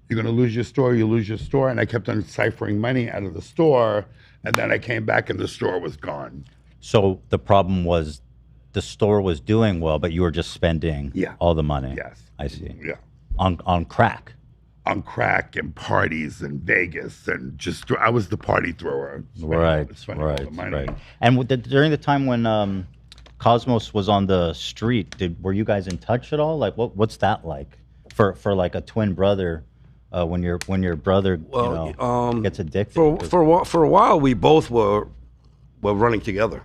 You're going to lose your store, you lose your store. And I kept on ciphering money out of the store. And then I came back and the store was gone. So the problem was the store was doing well, but you were just spending all the money. Yes. I see. Yeah. On crack. On crack and parties in Vegas and just, I was the party thrower. Right. And during the time when Cosmos was on the street, were you guys in touch at all? Like, what's that like for like a twin brother? When your brother gets addicted. For a while, we both were running together.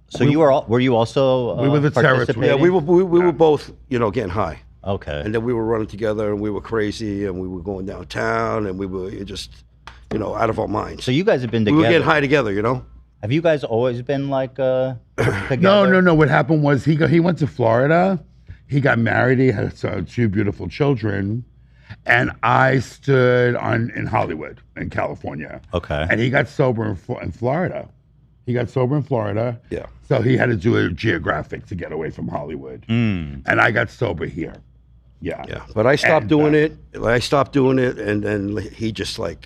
So were you also we were the terrorists. Yeah, we were both getting high. Okay. And then we were running together, and we were crazy, and we were going downtown, and we were just out of our minds. So you guys have been together. We were getting high together, Have you guys always been like together? No. What happened was he went to Florida. He got married. He had 2 beautiful children. And I stood in Hollywood, in California. Okay. And he got sober in Florida. Yeah. So he had to do a geographic to get away from Hollywood. And I got sober here. Yeah. Yeah. But I stopped doing it. And then he just I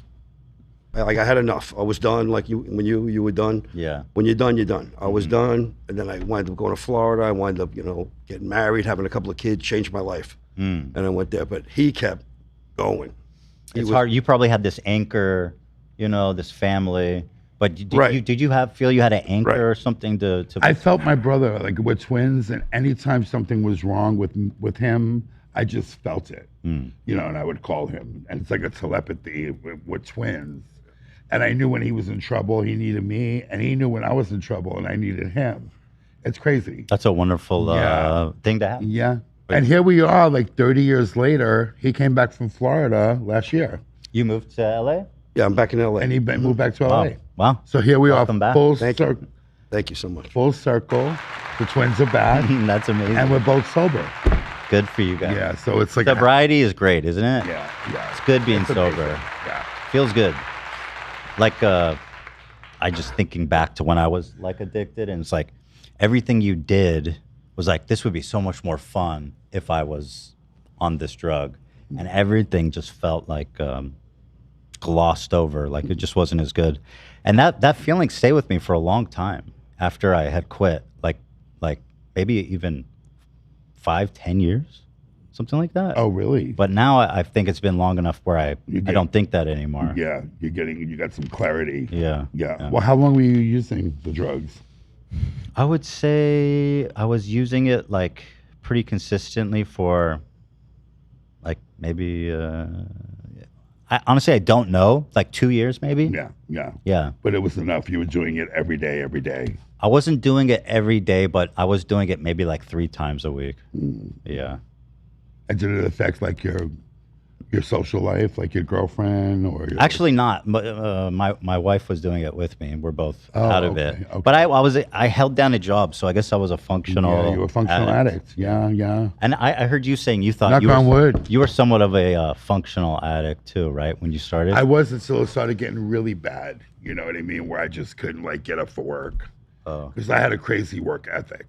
had enough. I was done. Like when you were done. Yeah. When you're done, you're done. I was done. And then I wound up going to Florida. I wound up, getting married, having a couple of kids, changed my life. And I went there. But he kept going. It's hard. You probably had this anchor, this family. But did you feel you had an anchor or something to? I felt my brother, like we're twins, and anytime something was wrong with him, I just felt it. And I would call him, and it's like a telepathy. We're twins, and I knew when he was in trouble, he needed me, and he knew when I was in trouble, and I needed him. It's crazy. That's a wonderful thing to have. Yeah. And here we are, like 30 years later. He came back from Florida last year. You moved to LA? Yeah, I'm back in LA. And he moved back to LA. Wow. So here we Welcome are, back. full Thank circle. Thank you so much. Full circle. The twins are back. That's amazing. And we're both sober. Good for you guys. Yeah, so it's like sobriety is great, isn't it? Yeah. It's good being sober. Yeah. Feels good. Like I just thinking back to when I was like addicted, and it's like everything you did was like, this would be so much more fun if I was on this drug, and everything just felt like glossed over, like it just wasn't as good. And that feeling stayed with me for a long time after I had quit, like maybe even 5-10 years, something like that. Oh, really? But now I think it's been long enough where I don't think that anymore. Yeah, you got some clarity. Yeah. Well, how long were you using the drugs? I would say I was using it like pretty consistently for like maybe honestly I don't know, like 2 years maybe. Yeah. But it was enough. You were doing it every day. I wasn't doing it every day, but I was doing it maybe like 3 times a week. Yeah. And did it affect like your social life, like your girlfriend or your... Actually not. My wife was doing it with me, and we're both out of it. Okay. But I held down a job, so I guess I was a functional. Yeah, you were a functional addict. Yeah. And I heard you saying you thought you were somewhat of a functional addict too, right? When you started, I was until it started getting really bad. You know what I mean? Where I just couldn't like get up for work because I had a crazy work ethic.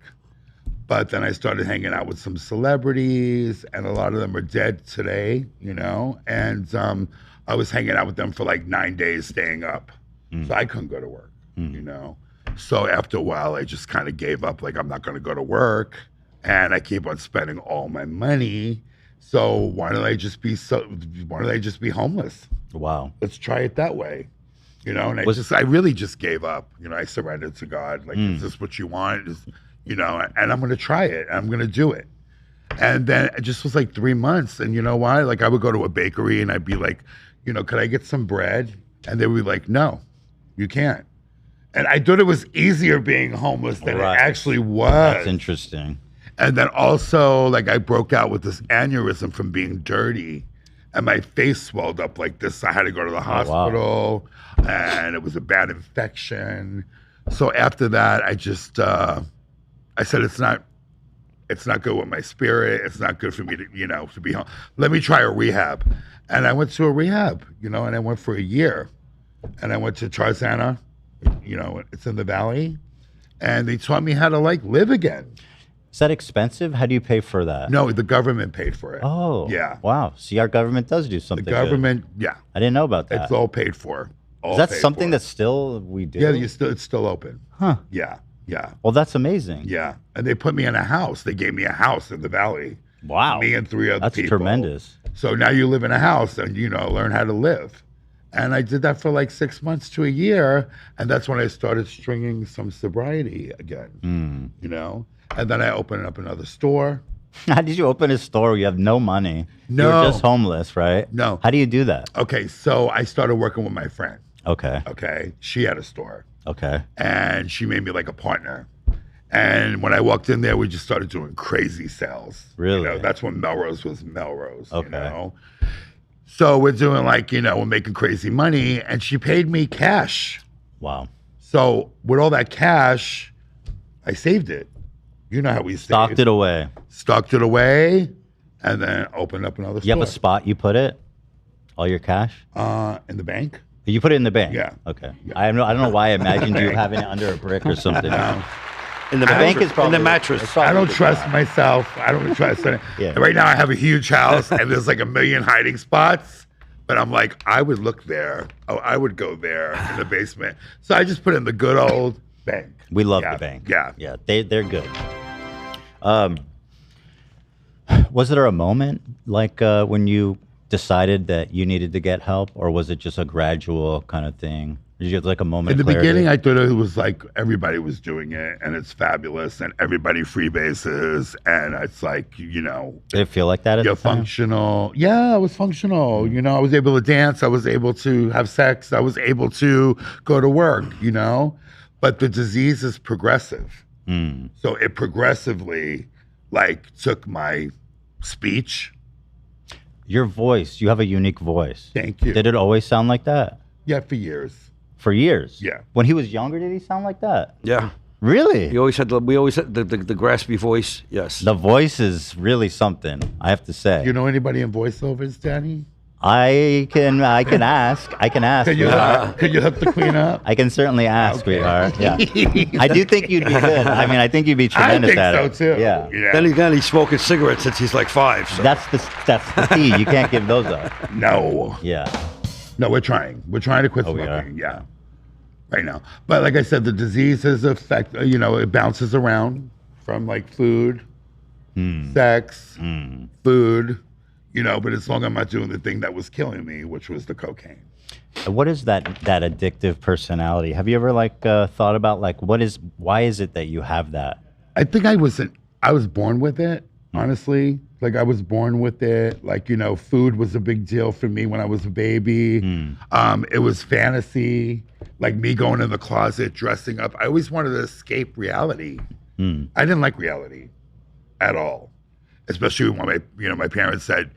But then I started hanging out with some celebrities, and a lot of them are dead today, and I was hanging out with them for like 9 days, staying up. So I couldn't go to work, So after a while, I just kind of gave up, like I'm not going to go to work, and I keep on spending all my money. So why don't I just be homeless? Wow. Let's try it that way. And I really just gave up. I surrendered to God. Like, is this what you want? And I'm going to try it. I'm going to do it. And then it just was like 3 months. And you know why? Like I would go to a bakery and I'd be like, could I get some bread? And they would be like, no, you can't. And I thought it was easier being homeless than it actually was. That's interesting. And then also like I broke out with this aneurysm from being dirty. And my face swelled up like this. I had to go to the hospital and it was a bad infection. So after that, I just, I said, it's not good with my spirit. It's not good for me to, to be home. Let me try a rehab. And I went to a rehab, and I went for a year. And I went to Tarzana, it's in the Valley. And they taught me how to live again. Is that expensive? How do you pay for that? No, the government paid for it. Oh. Yeah. Wow. See, our government does do something The government, good. yeah. I didn't know about that. It's all paid for. Is that something that still we do? Yeah, it's still open. Huh. Yeah, yeah. Well, that's amazing. Yeah. And they put me in a house. They gave me a house in the Valley. Wow. Me and 3 other people. That's tremendous. So now you live in a house and, learn how to live. And I did that for 6 months to a year. And that's when I started stringing some sobriety again, And then I opened up another store. How did you open a store where you have no money? No. You're just homeless, right? No. How do you do that? Okay, so I started working with my friend. Okay. Okay. She had a store. Okay. And she made me a partner. And when I walked in there, we just started doing crazy sales. Really? That's when Melrose was Melrose. Okay. So we're doing we're making crazy money, and she paid me cash. Wow. So with all that cash, I saved it. You know how we Stocked it away. Stocked it away, and then opened up another store. You have a spot you put it? All your cash? In the bank. You put it in the bank? Yeah. Okay. I don't know why I imagined you having it under a brick or something. No. In the bank is probably in the mattress. I don't trust myself. I don't trust it. Yeah. Right now, I have a huge house, and there's 1 million hiding spots. But I'm I would look there. Oh, I would go there in the basement. So I just put it in the good old bank. We love the bank. Yeah. Yeah, they're good. Was there a moment when you decided that you needed to get help, or was it just a gradual kind of thing? Did you have a moment In the of clarity? beginning, I thought it was everybody was doing it, and it's fabulous, and everybody freebases, and it's Did it feel like that at you're the time? functional. Yeah, I was functional. I was able to dance. I was able to have sex. I was able to go to work, But the disease is progressive. So it progressively, took my speech. Your voice, you have a unique voice. Thank you. Did it always sound like that? Yeah, for years. For years? Yeah. When he was younger, did he sound like that? Yeah. Really? We always had the graspy voice. Yes. The voice is really something, I have to say. You know anybody in voiceovers, Danny? I can ask. I can ask. Can you hook the queen up? I can certainly ask, sweetheart. Yeah. I do think you'd be good. I think you'd be tremendous at it. I think so too. Yeah. Then again, he's smoking cigarettes since he's 5. So. That's the key. You can't give those up. No. Yeah. No, we're trying. We're trying to quit smoking. Yeah. Right now. But like I said, the diseases affect, it bounces around from food, sex, food, but as long as I'm not doing the thing that was killing me, which was the cocaine. What is that addictive personality? Have you ever thought about why is it that you have that? I think I was born with it, honestly. I was born with it. Food was a big deal for me when I was a baby. It was fantasy, me going in the closet, dressing up. I always wanted to escape reality. I didn't like reality at all, especially when my parents said,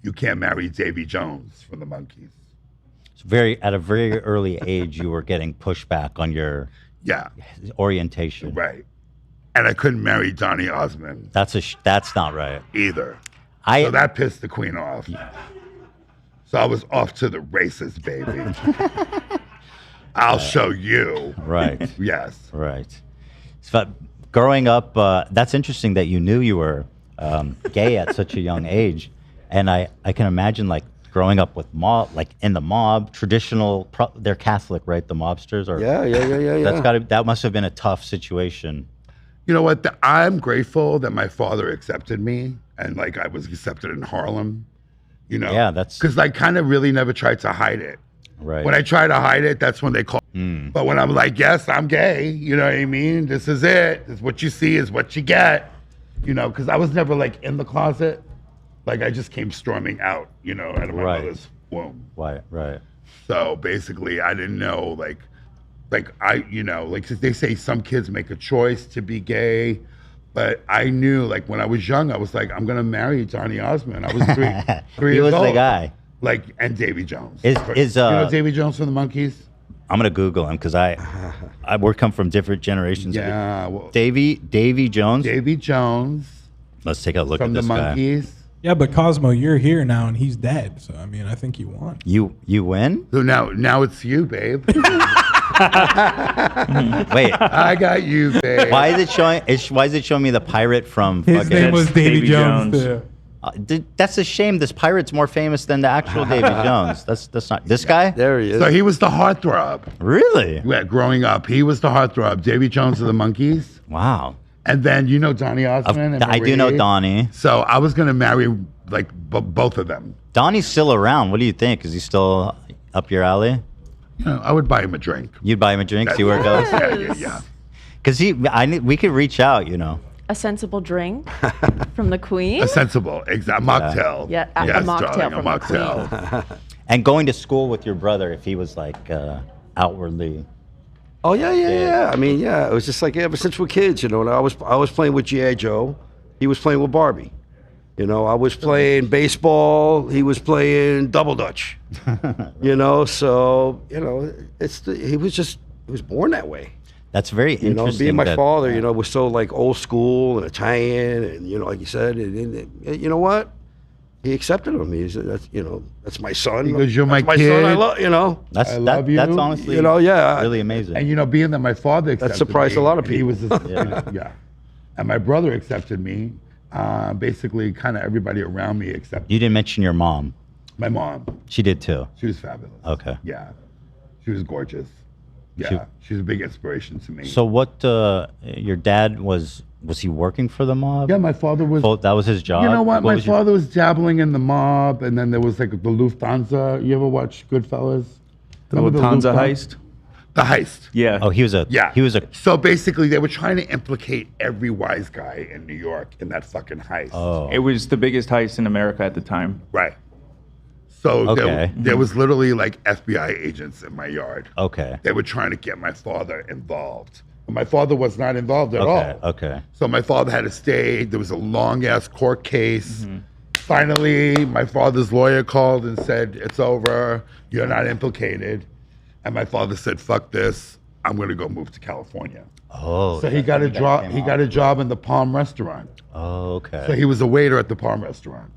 "You can't marry Davy Jones from the Monkees." At a very early age, you were getting pushback on your orientation. Right. And I couldn't marry Donny Osmond. That's not right. Either. So that pissed the queen off. So I was off to the races, baby. I'll show you. Right. Yes. Right. So growing up, that's interesting that you knew you were gay at such a young age. And I can imagine growing up with in the mob, traditional, they're Catholic, right? The mobsters are. Yeah. That must have been a tough situation. You know what? I'm grateful that my father accepted me and I was accepted in Harlem, Yeah, that's. Because I kind of really never tried to hide it. Right. When I try to hide it, that's when they call. But when I'm yes, I'm gay, you know what I mean? This is it. This is what you see is what you get, because I was never in the closet. I just came storming out, out of my mother's womb. Right. So basically, I didn't know, they say some kids make a choice to be gay, but I knew, when I was young, I was I'm going to marry Donny Osmond. I was three He years was old. the guy. And Davy Jones. You know Davy Jones from the Monkees? I'm gonna Google him because we're come from different generations. Yeah, well, Davy Jones. Davy Jones. Let's take a look from at this the guy. Monkees. Yeah, but Cosmo, you're here now, and he's dead. So I mean, I think you won. You win. So now it's you, babe. Wait, I got you, babe. why is it showing? Why is it showing me the pirate from? His name was Davy Jones. Yeah. That's a shame. This pirate's more famous than the actual Davy Jones. That's not this guy. There he is. So he was the heartthrob. Really? Yeah, growing up, he was the heartthrob. Davy Jones of the Monkees. Wow. And then you know Donny Osmond. And I do know Donnie. So I was gonna marry like both of them. Donnie's still around. What do you think? Is he still up your alley? You know, I would buy him a drink. You'd buy him a drink, see where it goes. Yeah. Because we could reach out. You know. A sensible drink from the Queen. A sensible, exact mocktail. Yeah, a yes, mocktail darling, from a the Queen. mocktail. And going to school with your brother, if he was like outwardly. Oh yeah. I mean, yeah, it was just like ever since we're kids, you know. And I was playing with G.I. Joe, he was playing with Barbie. You know, I was playing baseball, he was playing double dutch. You know, so you know, he was born that way. That's very You know, interesting. being my father, you know, was so like old school and Italian, and you know, like you said, and you know what? He accepted him. That's my son. He goes, "You're That's my son. kid. I love, you know. I love you. That's honestly, You know, yeah. really amazing. And you know, being that my father accepted That surprised me, a lot of He people. was, yeah. And my brother accepted me. Basically, kind of everybody around me accepted. You didn't mention your mom. My mom. She did too. She was fabulous. Okay. Yeah, she was gorgeous. Yeah, she was a big inspiration to me. So what? Your dad was he working for the mob? Yeah, my father was. That was his job. You know what? My was your- father was dabbling in the mob, and then there was like the Lufthansa. You ever watch Goodfellas? The Remember Lufthansa heist? The heist. Yeah. Oh, he was a. Yeah. He was a. So basically, they were trying to implicate every wise guy in New York in that fucking heist. Oh. It was the biggest heist in America at the time. Right. So Okay. there was literally like FBI agents in my yard. Okay. They were trying to get my father involved. But my father was not involved at all. Okay. So my father had to stay. There was a long ass court case. Finally, my father's lawyer called and said, "It's over. You're not implicated." And my father said, "Fuck this. I'm going to go move to California." Oh. So he got a job. He got a job in the Palm restaurant. Oh, okay. So he was a waiter at the Palm restaurant.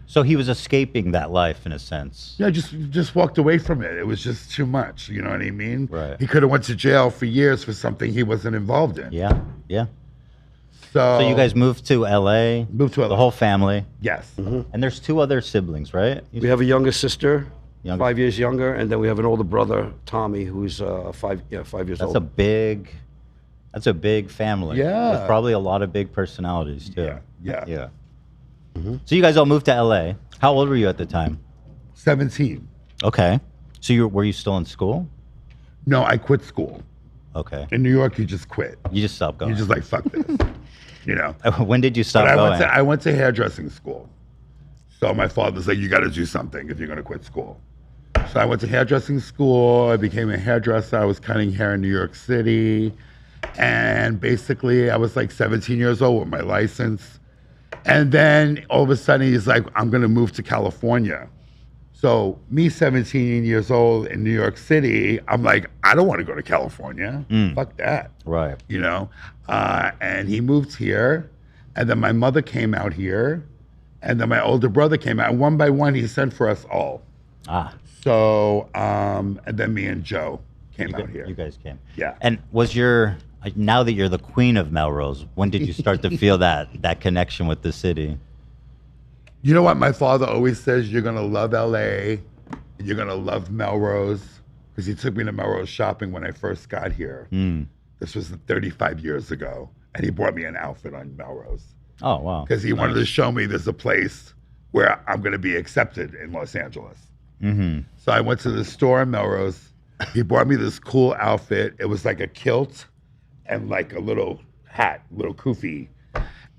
So he was escaping that life in a sense. Yeah, just walked away from it. It was just too much. You know what I mean? Right. He could have went to jail for years for something he wasn't involved in. Yeah. Yeah. So you guys moved to LA. Moved to LA. The whole family. Yes. And there's 2 other siblings, right? We have a younger sister, Younger. 5 years younger, and then we have an older brother, Tommy, who's 5 years That's old. That's a big family. Yeah. With probably a lot of big personalities too. Yeah. Yeah. So you guys all moved to LA. How old were you at the time? 17. Okay. So were you still in school? No, I quit school. Okay. In New York, you just quit. You just stopped going. You're just like, fuck this. You know? When did you stop But going? I went to hairdressing school. So my father's like, you got to do something if you're going to quit school. So I went to hairdressing school. I became a hairdresser. I was cutting hair in New York City. And basically, I was like 17 years old with my license. And then all of a sudden, he's like, I'm going to move to California. So me, 17 years old in New York City, I'm like, I don't want to go to California. Fuck that. Right. You know? And he moved here. And then my mother came out here. And then my older brother came out. And one by one, he sent for us all. So, and then me and Joe came out here. You guys came. Yeah. And now that you're the queen of Melrose, when did you start to feel that connection with the city? You know what my father always says? You're going to love LA and you're going to love Melrose, because he took me to Melrose shopping when I first got here. This was 35 years ago. And he bought me an outfit on Melrose. Oh, wow. Because he wanted to show me there's a place where I'm going to be accepted in Los Angeles. So I went to the store in Melrose. He bought me this cool outfit. It was like a kilt and like a little hat, little kufi.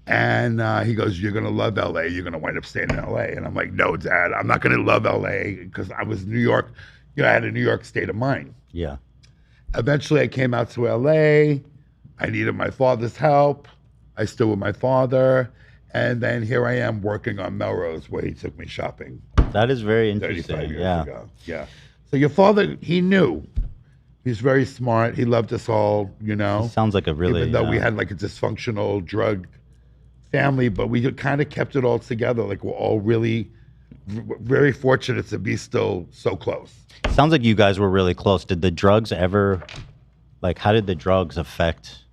And he goes, you're going to love LA. You're going to wind up staying in LA. And I'm like, no, Dad, I'm not going to love LA, because I was New York. You know, I had a New York state of mind. Yeah. Eventually I came out to LA. I needed my father's help. I stood with my father. And then here I am working on Melrose, where he took me shopping. That is very interesting. 35 years yeah. ago. Yeah. So your father, he knew. He's very smart. He loved us all, you know. He sounds like a really. Even though we had like a dysfunctional drug family, but we kind of kept it all together. Like we're all really very fortunate to be still so close. Sounds like you guys were really close. Did the drugs ever, like, how did the drugs affect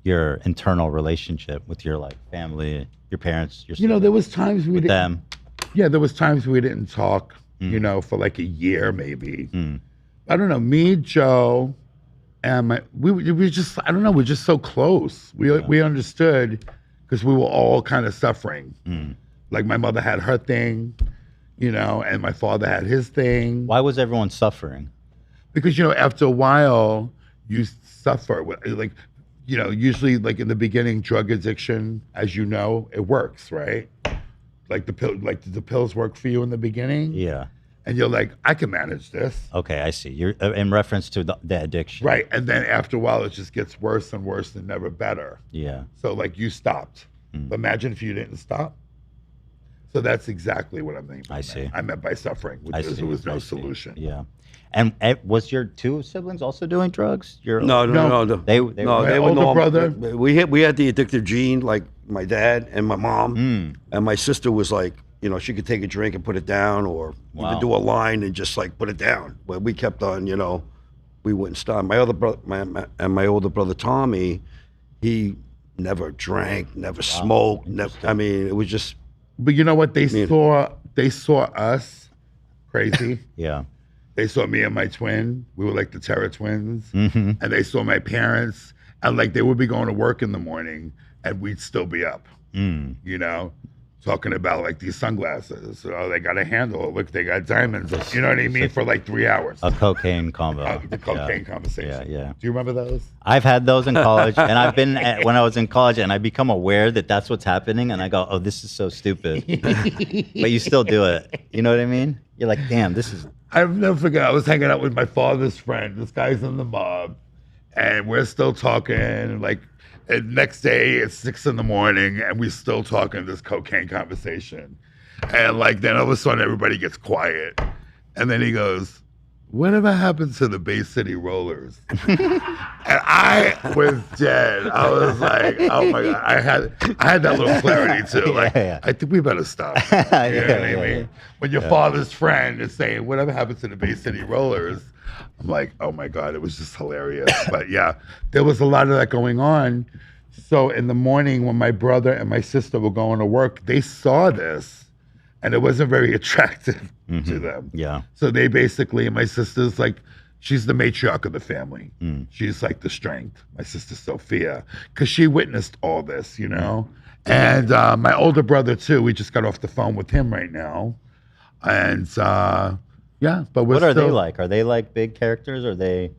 your internal relationship with your like family, your parents, your You know, there was times we didn't. them? Yeah, there was times we didn't talk. You know, for like a year maybe. I don't know. Me, Joe, and we just I don't know. We're just so close. We understood because we were all kind of suffering. Like my mother had her thing, you know, and my father had his thing. Why was everyone suffering? Because you know, after a while, you suffer. Like, you know, usually like in the beginning, drug addiction, as you know, it works, right? Like the pills work for you in the beginning. Yeah. And you're like, I can manage this. Okay, I see. You're in reference to the addiction. Right. And then after a while, it just gets worse and worse and never better. Yeah. So like you stopped. Imagine if you didn't stop. So that's exactly what I mean. I see. I meant by suffering, which is there was no solution. Yeah. And was your two siblings also doing drugs? No. They were normal. brother. We had the addictive gene, like my dad and my mom, and my sister was like, you know, she could take a drink and put it down, or even do a line and just like put it down. But we kept on, you know, we wouldn't stop. My other brother, my older brother Tommy, he never drank, never smoked, never. I mean, it was just. But you know what? They saw us crazy. Yeah. They saw me and my twin. We were like the Terror Twins. And they saw my parents. And like they would be going to work in the morning and we'd still be up, you know, talking about like these sunglasses. Oh, they got a handle. Look, they got diamonds. You know what I mean? For like 3 hours. A cocaine combo. The cocaine conversation. Yeah. Do you remember those? I've had those in college, and I've been when I was in college, and I become aware that that's what's happening, and I go, "Oh, this is so stupid," but you still do it. You know what I mean? You're like, "Damn, this is." I'll never forget. I was hanging out with my father's friend. This guy's in the mob, and we're still talking. Like, and next day it's 6 a.m, and we're still talking this cocaine conversation. And like, then all of a sudden everybody gets quiet, and then he goes, "Whatever happened to the Bay City Rollers?" And I was dead. I was like, "Oh my God!" I had that little clarity too. Like, I think we better stop. You know what I mean? When your father's friend is saying, "Whatever happened to the Bay City Rollers?" I'm like, "Oh my God!" It was just hilarious. But yeah, there was a lot of that going on. So in the morning, when my brother and my sister were going to work, they saw this. And it wasn't very attractive to them. Yeah. So they basically, my sister's like, she's the matriarch of the family. She's like the strength. My sister Sophia, because she witnessed all this, you know. And my older brother too. We just got off the phone with him right now, and yeah. But what are they like? Are they like big characters? Or are they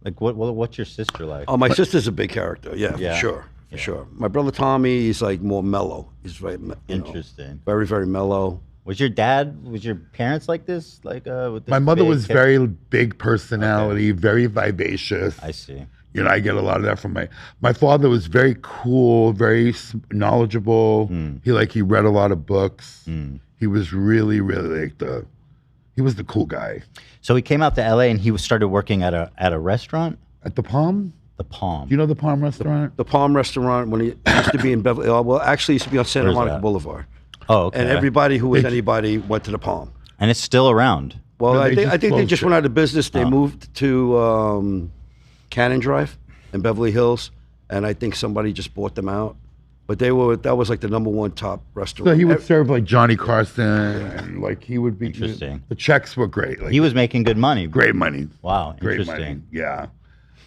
like what's your sister like? Oh, my sister's a big character. Yeah, for sure. For sure. My brother Tommy, he's like more mellow. He's very interesting. Very, very mellow. Was your parents like this? Like with this my mother big was very big personality, very vivacious. I see. You know, I get a lot of that from my father was very cool, very knowledgeable. He read a lot of books. He was really, really like he was the cool guy. So he came out to LA and he started working at a restaurant? At the Palm? The Palm. Do you know the Palm restaurant? The Palm restaurant, when he used to be in Beverly, well, actually used to be on Santa Monica Boulevard. Oh, okay. And everybody who was anybody went to the Palm. And it's still around. Well, I think they just went out of business. They moved to Cannon Drive in Beverly Hills, and I think somebody just bought them out. But that was like the #1 top restaurant. So he would serve like Johnny Carson, and like he would be interesting. The checks were great. Like, he was making good money. Great money. Wow, great interesting. money. Yeah.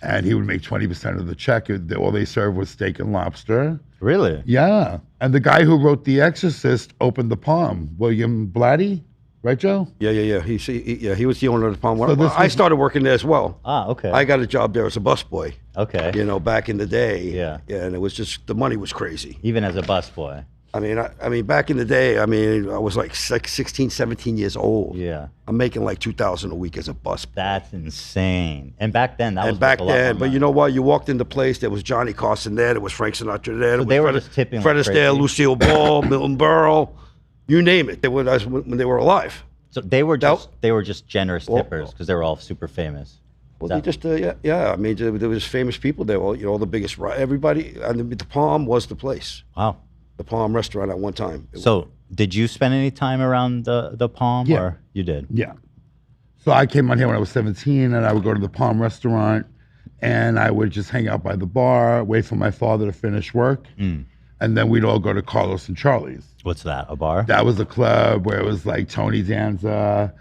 And he would make 20% of the check. All they served was steak and lobster. Really? Yeah. And the guy who wrote The Exorcist opened the Palm, William Blatty, right, Joe? Yeah. He was the owner of the Palm. I started working there as well. Ah, okay. I got a job there as a busboy. Okay. You know, back in the day. Yeah. And it was just the money was crazy. Even as a busboy. I mean, back in the day, I was like 16, 17 years old. Yeah. I'm making like $2,000 a week as a bus. That's insane. And back then, that was back like a lot then. more But money. you know what? You walked into place, there was Johnny Carson there, there was Frank Sinatra there, So they were just tipping Fred like Astaire, crazy. Lucille Ball, Milton Berle, you name it. They were when they were alive. So they were just generous tippers because they were all super famous. Well, they just, yeah. I mean, there was famous people there. All, all the biggest, everybody. And the Palm was the place. Wow. The Palm restaurant at one time. So, did you spend any time around the Palm? Yeah. Or you did? Yeah. So I came on here when I was 17, and I would go to the Palm restaurant, and I would just hang out by the bar, wait for my father to finish work, and then we'd all go to Carlos and Charlie's. What's that? A bar? That was a club where it was like Tony Danza,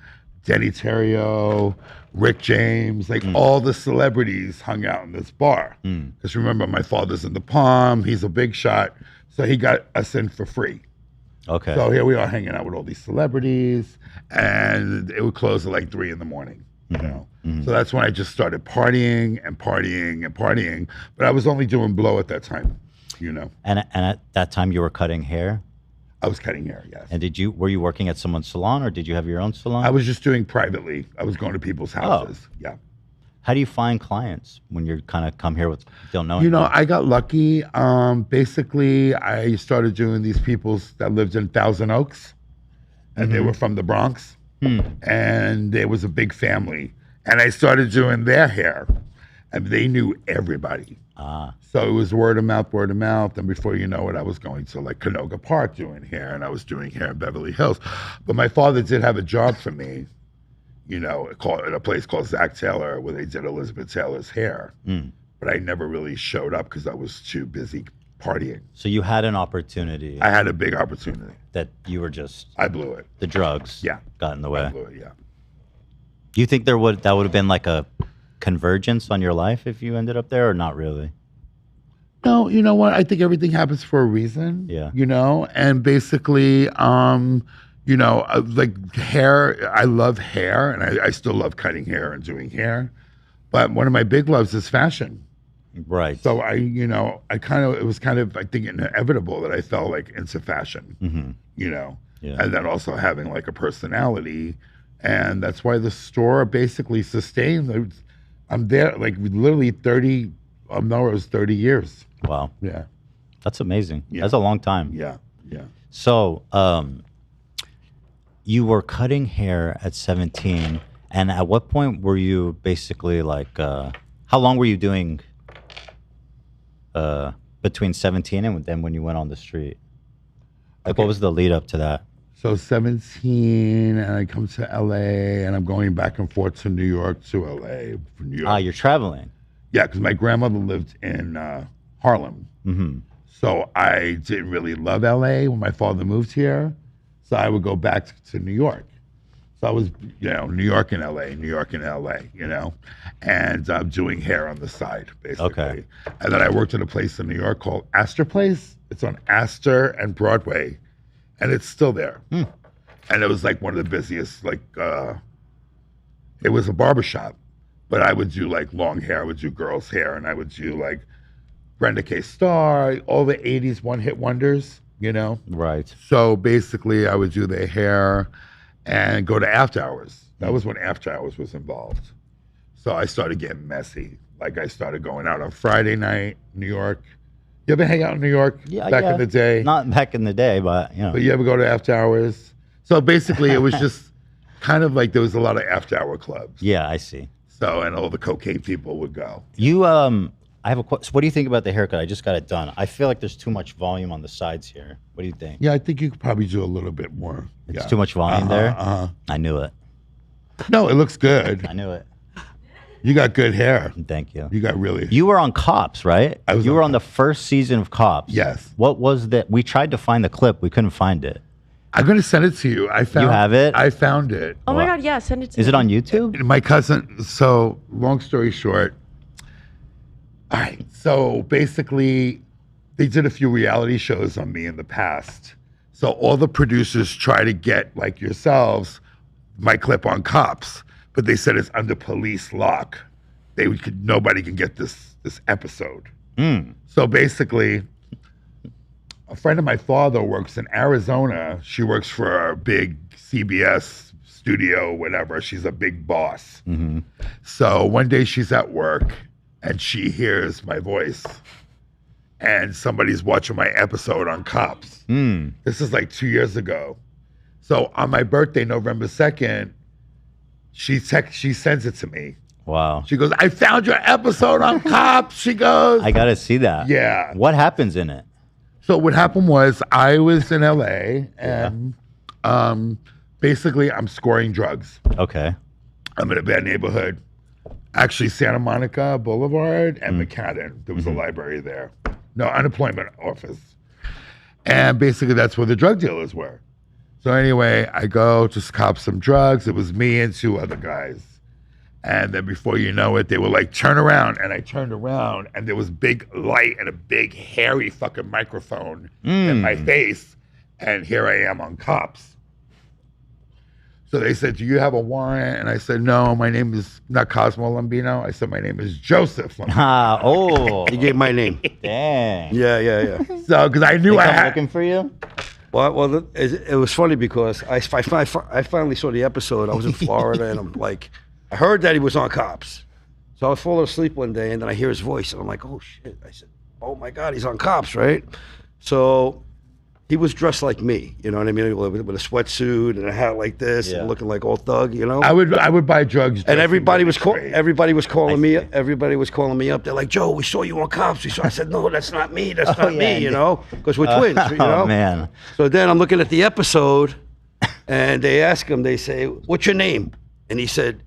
Denny Terrio, Rick James, like all the celebrities hung out in this bar. Because remember, my father's in the Palm, he's a big shot, so he got us in for free. Okay. So here we are hanging out with all these celebrities, and it would close at like 3 a.m. You know, so that's when I just started partying and partying and partying. But I was only doing blow at that time, you know. And at that time, you were cutting hair. I was cutting hair, yes. And were you working at someone's salon, or did you have your own salon? I was just doing privately. I was going to people's houses. Yeah. How do you find clients when you're kind of come here with don't know? You know, anything? I got lucky. Basically, I started doing these people that lived in Thousand Oaks, and they were from the Bronx, and there was a big family. And I started doing their hair, and they knew everybody. So it was word of mouth, and before you know it, I was going to like Canoga Park doing hair, and I was doing hair in Beverly Hills. But my father did have a job for me, you know, at a place called Zach Taylor, where they did Elizabeth Taylor's hair. But I never really showed up because I was too busy partying. So you had an opportunity. I had a big opportunity. That you were just. I blew it. The drugs. Yeah. Got in the way. I blew it, yeah. Do you think that would have been like a convergence on your life if you ended up there, or not really? No, you know what? I think everything happens for a reason. Yeah. You know, and basically, you know, like hair, I love hair, and I still love cutting hair and doing hair. But one of my big loves is fashion. Right. So it was kind of, I think, inevitable that I fell like into fashion, you know, and then also having like a personality. And that's why the store basically sustained. I'm there like literally Melrose 30 years. Wow. Yeah. That's amazing. Yeah. That's a long time. Yeah. Yeah. So, you were cutting hair at 17, and at what point were you basically like, how long were you doing between 17 and then when you went on the street? Like, what was the lead up to that? So 17, and I come to LA, and I'm going back and forth to New York to LA. From New York. You're traveling. Yeah, because my grandmother lived in Harlem. So I didn't really love LA when my father moved here. So I would go back to New York. So I was, you know, New York and LA, you know, and I'm doing hair on the side, basically. Okay. And then I worked at a place in New York called Astor Place. It's on Astor and Broadway, and it's still there. And it was like one of the busiest, like, it was a barbershop, but I would do like long hair, I would do girls' hair, and I would do like Grande Keemstar, all the 80s one-hit wonders, you know? Right. So basically, I would do their hair and go to after hours. That was when after hours was involved. So I started getting messy. Like I started going out on Friday night, New York. You ever hang out in New York back in the day? Not back in the day, but you know. But you ever go to after hours? So basically, it was just kind of like there was a lot of after hour clubs. Yeah, I see. So, and all the cocaine people would go. You, I have a question. So what do you think about the haircut? I just got it done. I feel like there's too much volume on the sides here. What do you think? Yeah, I think you could probably do a little bit more. It's too much volume there? I knew it. No, it looks good. I knew it. You got good hair. Thank you. You got really. You were on Cops, right? You were on the first season of Cops. Yes. What was that? We tried to find the clip. We couldn't find it. I'm going to send it to you. I found. You have it? I found it. Oh my God, yeah, send it to me. Is it on YouTube? My cousin. So, long story short. All right. So basically, they did a few reality shows on me in the past. So all the producers try to get, like yourselves, my clip on Cops, but they said it's under police lock. Nobody can get this episode. So basically, a friend of my father works in Arizona. She works for a big CBS studio, whatever. She's a big boss. So one day she's at work and she hears my voice and somebody's watching my episode on Cops. This is like 2 years ago. So on my birthday, November 2nd, she sends it to me. Wow. She goes, I found your episode on Cops. She goes, I gotta see that. Yeah. What happens in it? So what happened was I was in LA and basically I'm scoring drugs. Okay. I'm in a bad neighborhood. Actually, Santa Monica Boulevard and McCadden. There was a library there. No, unemployment office. And basically that's where the drug dealers were. So anyway, I go to cop some drugs. It was me and 2 other guys. And then before you know it, they were like, turn around. And I turned around and there was big light and a big hairy fucking microphone in my face. And here I am on Cops. So they said, do you have a warrant? And I said, no, my name is not Cosmo Lambino. I said, my name is Joseph Lambino. He gave my name. Dang. Yeah. So, because I knew They I come had. looking for you? Well, it was funny because I finally saw the episode. I was in Florida, and I'm like, I heard that he was on Cops. So I was falling asleep one day, and then I hear his voice, and I'm like, oh, shit. I said, oh, my God, he's on Cops, right? So he was dressed like me, you know what I mean? With a sweatsuit and a hat like this, and looking like old thug, you know? I would buy drugs. And everybody was calling me up. They're like, Joe, we saw you on Cops. I said, no, that's not me. That's not me, you know? Because we're twins, you know? Oh, man. So then I'm looking at the episode, and they ask him, they say, what's your name? And he said,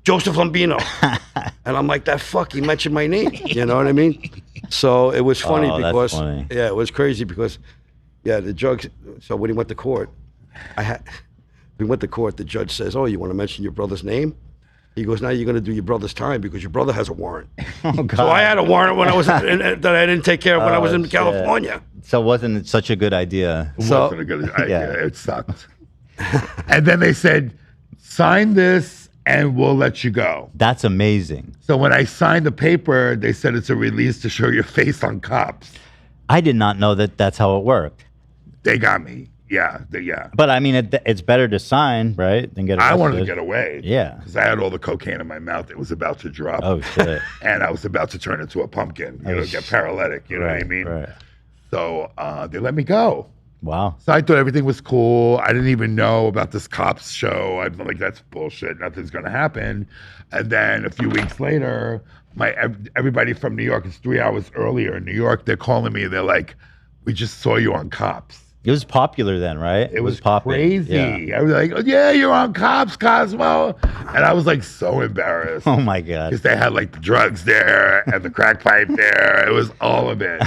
Joseph Lambino. And I'm like, that fuck, he mentioned my name. You know what I mean? So it was funny because, yeah, it was crazy because, yeah, the drugs. So when he went to court, we went to court, the judge says, oh, you want to mention your brother's name? He goes, now you're going to do your brother's time because your brother has a warrant. Oh, God. So I had a warrant when I was that I didn't take care of when I was in California. So it wasn't such a good idea. It wasn't a good idea. It sucked. And then they said, sign this and we'll let you go. That's amazing. So when I signed the paper, they said it's a release to show your face on Cops. I did not know that that's how it worked. They got me. Yeah. But I mean, it's better to sign, right, than get arrested. I wanted to get away. Yeah. Because I had all the cocaine in my mouth. It was about to drop. Oh, shit. And I was about to turn into a pumpkin, get paralytic, you know what I mean? Right. So they let me go. Wow. So I thought everything was cool. I didn't even know about this Cops show. I'm like, that's bullshit. Nothing's going to happen. And then a few weeks later, everybody from New York, it's 3 hours earlier in New York, they're calling me. They're like, we just saw you on Cops. It was popular then, right? It was popping. crazy. Yeah. I was like, oh, yeah, you're on Cops, Cosmo. And I was like so embarrassed. Oh, my God. Because they had like the drugs there and the crack pipe there. It was all of it.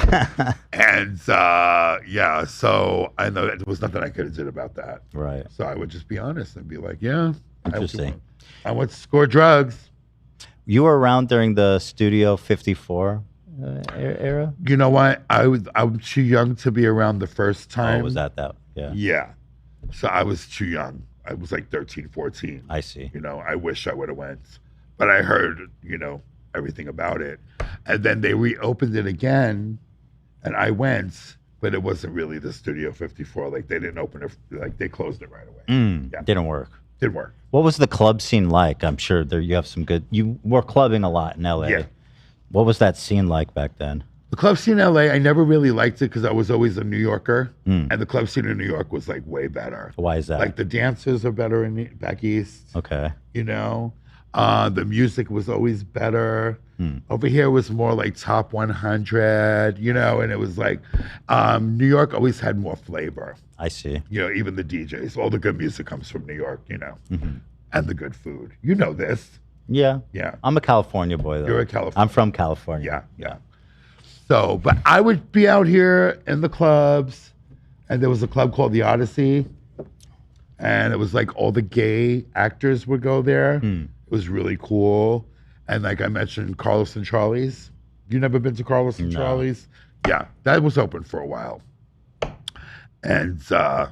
And yeah, so I know there was nothing I could have did about that. Right. So I would just be honest and be like, yeah. Interesting. I went to score drugs. You were around during the Studio 54 era? You know what? I'm too young to be around the first time. Oh, was that? Yeah. Yeah. So I was too young. I was like 13, 14. I see. You know, I wish I would have went. But I heard, everything about it. And then they reopened it again, and I went, but it wasn't really the Studio 54. Like, they didn't open it, like, they closed it right away. Yeah. Didn't work. Didn't work. What was the club scene like? I'm sure there you have some good... You were clubbing a lot in L.A. Yeah. What was that scene like back then? The club scene in LA, I never really liked it because I was always a New Yorker. And the club scene in New York was like way better. Why is that? Like the dancers are better back east. Okay. The music was always better. Over here was more like top 100, and it was like New York always had more flavor. I see. Even the DJs, all the good music comes from New York, and the good food. You know this. Yeah. Yeah. I'm a California boy, though. You're a California. I'm from California. Yeah. So, but I would be out here in the clubs, and there was a club called the Odyssey, and it was like all the gay actors would go there. It was really cool. And like I mentioned, Carlos and Charlie's. You never been to Carlos and Charlie's? Yeah, that was open for a while. And so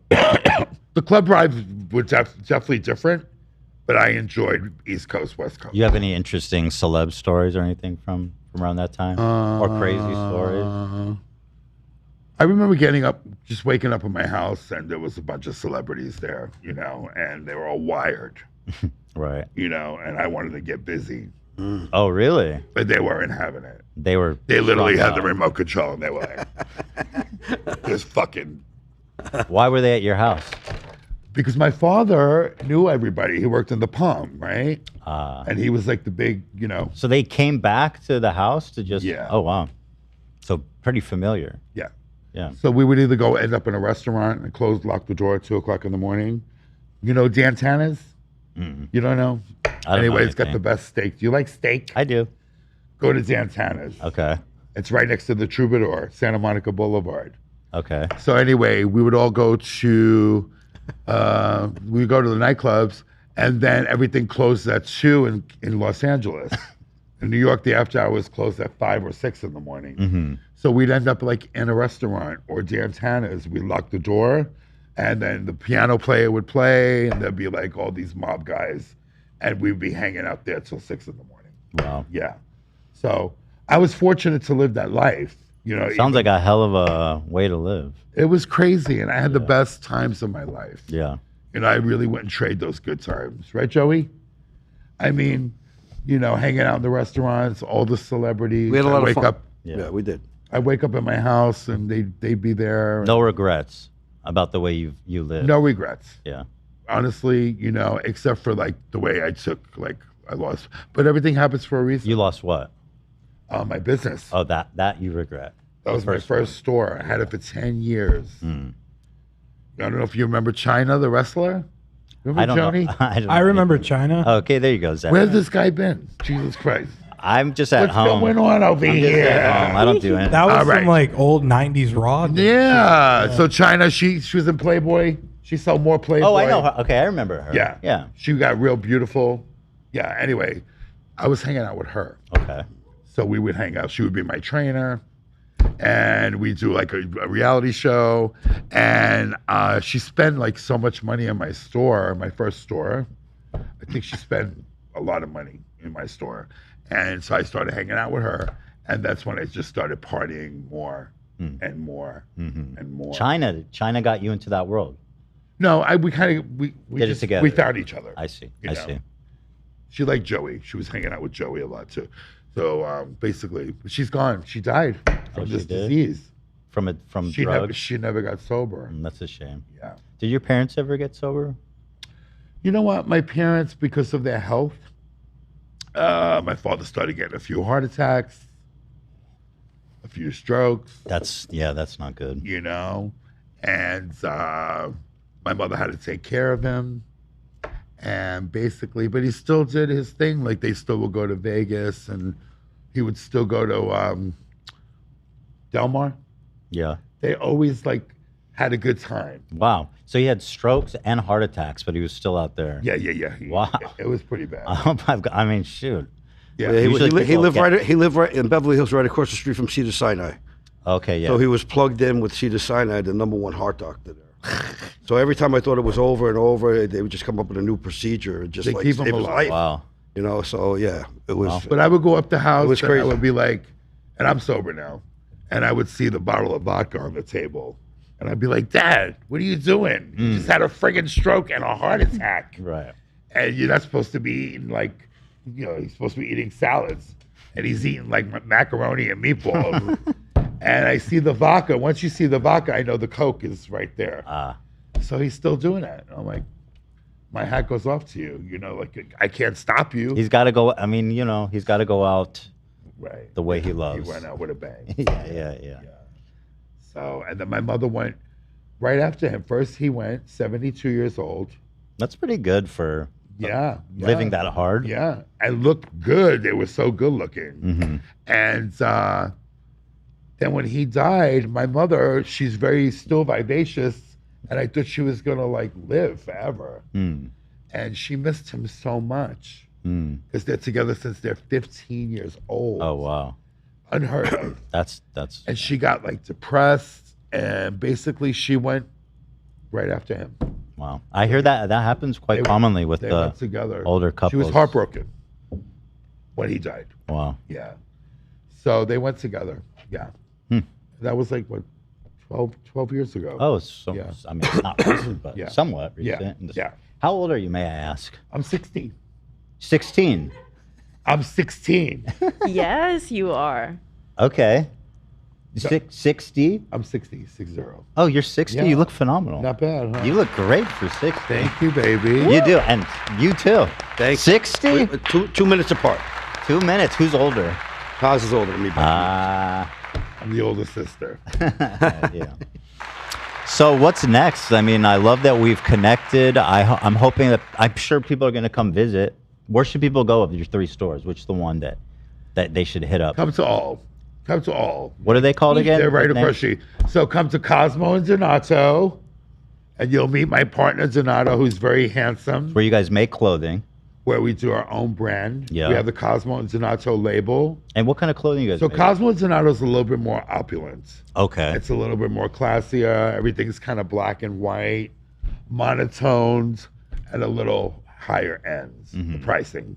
the club rides were definitely different. But I enjoyed East Coast, West Coast. You have any interesting celeb stories or anything from around that time? Or crazy stories? I remember just waking up in my house, and there was a bunch of celebrities there, and they were all wired. Right. And I wanted to get busy. Oh, really? But they weren't having it. They literally had the remote control, and they were like, just fucking. Why were they at your house? Because my father knew everybody. He worked in the Palm, right? And he was like the big, you know. So they came back to the house to just. Yeah. Oh wow. So pretty familiar. Yeah. Yeah. So we would either go end up in a restaurant and lock the door at 2:00 in the morning. You know Deontay's? You don't know? I don't Anyway, know it's got the anything. best steak. Do you like steak? I do. Go to Deontay's. Okay. It's right next to the Troubadour, Santa Monica Boulevard. Okay. So anyway, we would all go to we would go to the nightclubs, and then everything closed at 2 in Los Angeles. In New York, the after hours closed at 5 or 6 in the morning. Mm-hmm. So we'd end up like in a restaurant or Deontay's. We'd lock the door, and then the piano player would play, and there'd be like all these mob guys, and we'd be hanging out there till 6 in the morning. Wow. Yeah. So I was fortunate to live that life. You know, Sounds like a hell of a way to live. it was crazy, and I had the best times of my life. Yeah. You know, I really wouldn't trade those good times, right, Joey? I mean, you know, hanging out in the restaurants, all the celebrities. We had a lot I'd of wake fun. up. Yeah, we did. I wake up at my house, and they'd be there. No regrets about the way you live. No regrets. Yeah. Honestly, you know, except for like the way I lost. But everything happens for a reason. You lost what? My business. Oh, that you regret. That was my first store. I had it for 10 years. I don't know if you remember China, the wrestler. Remember I don't Johnny? know. I remember China. Okay, there you go, Zach. Where's this guy been? Jesus Christ. I'm just at What's home. going on over I'm here? just at home. I don't do anything. That was All right. some like old '90s Raw. Yeah. So China, she was in Playboy. She sold more Playboy. Oh, I know her. Okay, I remember her. Yeah. Yeah. She got real beautiful. Yeah. Anyway, I was hanging out with her. Okay. So we would hang out. She would be my trainer, and we'd do like a reality show. And she spent like so much money in my store, my first store. I think she spent a lot of money in my store. And so I started hanging out with her, and that's when I just started partying more and more and more. China got you into that world. No, we kind of we Did it just together. we found each other. I see. you I know. see. She liked Joey. She was hanging out with Joey a lot too. So basically, she's gone. She died from she this did? disease. From drugs. She never got sober. That's a shame. Yeah. Did your parents ever get sober? You know what? My parents, because of their health, my father started getting a few heart attacks, a few strokes. That's not good. You know, and my mother had to take care of him, and basically, but he still did his thing. Like they still would go to Vegas, and he would still go to Del Mar. Yeah. They always like had a good time. Wow. So he had strokes and heart attacks, but he was still out there. Yeah. Wow. It was pretty bad. I mean, shoot. Yeah, he Usually lived people right. He lived right in Beverly Hills, right across the street from Cedar Sinai. Okay, yeah. So he was plugged in with Cedar Sinai, the #1 heart doctor there. So every time I thought it was over and over, they would just come up with a new procedure and just They like keep him save his alive. life. Wow. You know, so yeah, it was. But I would go up the house It was and I crazy. would be like, and I'm sober now, and I would see the bottle of vodka on the table. And I'd be like, Dad, what are you doing? You just had a friggin' stroke and a heart attack. Right. And you're not supposed to be eating like, you know, he's supposed to be eating salads. And he's eating like macaroni and meatballs. And I see the vodka. Once you see the vodka, I know the Coke is right there. So he's still doing that. I'm like, my hat goes off to you. You know, like I can't stop you. He's got to go. I mean, you know, he's got to go out Right. the way he loves. He went out with a bang. yeah. So, and then my mother went right after him. First, he went 72 years old. That's pretty good for yeah. living that hard. Yeah, and looked good. They were so good looking. Mm-hmm. And then when he died, my mother, she's very still vivacious, and I thought she was gonna like live forever. Mm. And she missed him so much Mm. because they're together since they're 15 years old. Oh wow. Unheard of. That's. And she got like depressed, and basically she went right after him. Wow. I hear that happens quite commonly with They the went together. older couples. She was heartbroken when he died. Wow. Yeah. So they went together. Yeah. That was like what, 12 years ago. Oh, so yeah. I mean, it's not recent, but Yeah. somewhat Yeah. recent. Yeah. How old are you, may I ask? I'm 16. 16. I'm 16. Yes, you are. Okay. 60? I'm 60, 60. Oh, you're 60? Yeah. You look phenomenal. Not bad, huh? You look great for 60. Thank you, baby. You do, and you too. Thanks. 60? Wait, 2 minutes apart. 2 minutes. Who's older? Kaz is older than me. Ah. I'm the older sister. Yeah. So what's next? I mean, I love that we've connected. I'm hoping that I'm sure people are going to come visit. Where should people go of your 3 stores? Which is the one that they should hit up? Come to all. Come to all. What are they called again? They're right What across the name? street. So come to Cosmo and Donato, and you'll meet my partner Donato, who's very handsome. Where you guys make clothing. Where we do our own brand. Yeah. We have the Cosmo and Donato label. And what kind of clothing you guys So make? Cosmo and Donato is a little bit more opulent. Okay. It's a little bit more classier. Everything's kind of black and white, monotoned, and a little higher ends, the pricing.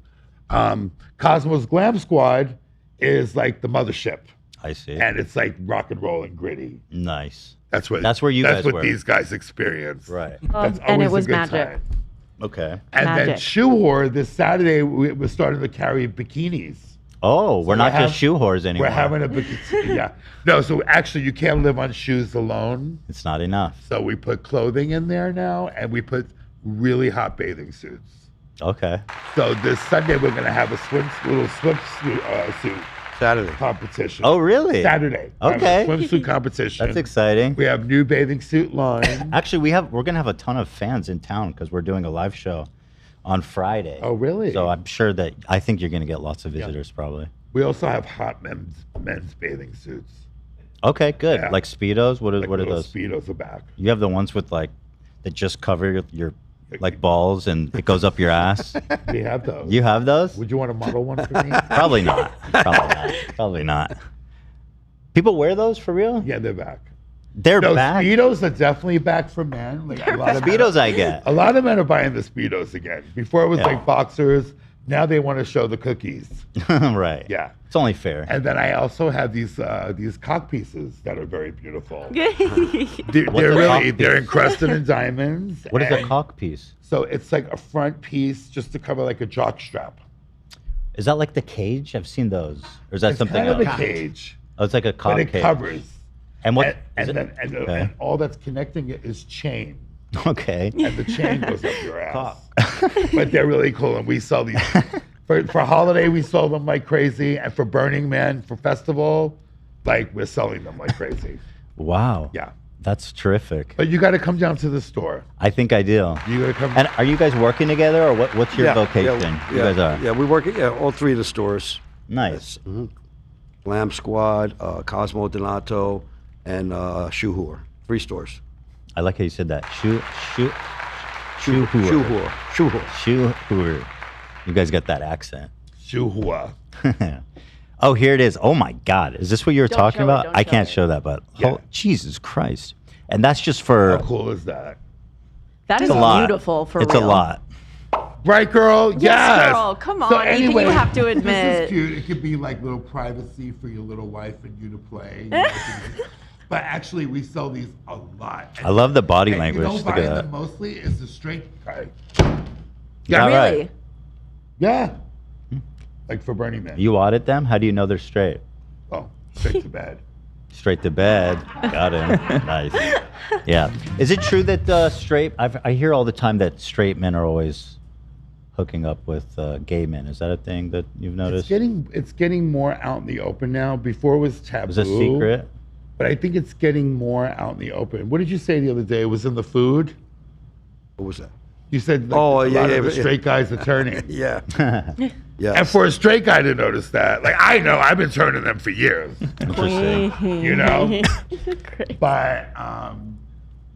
Cosmo's Glam Squad is like the mothership. I see. And it's like rock and roll and gritty. Nice. That's what you guys That's what were. these guys experience. Right. That's and it always a was good magic. time. Okay. And then Magic. Shoe Whore, this Saturday, we're starting to carry bikinis. Oh, we're not just shoe whores anymore. We're having a bikini. Yeah. No, so actually, you can't live on shoes alone. It's not enough. So we put clothing in there now, and we put really hot bathing suits. Okay. So this Sunday, we're going to have a little swimsuit suit Saturday competition. Oh, really? Saturday. Okay. Swimsuit competition. That's exciting. We have new bathing suit line. Actually, we're gonna have a ton of fans in town because we're doing a live show on Friday. Oh, really? So I'm sure that I think you're gonna get lots of visitors probably. We also have hot men's bathing suits. Okay, good. Yeah. Like Speedos. What are Little those? Speedos are back. You have the ones with like that just cover your like balls and it goes up your ass. We have those. You have those? Would you want to model one for me? Probably not. Probably not. People wear those for real? Yeah, they're back. They're No, back. Speedos are definitely back for men. Like a lot of Speedos men, I get. A lot of men are buying the Speedos again. Before it was Yeah. like boxers. Now they want to show the cookies. Right. Yeah. It's only fair. And then I also have these cock pieces that are very beautiful. They're a cock piece? they're encrusted in diamonds. What is a and cock piece? So it's like a front piece just to cover like a jock strap. Is that like the cage? I've seen those. Or is that It's something kind of else? a cage, Oh, it's like a cock but it cage. covers. And what? And is then it? and all that's connecting it is chain. Okay. And the chain goes up your ass. But they're really cool, and we sell these for holiday. We sell them like crazy, and for Burning Man for festival, like we're selling them like crazy. Wow. Yeah. That's terrific. But you got to come down to the store. I think I do. You got to come. And are you guys working together, or what's your vocation? Yeah, You guys are. Yeah, we work at all 3 of the stores. Nice. Glam Squad, Cosmo Donato, and Shoe Whore. 3 stores. I like how you said that. Shoe whore. Shoe Whore. Shoe Whore. Shoe whore. You guys got that accent. Shoe whore. Oh, here it is. Oh my God. Is this what you were talking show it, about? don't I show can't it. show that, but Yeah. Jesus Christ. And that's just for. How cool is that? That is It's a lot. beautiful for It's real. a lot. Right, girl? Yes. girl. Come So on. anyway, Ethan, you have to This admit. is cute. It could be like little privacy for your little wife and you to play. You know, but actually, we sell these a lot. I love the body And language. You know, Look buying at them that. mostly is the straight guy. Yeah, Really? right. Yeah. Like for Burning Man. You audit them? How do you know they're straight? Oh, straight to bed. Straight to bed. Got him. Nice. Yeah. Is it true that straight? I hear all the time that straight men are always hooking up with gay men. Is that a thing that you've noticed? It's getting more out in the open now. Before it was taboo. Was it a secret? But I think it's getting more out in the open. What did you say the other day? It was in the food? What was that? You said like, Oh, a yeah, lot yeah, of the yeah. straight guys are turning. Yeah. Yeah. And for a straight guy to notice that, like I know I've been turning them for years. Interesting. You know? But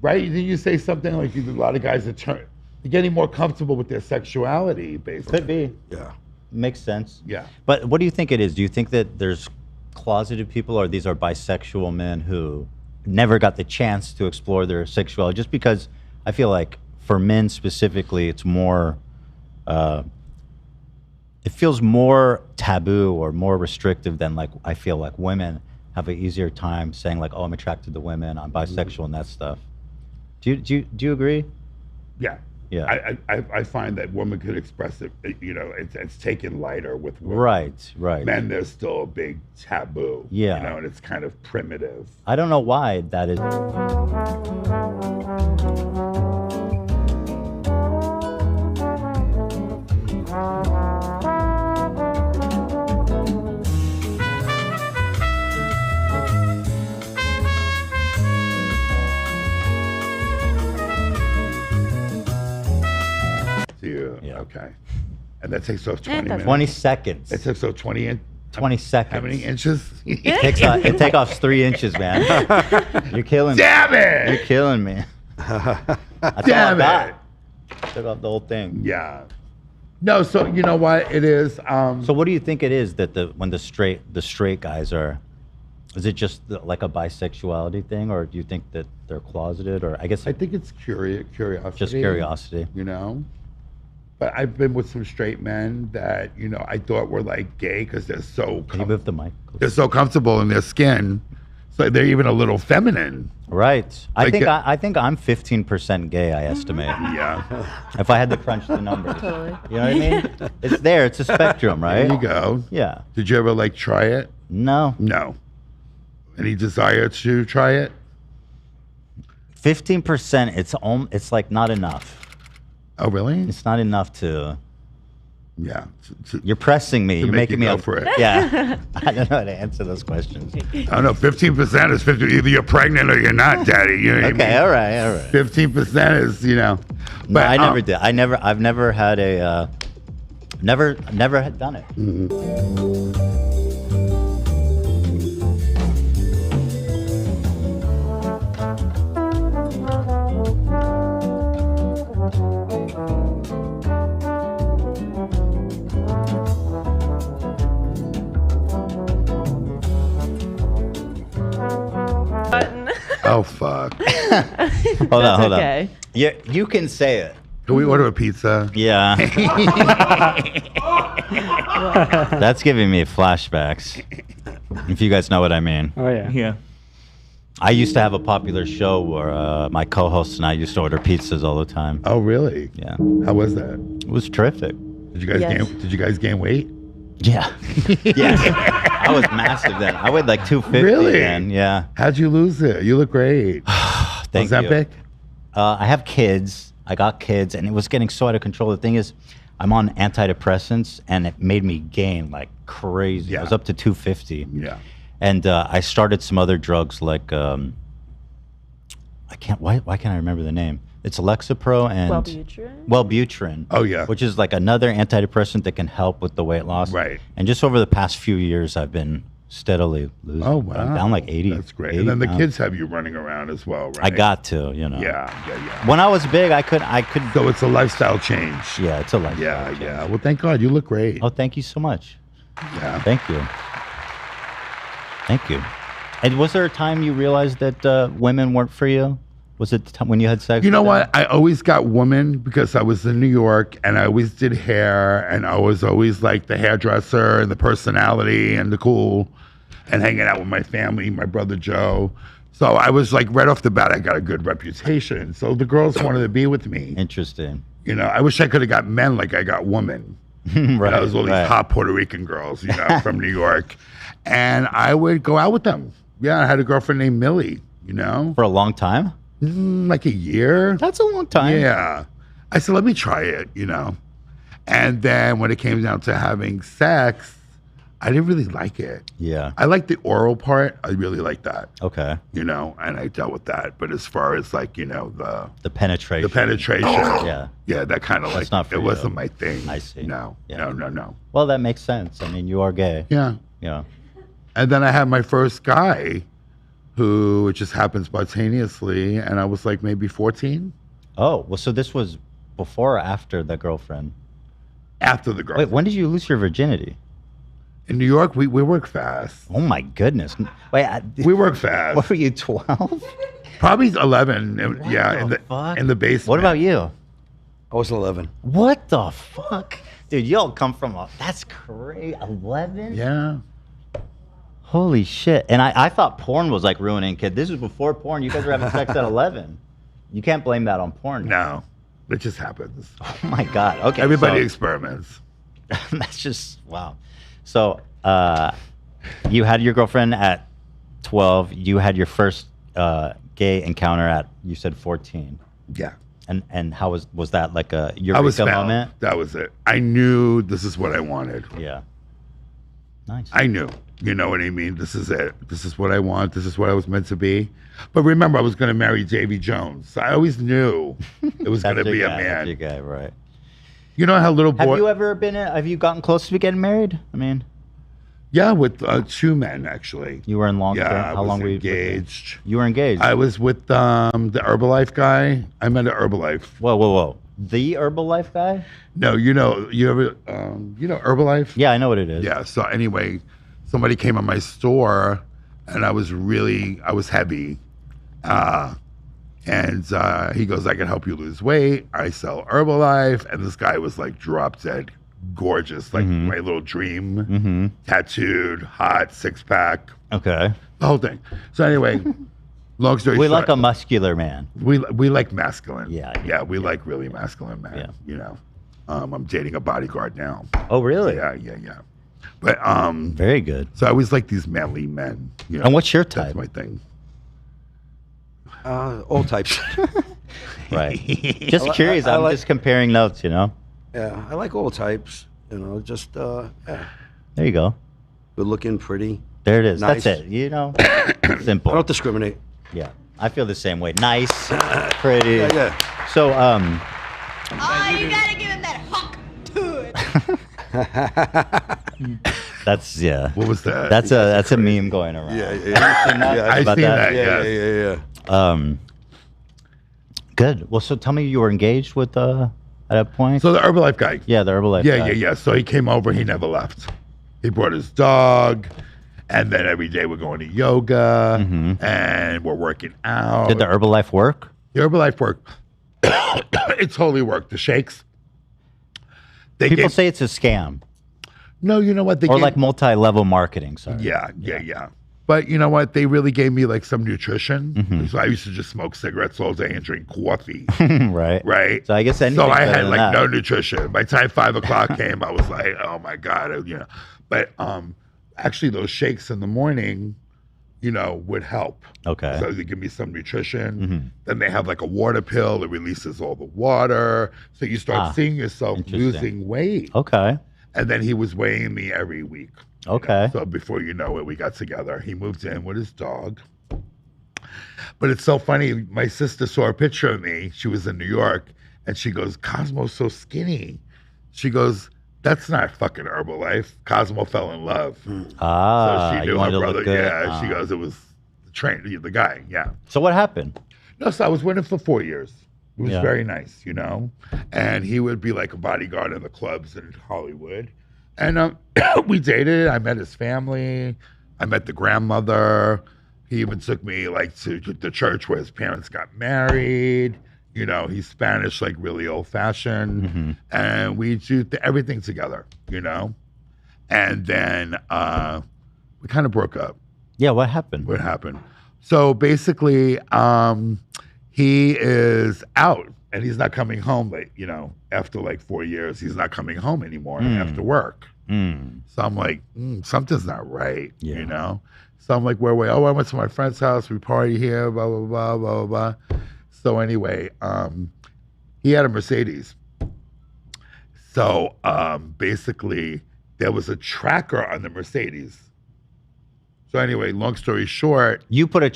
right, didn't you say something like a lot of guys are getting more comfortable with their sexuality, basically? Could be. Yeah. Makes sense. Yeah. But what do you think it is? Do you think that there's closeted people, or these are bisexual men who never got the chance to explore their sexuality? Just because I feel like for men specifically, it's more, it feels more taboo or more restrictive than like, I feel like women have an easier time saying like, oh, I'm attracted to women, I'm bisexual and that stuff. Do you agree? Yeah. I find that women could express it. You know, it's taken lighter with women. Right. Men, there's still a big taboo. Yeah. You know, and it's kind of primitive. I don't know why that is. Yeah. Okay. And that takes off 20 minutes. 20 seconds. It takes off 20 20 seconds. How many inches? It takes off 3 inches, man. You're killing me. Damn it! You're killing me. Damn it! Took off the whole thing. Yeah. No, so you know what it is. So what do you think it is that when the straight guys are? Is it just like a bisexuality thing, or do you think that they're closeted, or I guess? I think it's curiosity. Just curiosity. You know. But I've been with some straight men that, you know, I thought were like gay because they're so. Can you move the mic? They're so comfortable in their skin, so they're even a little feminine. Right. Like I think I'm 15% gay. I estimate. Yeah. If I had to crunch the numbers. Totally. You know what I mean? It's there. It's a spectrum, right? There you go. Yeah. Did you ever like try it? No. No. Any desire to try it? 15%. It's like not enough. Oh, really? It's not enough to. Yeah. You're pressing me. You're make making you me go for it. Yeah. I don't know how to answer those questions. I don't know. 15% is 50. Either you're pregnant or you're not, Daddy. You know what Okay. I mean? All right. 15% is, you know. No, I never did. I've never had a. Never had done it. Oh, fuck. Hold on. okay. Yeah, you can say it. Can we order a pizza? Yeah. That's giving me flashbacks. If you guys know what I mean. Oh yeah. Yeah. I used to have a popular show where my co-hosts and I used to order pizzas all the time. Oh, really? Yeah. How was that? It was terrific. Did you guys gain weight? Yeah. Yeah. I was massive then. I weighed like 250 Really? then. Yeah. How'd you lose it? You look great. Thank you. Ozempic? I have kids. I got kids, and it was getting so out of control. The thing is, I'm on antidepressants, and it made me gain like crazy. Yeah. I was up to 250. Yeah. And I started some other drugs like why can't I remember the name? It's Lexapro and Wellbutrin. Oh, yeah. Which is like another antidepressant that can help with the weight loss. Right. And just over the past few years, I've been steadily losing. Oh, wow. I'm down like 80. That's great. 80 And then the pounds. kids have you running around as well, right? I got to, you know. Yeah. When I was big, I could. So it's a lifestyle change. Yeah, it's a lifestyle. Yeah. Well, thank God. You look great. Oh, thank you so much. Yeah. Thank you. Thank you. And was there a time you realized that women weren't for you? Was it the time when you had sex? You know with them? what? I always got women because I was in New York and I always did hair and I was always like the hairdresser and the personality and the cool and hanging out with my family, my brother Joe. So I was like right off the bat, I got a good reputation. So the girls wanted to be with me. Interesting. You know, I wish I could have got men like I got women. Right. I was all these hot Puerto Rican girls, you know, from New York. And I would go out with them. Yeah, I had a girlfriend named Millie, you know. For a long time? Like a year. That's a long time. Yeah. I said, let me try it, you know. And then when it came down to having sex, I didn't really like it. Yeah. I like the oral part. I really like that. Okay. You know, and I dealt with that. But as far as like, you know, the penetration. Yeah. Yeah, that kind of That's like, not for it you. wasn't my thing. I see. No. Yeah. No. Well, that makes sense. I mean, you are gay. Yeah. Yeah. And then I had my first guy who it just happened spontaneously. And I was like maybe 14. Oh, well, so this was before or after the girlfriend? After the girlfriend. Wait, when did you lose your virginity? In New York, we work fast. Oh, my goodness. Wait, we work fast. What were you, 12? Probably 11. In the basement. What about you? I was 11. What the fuck? Dude, you all come from that's crazy. 11? Yeah. Holy shit. And I thought porn was like ruining kids. This was before porn. You guys were having sex at 11. You can't blame that on porn. No. It just happens. Oh my God. Okay. Everybody so- experiments. That's just wow. So you had your girlfriend at 12. You had your first gay encounter at, you said 14. Yeah. And how was that like a I was eureka found. moment? That was it. I knew this is what I wanted. Yeah. Nice. I knew. You know what I mean? This is it. This is what I want. This is what I was meant to be. But remember, I was going to marry J.B. Jones. So I always knew it was going to be a man. That's your guy, right? You know how little boy... Have you ever been? Have you gotten close to getting married? I mean, Yeah, with 2 men, actually. you were in long term. Yeah, I How was long were you engaged. You were engaged. I was with the Herbalife guy. I met an Herbalife. Whoa! The Herbalife guy? No, you ever Herbalife? Yeah, I know what it is. Yeah. So anyway, somebody came on my store, and I was heavy, and he goes, "I can help you lose weight. I sell Herbalife." And this guy was like drop dead gorgeous, like my little dream, tattooed, hot, 6-pack. Okay. The whole thing. So anyway, long story We short. like a muscular man. We like masculine. Yeah. We like really masculine men. Yeah. You know, I'm dating a bodyguard now. Oh, really? Yeah. But very good. So I always like these manly men. You know, And what's your type? That's my thing. All types. Right. Just curious. I'm just comparing notes. You know. Yeah, I like all types. You know, just yeah. There you go. Good looking, pretty. There it is. Nice. That's it. You know, simple. I don't discriminate. Yeah, I feel the same way. Nice, pretty. Yeah. So, Oh, you gotta give him that hawk to it. that's What was that? That's a meme going around. Yeah. I About seen that? that. Yes. Yeah. Good. Well, so tell me, you were engaged with at a point. So the Herbalife guy. Yeah, the Herbalife guy. Yeah. So he came over. He never left. He brought his dog, and then every day we're going to yoga, and we're working out. Did the Herbalife work? The Herbalife worked. It totally worked. The shakes. People say it's a scam. No, you know what? They Or gave- like multi-level marketing. Sorry. Yeah. But you know what? They really gave me like some nutrition. So I used to just smoke cigarettes all day and drink coffee. Right. So I guess anything. So I better had than like that. no nutrition. By the time 5 o'clock came, I was like, oh my God, you know. But actually those shakes in the morning, you know, would help. Okay. So they give me some nutrition. Then they have like a water pill that releases all the water. So you start seeing yourself losing weight. Okay. And then he was weighing me every week. Okay. So before you know it, we got together. He moved in with his dog. But it's so funny. My sister saw a picture of me. She was in New York. And she goes, Cosmo's so skinny. She goes, that's not fucking Herbalife. Cosmo fell in love. Ah, So she you knew wanted her to brother. look good. Yeah. She goes, it was the guy. Yeah. So what happened? No, so I was with him for 4 years. It was Yeah. very nice, you know. And he would be like a bodyguard in the clubs in Hollywood. And we dated. I met his family. I met the grandmother. He even took me like to the church where his parents got married. You know, he's Spanish, like really old fashioned. And we do everything together, you know. And then we kind of broke up. Yeah, what happened? What happened? So basically, he is out and he's not coming home late, you know, after like 4 years, he's not coming home anymore after work. So I'm like, something's not right, you know? So I'm like, where? Oh, I went to my friend's house. We party here, blah, blah, blah, blah, blah. So anyway, he had a Mercedes. So basically, there was a tracker on the Mercedes. So anyway, long story short, you put a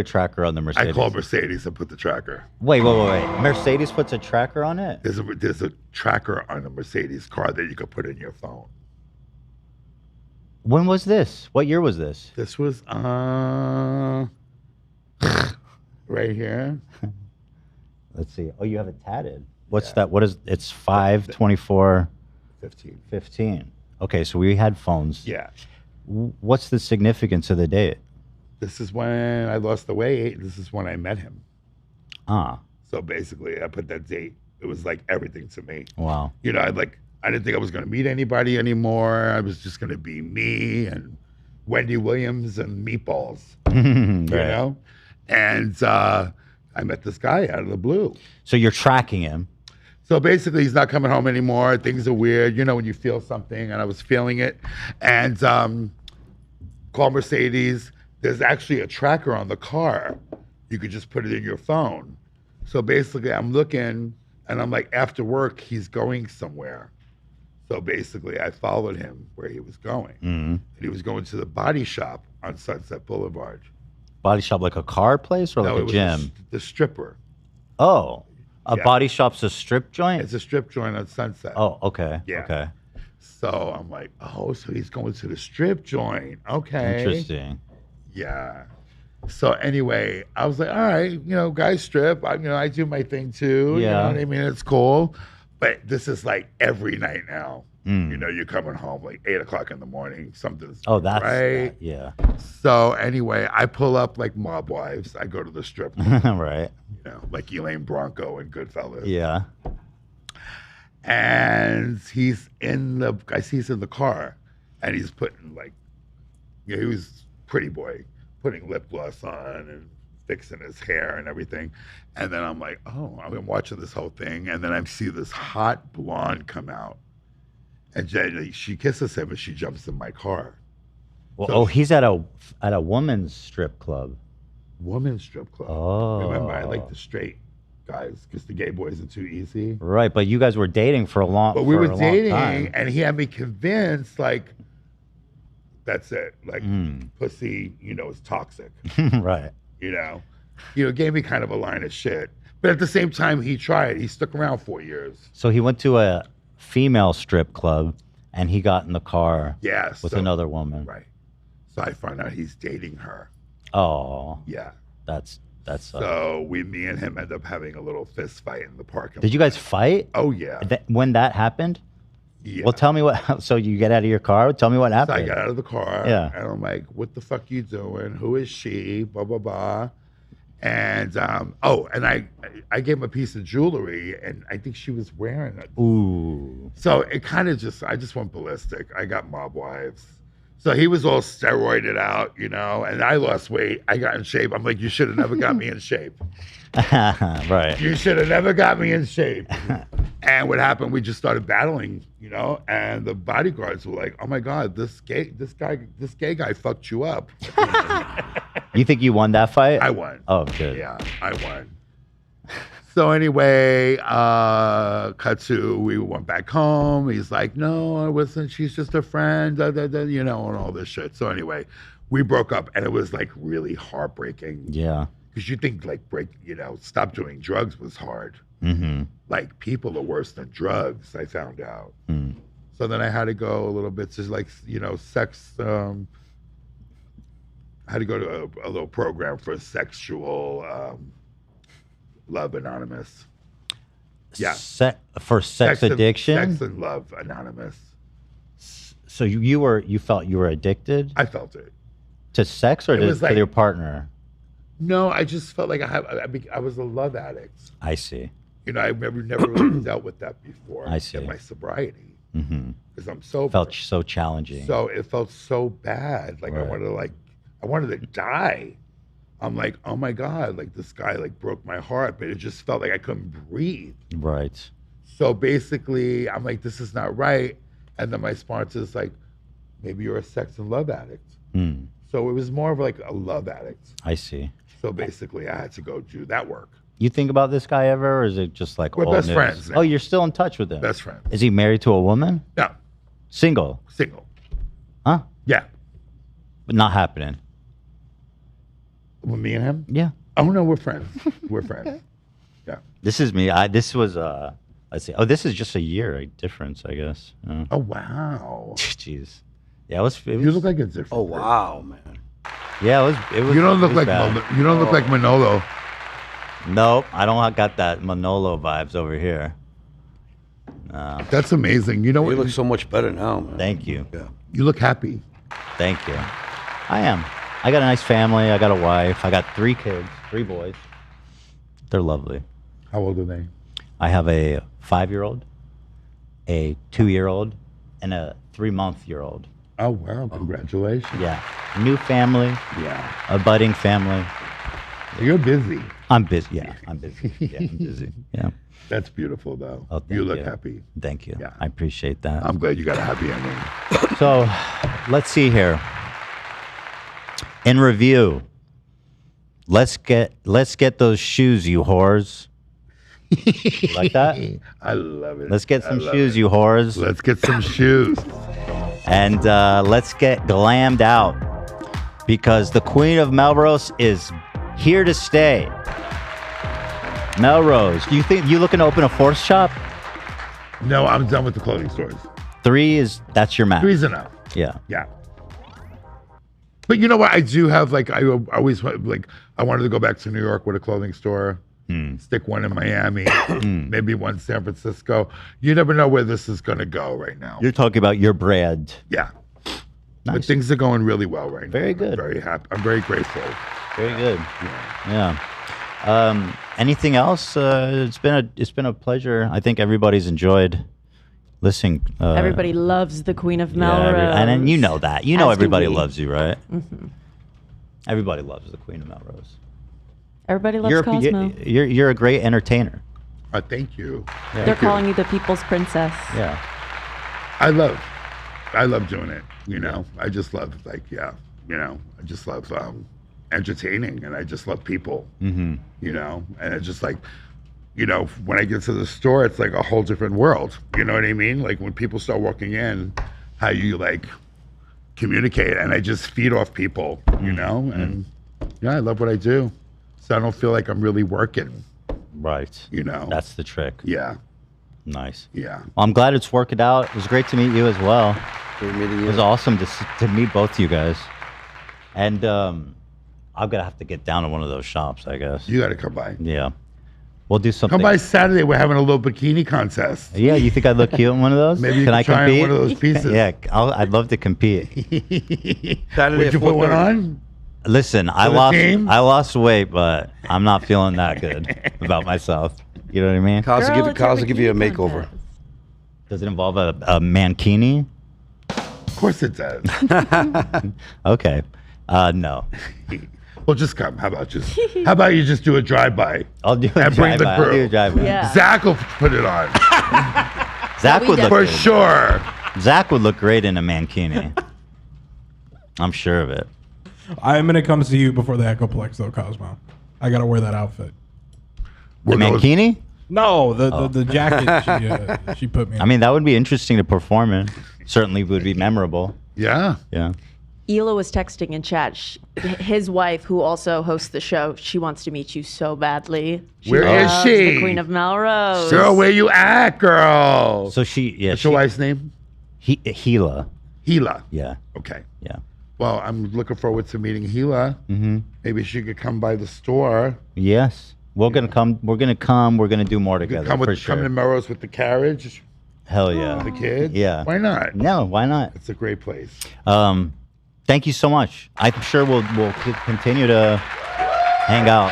tracker on the Mercedes. I called Mercedes and put the tracker. Wait. Mercedes puts a tracker on it? There's a tracker on a Mercedes car that you could put in your phone. When was this? What year was this? This was right here. Let's see. Oh, you have it tatted. What's that? What is it's 5/24 15. Okay, so we had phones. Yeah. What's the significance of the date? This is when I lost the weight. This is when I met him. Ah. So basically, I put that date. It was like everything to me. Wow. You know, I didn't think I was going to meet anybody anymore. I was just going to be me and Wendy Williams and meatballs. You know? And I met this guy out of the blue. So you're tracking him. So basically, he's not coming home anymore. Things are weird. You know, when you feel something, and I was feeling it. And call Mercedes. There's actually a tracker on the car. You could just put it in your phone. So basically, I'm looking, and I'm like, after work, he's going somewhere. So basically, I followed him where he was going. And he was going to the body shop on Sunset Boulevard. Body shop like a car place or No, like it a was gym? The stripper. Oh, a Yeah. body shop's a strip joint? It's a strip joint on Sunset. Oh, okay. Yeah. Okay. So I'm like, oh, so he's going to the strip joint. Okay. Interesting. Yeah. So anyway, I was like, all right, you know, guys strip. I do my thing too. You Yeah. know what I mean? It's cool. But this is like every night now. You know, you're coming home like 8 o'clock in the morning. Something's Oh, that's right. yeah. So anyway, I pull up like mob wives. I go to the strip club. Right. You know, like Elaine Bronco and Goodfellas. Yeah. And I see he's in the car, and he's putting like, he was pretty boy, putting lip gloss on and fixing his hair and everything. And then I'm like, oh, I've been watching this whole thing. And then I see this hot blonde come out, and she kisses him and she jumps in my car. Well, he's at a woman's strip club. Women's strip club. Oh. Remember, I like the straight guys because the gay boys are too easy. Right, but you guys were dating for a long But we for were a long dating, time. and he had me convinced, like, that's it. Like, pussy, you know, is toxic. Right. You know, gave me kind of a line of shit. But at the same time, he tried. He stuck around 4 years. So he went to a female strip club, and he got in the car with another woman. Right. So I find out he's dating her. Oh. Yeah. That's So me and him end up having a little fist fight in the parking lot. Did you guys fight? Oh, yeah. When that happened? Yeah. Well, tell me what. So you get out of your car. Tell me what So happened. I got out of the car. Yeah. And I'm like, what the fuck you doing? Who is she? Blah, blah, blah. And, and I gave him a piece of jewelry, and I think she was wearing it. Ooh. So it kind of I just went ballistic. I got mob wives. So he was all steroided out, you know, and I lost weight. I got in shape. I'm like, you should have never got me in shape. Right. You should have never got me in shape. And what happened, we just started battling, you know, and the bodyguards were like, oh my God, this gay guy fucked you up. You think you won that fight? I won. Oh, good. Yeah, I won. So anyway, cut to, we went back home. He's like, no, I wasn't. She's just a friend, you know, and all this shit. So anyway, we broke up, and it was like really heartbreaking. Yeah. Because you think like stop doing drugs was hard. Mm-hmm. Like people are worse than drugs, I found out. Mm. So then I had to go a little bit to like, you know, sex. I had to go to a little program for sexual Love Anonymous. Yeah. For sex addiction? Sex and Love Anonymous. So you felt you were addicted? I felt it. To sex or It was to like- your partner? No, I just felt like I was a love addict. I see. You know, I've never really dealt with that before. I see. In my sobriety. Mm-hmm. Because I'm sober. Felt so challenging. So it felt so bad. Like Right. I wanted to die. I'm like, oh my God, like this guy like broke my heart, but it just felt like I couldn't breathe. Right. So basically, I'm like, this is not right. And then my sponsor's like, maybe you're a sex and love addict. Mm. So it was more of like a love addict. I see. So basically, I had to go do that work. You think about this guy ever, or is it just like We're old best news? friends now. Oh, you're still in touch with him? Best friends. Is he married to a woman? No. Single? Single. Huh? Yeah. But not happening. With me and him? Yeah. Oh no, we're friends. We're friends. Yeah. This is me. This was let's see. Oh, this is just a year difference, I guess. Oh wow. Jeez. Yeah, it was. You look like a different. Oh wow, man. Yeah, it was. You don't it look was like bad. you don't look like Manolo. Nope, I don't got that Manolo vibes over here. No. That's amazing. You know what? You look so much better now, man. Thank you. Yeah. You look happy. Thank you. I am. I got a nice family. I got a wife. I got 3 kids, 3 boys. They're lovely. How old are they? I have a 5-year-old, a 2-year-old, and a 3-month-year-old. Oh wow! Congratulations. Yeah. New family. Yeah. A budding family. You're busy. I'm busy. Yeah, I'm busy. Yeah, I'm busy. Yeah. That's beautiful, though. Oh, thank you look happy. Thank you. I appreciate that. I'm glad you got a happy ending. So, let's see here. In review, let's get those shoes, you whores. You like that? I love it. Let's get some love shoes, it. you whores. Let's get some shoes. And let's get glammed out because the Queen of Melrose is here to stay. Melrose, do you think you looking to open a fourth shop? No, I'm done with the clothing stores. That's your max. 3's enough. Yeah. Yeah. But you know what? I do have I always I wanted to go back to New York with a clothing store. Stick one in Miami, maybe one in San Francisco. You never know where this is going to go right now. You're talking about your brand. Yeah. Nice. But things are going really well right now. Very good. I'm very happy. I'm very grateful. Very good. Yeah. Anything else? It's been a pleasure. I think everybody's enjoyed listening. Everybody loves the Queen of Melrose. And then you know that. You know As do everybody we. loves you, right? Mhm. Everybody loves the Queen of Melrose. Everybody loves Cosmo. You're a great entertainer. Thank you. Yeah. They're calling you the people's princess. Yeah. I love doing it. You know, I just love I just love entertaining, and I just love people. Mm-hmm. You know, and it's just when I get to the store, it's like a whole different world. You know what I mean? Like when people start walking in, how you communicate, and I just feed off people. You know, and I love what I do, so I don't feel like I'm really working. Right. You know, That's the trick. Yeah. Nice. Yeah. Well, I'm glad it's working out. It was great to meet you as well. Great meeting you. It was awesome to meet both you guys. And I'm gonna have to get down to one of those shops, I guess. You got to come by. Yeah. We'll do something. Come by Saturday. We're having a little bikini contest. Yeah, you think I'd look cute in one of those? Maybe you can can I try on compete? one of those pieces. Yeah, I'd love to compete. Saturday Would you put one on? Listen, I lost weight, but I'm not feeling that good about myself. You know what I mean? Cos will give you a makeover. Does it involve a mankini? Of course it does. Okay. No. Well, just come. How about you just do a drive-by? I'll do a and bring the drive-by. crew. I'll do a drive-by. Yeah. Zach will put it on Zach would look for good. sure. Zach would look great in a mankini. I'm sure of it. I'm gonna come see you before the Echoplex though, Cosmo. I gotta wear that outfit. The mankini? No, the jacket she put me in. I mean, that would be interesting to perform in. Certainly would be memorable. Yeah. Yeah. Ela was texting in chat. His wife, who also hosts the show, she wants to meet you so badly. Where is loves she? The Queen of Melrose. Girl, where you at, girl? So what's your wife's name? Gila. Gila. Yeah. Okay. Yeah. Well, I'm looking forward to meeting Gila. Mm-hmm. Maybe she could come by the store. Yes. We're gonna come. We're gonna come. We're gonna do more You could together come for to sure. Melrose with the carriage. Hell yeah. The kids. Yeah. Why not? No, why not? It's a great place. Thank you so much. I'm sure we'll continue to hang out.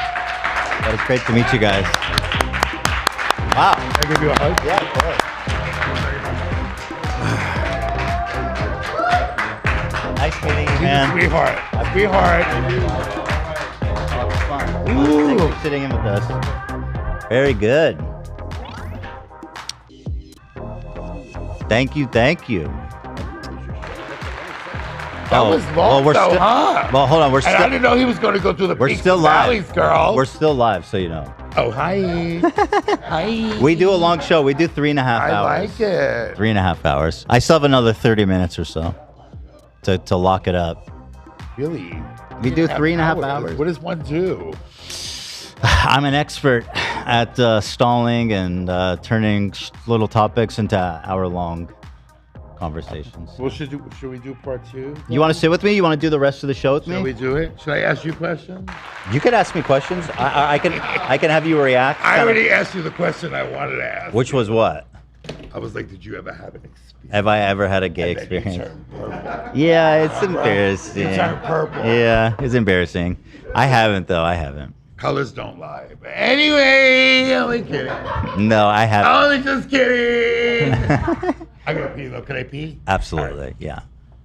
But it's great to meet you guys. Wow. Can I give you a hug? Yeah, of course. Nice meeting you, man. Sweetheart. Sweetheart. Thanks for sitting in with us. Very good. Thank you. That was long, though, huh? Well, hold on. And I didn't know he was going to go through the We're peaks still and live, valleys, girl. We're still live, so you know. Oh, hi. Hi. We do a long show. We do 3.5 hours. I like it. 3.5 hours. I still have another 30 minutes or so to lock it up. Really? We do 3.5 hours. What does one do? I'm an expert at stalling and turning little topics into hour-long conversations. Well, should we do part 2? You want to sit with me? You want to do the rest of the show with me? Shall we do it? Should I ask you questions? You can ask me questions. I can have you react. I already asked you the question I wanted to ask. Which was what? I was like, did you ever have an experience? Have I ever had a gay And then you experience? turned purple. Yeah, it's embarrassing. You turned purple. Yeah, it's embarrassing. I haven't though. I haven't. Colors don't lie. But anyway, only kidding. No, I haven't. Only just kidding. I gotta pee though. Can I pee? Absolutely, yeah.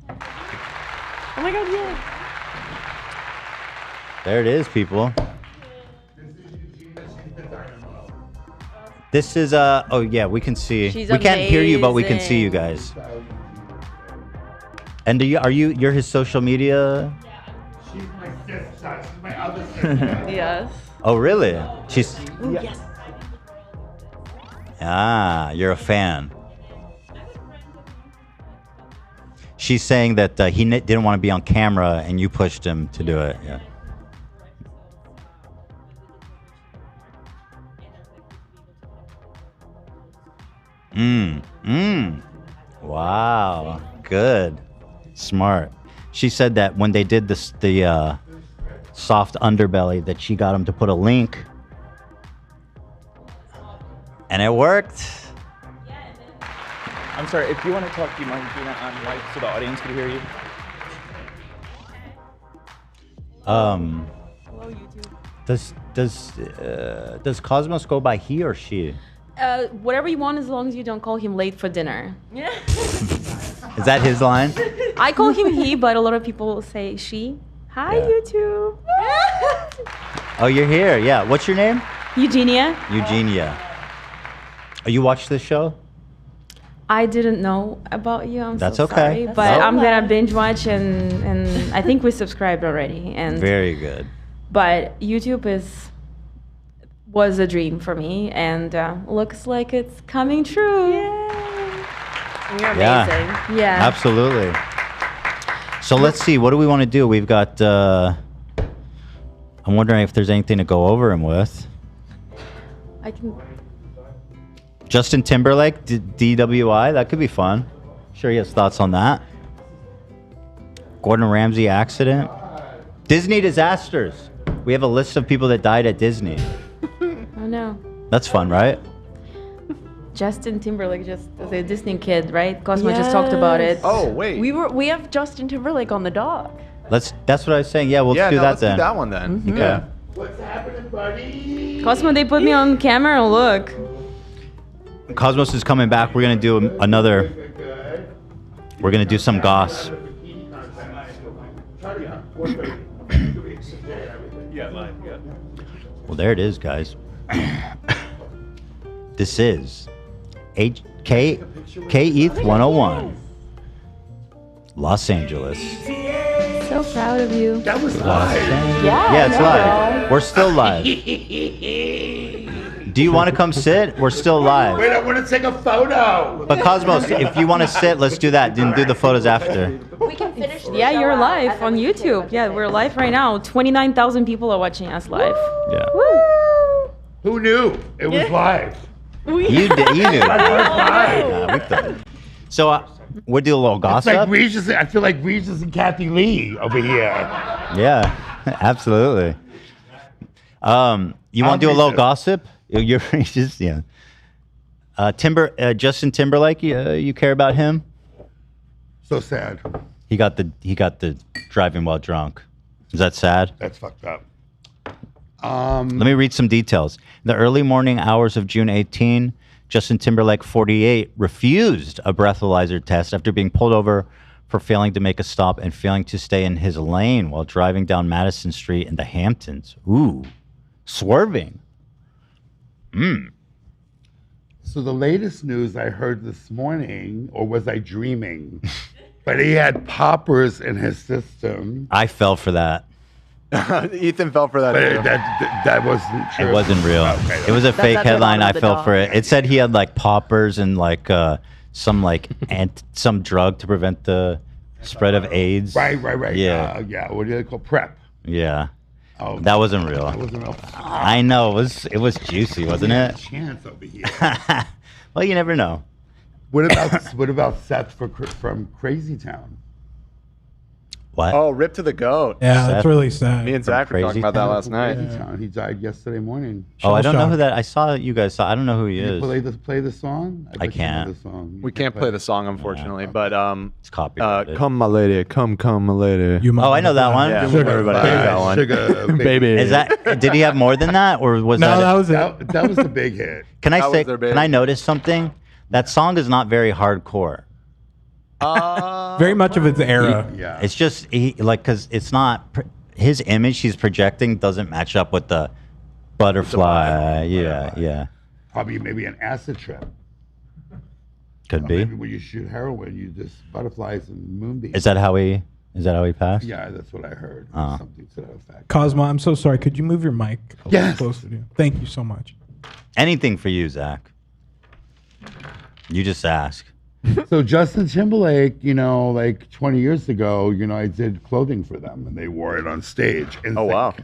Oh my God, yeah. There it is, people. This is oh yeah, we can see. She's we can't hear you, but we can see you amazing. guys. And you're his social media? She's my sister. She's my other sister. Yes. Oh really? She's Ooh, yes. you're a fan. She's saying that he didn't want to be on camera and you pushed him to do it. Yeah. Wow. Good. Smart. She said that when they did this, the soft underbelly, that she got him to put a link. And it worked. I'm sorry, if you want to talk, do you mind doing that on mic so the audience can hear you? Does Cosmos go by he or she? Whatever you want, as long as you don't call him late for dinner. Yeah. Is that his line? I call him he, but a lot of people say she. Hi, Yeah. YouTube. Oh, you're here. Yeah. What's your name? Eugenia. Eugenia. Oh, you watch this show? I didn't know about you. I'm That's so okay. sorry, That's but so I'm gonna binge watch and I think we subscribed already. And Very good. but YouTube was a dream for me, and looks like it's coming true. You're Yeah. amazing. Yeah. Absolutely. So let's see. What do we want to do? We've got. I'm wondering if there's anything to go over him with. I can. Justin Timberlake, DWI. That could be fun. Sure, he has thoughts on that. Gordon Ramsay accident. Disney disasters. We have a list of people that died at Disney. Oh no. That's fun, right? Justin Timberlake, just the Disney kid, right? Cosmo just talked about it. Oh wait. We have Justin Timberlake on the dock. That's what I was saying. Yeah, we'll Yeah, do no, that let's then. do that one then. Mhm. Okay. What's happening, buddy? Cosmo, they put me on camera. Look. Cosmos is coming back. We're gonna do another. We're gonna do some goss. Well, there it is, guys. This is K-ETH 101, Los Angeles. So proud of you. That was Los live. Angeles. Yeah, Yeah, it's I know. live. We're still live. Do you want to come sit? We're still live. Wait, I want to take a photo. But Cosmos, if you want to sit, let's do that. Then do the photos after. We can finish. Yeah, you're live on YouTube. Yeah, we're live right now. 29,000 people are watching us live. Yeah. Woo! Who knew it was live? You did. You knew. Yeah, we thought. So we'll do a little It's gossip. like Regis. I feel like Regis and Kathy Lee over here. Yeah, absolutely. You want to do a little gossip? You're just yeah. Justin Timberlake. You care about him? So sad. He got the driving while drunk. Is that sad? That's fucked up. Let me read some details. In the early morning hours of June 18, Justin Timberlake, 48, refused a breathalyzer test after being pulled over for failing to make a stop and failing to stay in his lane while driving down Madison Street in the Hamptons. Ooh, swerving. So the latest news I heard this morning, or was I dreaming? But he had poppers in his system. I fell for that. Ethan fell for that. But too. that wasn't true. It wasn't real. Okay. It was a fake at the headline. bottom I of the fell doc. for it. It said he had like poppers and like some drug to prevent the spread of AIDS. Right. Yeah. Yeah. What do they call prep? Yeah. Oh, That wasn't real. That wasn't real. I know. It was juicy, wasn't it? Chance over here. Well, you never know. What about Seth from Crazy Town? What? Oh, rip to the goat. Yeah, Seth? that's really sad. Me and Zach were Crazy talking about that Town? last night. Crazy Town. He died yesterday morning. Oh, I don't know Shell who that. I saw you guys saw. I don't know who he Can is. you play the song? I bet you know can't. the song. You We can't play the song, unfortunately, but It's copyrighted. come my lady, come my lady. You Oh, I know that one. Yeah, Sugar. everybody knows that one. Sugar, Baby. Is that? Did he have more than that, or was No, that? that was it. That was the big hit. Can I That say? was their big- Can I notice something? That song is not very hardcore. Very much of its era. Yeah. It's just because it's not his image he's projecting doesn't match up with the butterfly. Yeah. Probably maybe an acid trip. Could be. Maybe when you shoot heroin, you just butterflies and moonbeams. Is that how he passed? Yeah, that's what I heard. Oh. Something to that effect. Cosmo, I'm so sorry. Could you move your mic a little closer to you? Thank you so much. Anything for you, Zach. You just ask. So Justin Timberlake, like 20 years ago, I did clothing for them, and they wore it on stage. Oh, wow.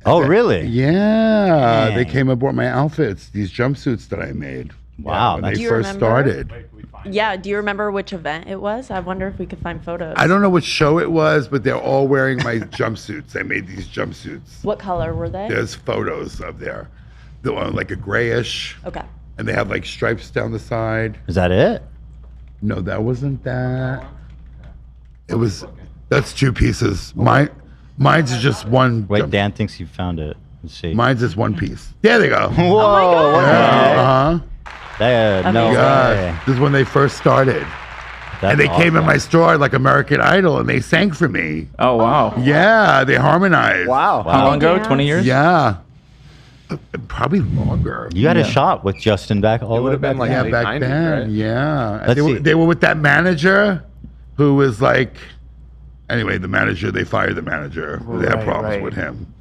Oh, really? Yeah, Dang. they came and bought my outfits, these jumpsuits that I made. Wow, when that's- they Do you first remember? started. Yeah, do you remember which event it was? I wonder if we could find photos. I don't know which show it was, but they're all wearing my jumpsuits. I made these jumpsuits. What color were they? There's photos of there. The one like a grayish, Okay. and they have like stripes down the side. Is that it? No, that wasn't that. It was. That's two pieces. Mine's is just one. Wait, Dan thinks you found it. Let's see. Mine's is one piece. There they go. Whoa! What the heck? Uh-huh. No way. This is when they first started. And they came in my store like American Idol, and they sang for me. Oh, wow. Yeah, they harmonized. Wow. How long ago? 20 years? Yeah. Probably longer. You had a shot with Justin back all It the would way have been back like then. Yeah, back 90s, then. right? Yeah. Let's They were, see. they were with that manager who was like, anyway, the manager, they fired the manager. They had Right, problems right. with him.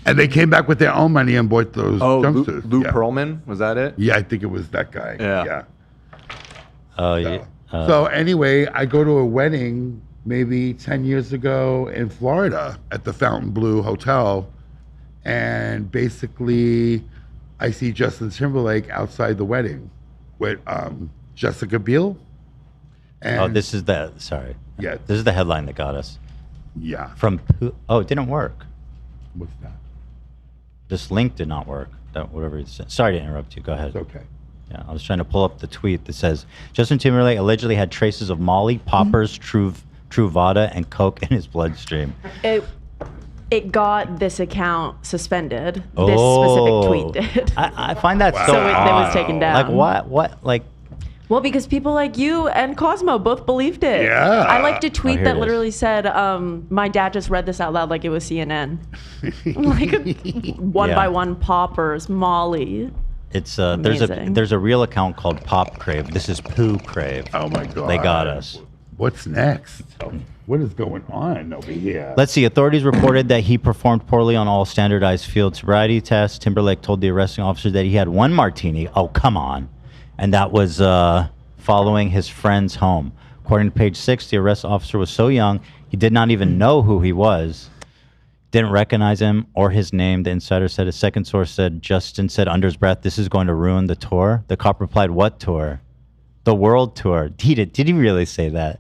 And they came back with their own money and bought those Oh, jumpsuits. Lou yeah. Pearlman, was that it? Yeah, I think it was that guy. Yeah. Oh, yeah. So anyway, I go to a wedding maybe 10 years ago in Florida at the Fontainebleau Hotel. And basically, I see Justin Timberlake outside the wedding with Jessica Biel. And This is the, sorry. Yeah. This is the headline that got us. Yeah. It didn't work. What's that? This link did not work. Whatever it said. Sorry to interrupt you. Go ahead. It's okay. Yeah, I was trying to pull up the tweet that says Justin Timberlake allegedly had traces of Molly, poppers, Truvada, and coke in his bloodstream. It got this account suspended. This Oh. specific tweet did. I find that so So it odd. was taken down. Like what? Like Well, because people like you and Cosmo both believed it. Yeah. I liked a tweet here that it is. literally said, my dad just read this out loud like it was CNN. Like one Yeah. by one poppers, Molly. it's Amazing. there's a real account called Pop Crave. This is Poo Crave. Oh my God. They got us. What's next? What is going on over here? Let's see. Authorities reported that he performed poorly on all standardized field sobriety tests. Timberlake told the arresting officer that he had one martini. Oh, come on. And that was following his friend's home. According to page 6, the arrest officer was so young, he did not even know who he was. Didn't recognize him or his name. The insider said. A second source said, Justin said under his breath, this is going to ruin the tour. The cop replied, what tour? The world tour. Did he really say that?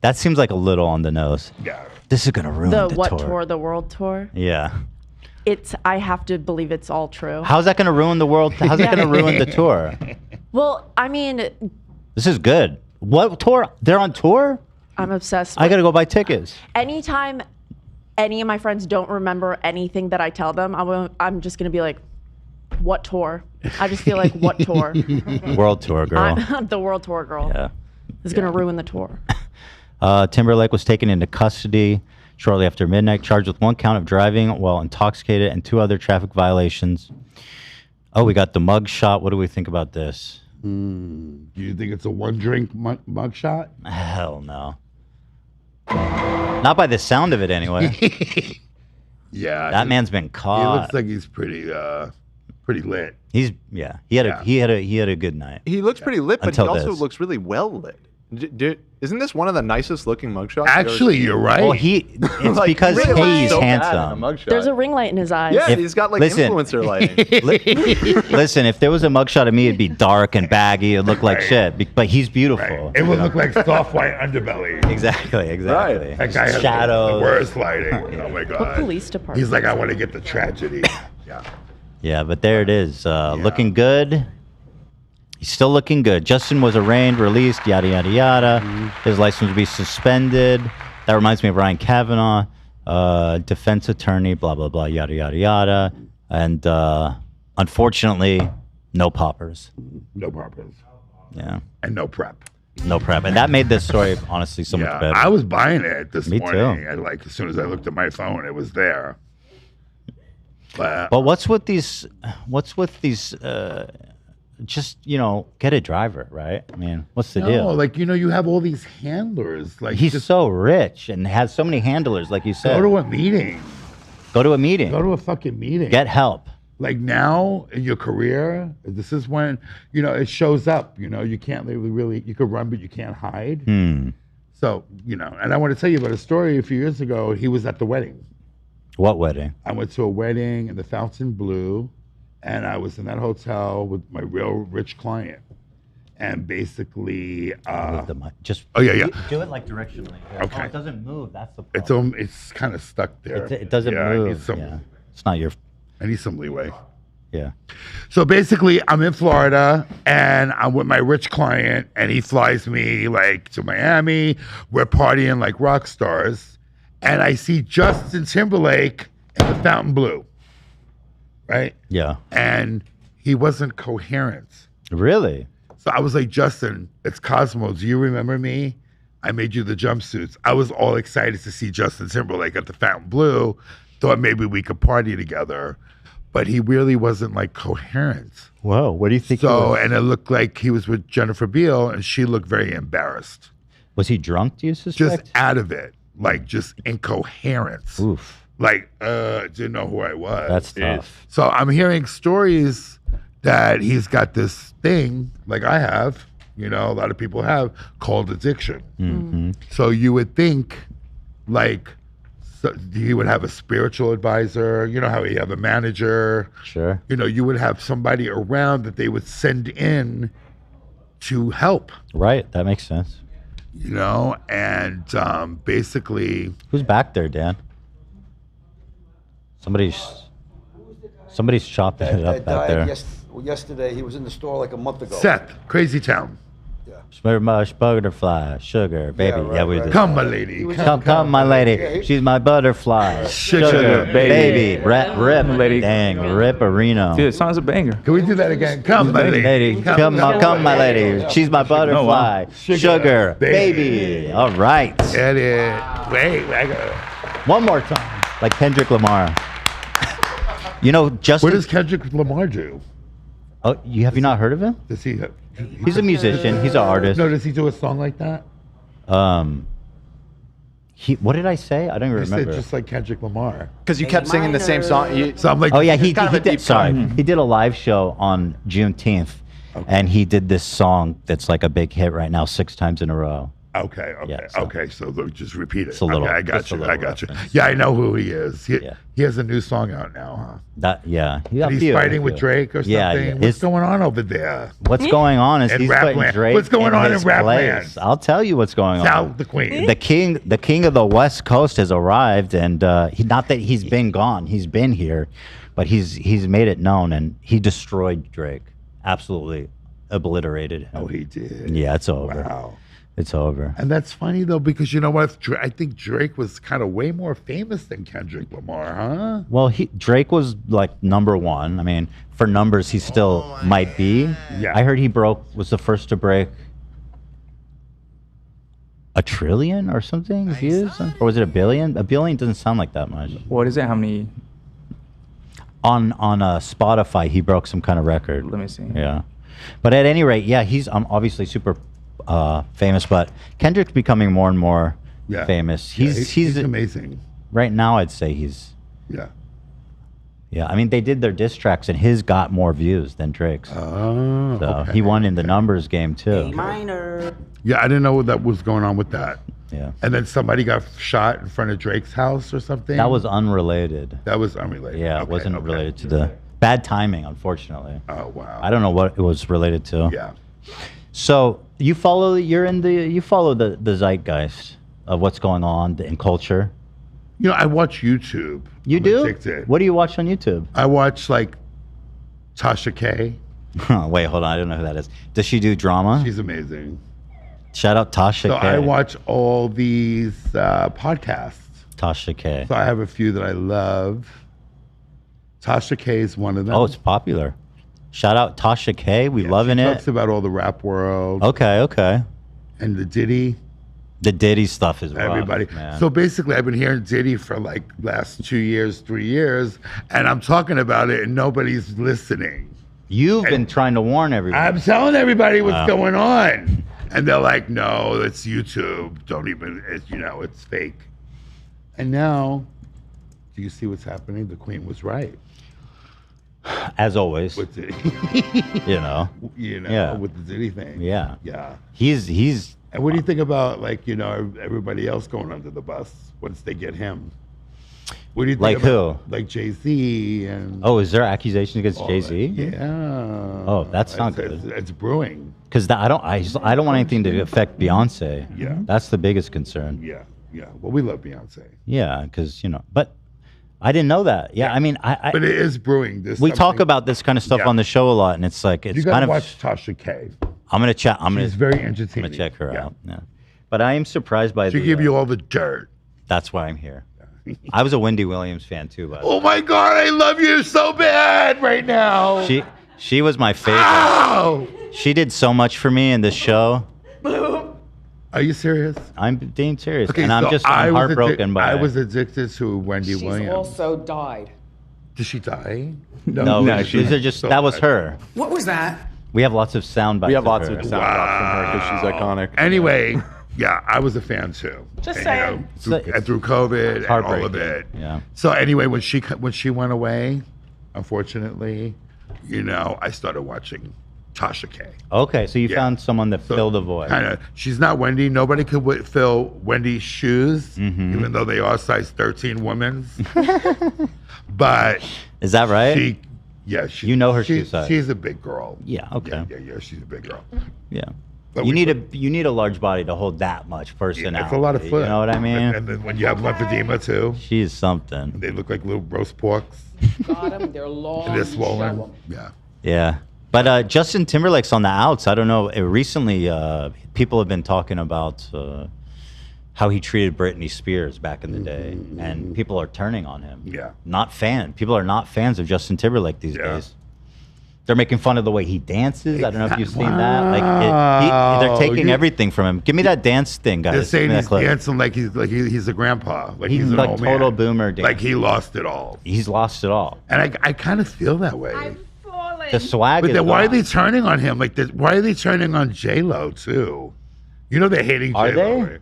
That seems like a little on the nose. Yeah. This is going to ruin The the what tour. tour? The world tour? Yeah. I have to believe it's all true. How's that going to ruin the world? How's that going to ruin the tour? Well, I mean, This is good. What tour? They're on tour? I'm obsessed. I got to go buy tickets. Anytime any of my friends don't remember anything that I tell them, I'm just going to be like, what tour? I just feel like, what tour? World tour, girl. I'm the world tour girl. Yeah. It's going to ruin the tour. Timberlake was taken into custody shortly after midnight, charged with one count of driving while intoxicated and 2 other traffic violations. Oh, we got the mug shot. What do we think about this? Do you think it's a one-drink mug shot? Hell no. Not by the sound of it, anyway. Yeah. That man's been He caught. looks like he's pretty lit. He had a good night. He looks pretty lit, but Until he also this. looks really well lit. Isn't this one of the nicest looking mugshots? Actually, you're right. Well, it's Like, because really looks he's so bad in a handsome. mugshot. There's a ring light in his eyes. Yeah, he's got like influencer lighting. Listen, if there was a mugshot of me, it'd be dark and baggy. It'd look like shit. But he's beautiful. It would look like soft white underbelly. Exactly. That guy has Shadows. the worst lighting. Oh my God. What police department? He's like, I want to get the tragedy. Yeah. Yeah, but there it is. Looking good. He's still looking good. Justin was arraigned, released, yada, yada, yada. His license will be suspended. That reminds me of Ryan Kavanaugh, defense attorney, blah, blah, blah, yada, yada, yada. And unfortunately, no poppers. No poppers. Yeah. And no prep. No prep. And that made this story, honestly, so much better. I was buying it this Me morning. too. And like as soon as I looked at my phone, it was there. Wow. But what's with these? Just get a driver, right? I mean, what's the No, deal? like you have all these handlers. Like He's so rich and has so many handlers, like you said. go to a meeting. Go to a meeting. Go to a fucking meeting. Get help. Like now in your career, this is when it shows up. You can't really you could run, but you can't hide. So and I want to tell you about a story. A few years ago, he was at the wedding. What wedding? I went to a wedding in the Fontainebleau, and I was in that hotel with my real rich client. And basically, just oh yeah. Do it like directionally. Okay. Oh, it doesn't move. That's the problem. It's kind of stuck there. It doesn't move. It's not your. I need some leeway. Yeah. So basically, I'm in Florida, and I'm with my rich client, and he flies me like to Miami. We're partying like rock stars, and I see Justin Timberlake in the Fontainebleau, right? Yeah. And he wasn't coherent. Really? So I was like, Justin, it's Cosmo. Do you remember me? I made you the jumpsuits. I was all excited to see Justin Timberlake at the Fontainebleau. Thought maybe we could party together. But he really wasn't like coherent. Whoa, what do you think? And it looked like he was with Jennifer Beal, and she looked very embarrassed. Was he drunk, do you suspect? Just out of it. Like just incoherent. Oof. Like, didn't know who I was. That's tough. So I'm hearing stories that he's got this thing, like I have, a lot of people have, called addiction. Mm-hmm. So you would think, like, he would have a spiritual advisor, how he have a manager. Sure. You would have somebody around that they would send in to help. Right, that makes sense. And basically. Who's back there, Dan? Somebody's chopping it up back there. Yesterday, he was in the store like a month ago. Seth, Crazy Town. Smurf mush, butterfly, sugar, baby. Yeah, we did. Come, my lady. Come, my lady. She's my butterfly. Sugar, baby. Rip, lady. Dang, ripperino. Dude, the song's a banger. Can we do that again? Come, my lady. Come, my lady. She's my butterfly. Sugar, baby. All right. Get it. Wait, I got it. One more time. Like Kendrick Lamar. Justin. What does Kendrick Lamar do? Oh, have you not heard of him? Does he? He's a musician. He's an artist. No, does he do a song like that? What did I say? I don't even remember. Said just like Kendrick Lamar. Because you kept singing the same song. So I'm like, oh yeah, he did. Sorry, he did a live show on Juneteenth, and he did this song that's like a big hit right now, 6 times in a row. Okay. Yeah, okay. So look, just repeat it. It's a little. Okay, I got just a you. little I got you. reference. Yeah, I know who he is. He has a new song out now, huh? He's fighting with Drake or something. Yeah. What's going on over there? What's going on is In he's rap putting land. Drake. What's going on in his rap place. land? I'll tell you what's going on. Sal the Queen. The king of the West Coast has arrived, and not that he's been gone. He's been here, but he's made it known, and he destroyed Drake. Absolutely obliterated him. Oh, he did. Yeah, it's over. Wow. It's over. And that's funny though, because you know what? I think Drake was kind of way more famous than Kendrick Lamar, huh? Well, Drake was like #1. I mean, for numbers, he still might be. Yeah. I heard he was the first to break 1 trillion or something views, or was it 1 billion? 1 billion doesn't sound like that much. What is it? How many? On Spotify, he broke some kind of record. Let me see. Yeah, but at any rate, yeah, he's obviously super famous, but Kendrick's becoming more and more famous. He's amazing. Right now, I'd say he's. Yeah. I mean, they did their diss tracks, and his got more views than Drake's. Oh, so okay. he won in the numbers game too. Yeah, I didn't know what that was going on with that. Yeah. And then somebody got shot in front of Drake's house or something. That was unrelated. That was unrelated. Yeah, it wasn't related to the bad timing, unfortunately. Oh wow. I don't know what it was related to. Yeah. So you follow the zeitgeist of what's going on in culture. I watch YouTube. You I'm do? addicted. What do you watch on YouTube? I watch like Tasha K. Wait, hold on. I don't know who that is. Does she do drama? She's amazing. Shout out Tasha So K. I watch all these podcasts. Tasha K. So I have a few that I love. Tasha K is one of them. Oh, it's popular. Shout out Tasha K. We loving she it. Talks about all the rap world. Okay. And the Diddy. The Diddy stuff is rough, everybody. man. So basically, I've been hearing Diddy for like last 2 years, 3 years, and I'm talking about it, and nobody's listening. You've been trying to warn everybody. I'm telling everybody what's going on, and they're like, "No, it's YouTube. Don't even. It's fake." And now, do you see what's happening? The Queen was right. As always. With Diddy. Yeah. With the Diddy thing. Yeah. Yeah. He's. And what do you think about everybody else going under the bus once they get him? What do you think Like about, who? Like Jay-Z and. Oh, is there accusations against Jay-Z? Yeah. Oh, that's not good. It's brewing. Because I don't want anything to affect Beyonce. Yeah. That's the biggest concern. Yeah. Well, we love Beyonce. Yeah, because but I didn't know that. Yeah, I mean, But it is brewing. we talk about this kind of stuff on the show a lot, and it's like it's You gotta kind of. watch Tasha K. I'm gonna check. She's very I'm entertaining. gonna check her out. Yeah, but I am surprised by She give you all the dirt. That's why I'm here. I was a Wendy Williams fan too, but Oh my God, I love you so bad right now. she was my favorite. Ow! She did so much for me in this show. Are you serious? I'm being serious, Okay, and I'm so I was heartbroken by. I was addicted to Wendy She's Williams. also died. Did she die? No, these are just that was her. What was that? We have lots of sound bites. We have lots her. of sound drops from her because she's iconic. Anyway, yeah, I was a fan too. Just And, saying. through COVID and all of heartbreaking. it. Yeah. So anyway, when she went away, unfortunately, I started watching Tasha K. Okay, so you found someone that filled the void. Kind of. She's not Wendy. Nobody could fill Wendy's shoes, even though they are size 13 women's. But is that right? She, you know her shoe size. She's a big girl. Yeah. Okay. Yeah. She's a big girl. Yeah. But you need a large body to hold that much personality. It's a lot of foot. You know what I mean? And then when you have lymphedema too, she's something. they look like little roast porks. Got them. They're long. And they're swollen. Yeah. Yeah. But Justin Timberlake's on the outs. I don't know. Recently, people have been talking about how he treated Britney Spears back in the day, and people are turning on him. Yeah. People are not fans of Justin Timberlake these days. They're making fun of the way he dances. I don't know if you've seen that. Like they're taking everything from him. Give me that dance thing, guys. They're saying Give me that he's clip. dancing like he's a grandpa, like he's an like old total man. boomer dance. Like he lost it all. He's lost it all. And I kind of feel that way. The swag But is then why are gone. they turning on him? Why are they turning on J-Lo too? They're hating Are J-Lo. they? Right?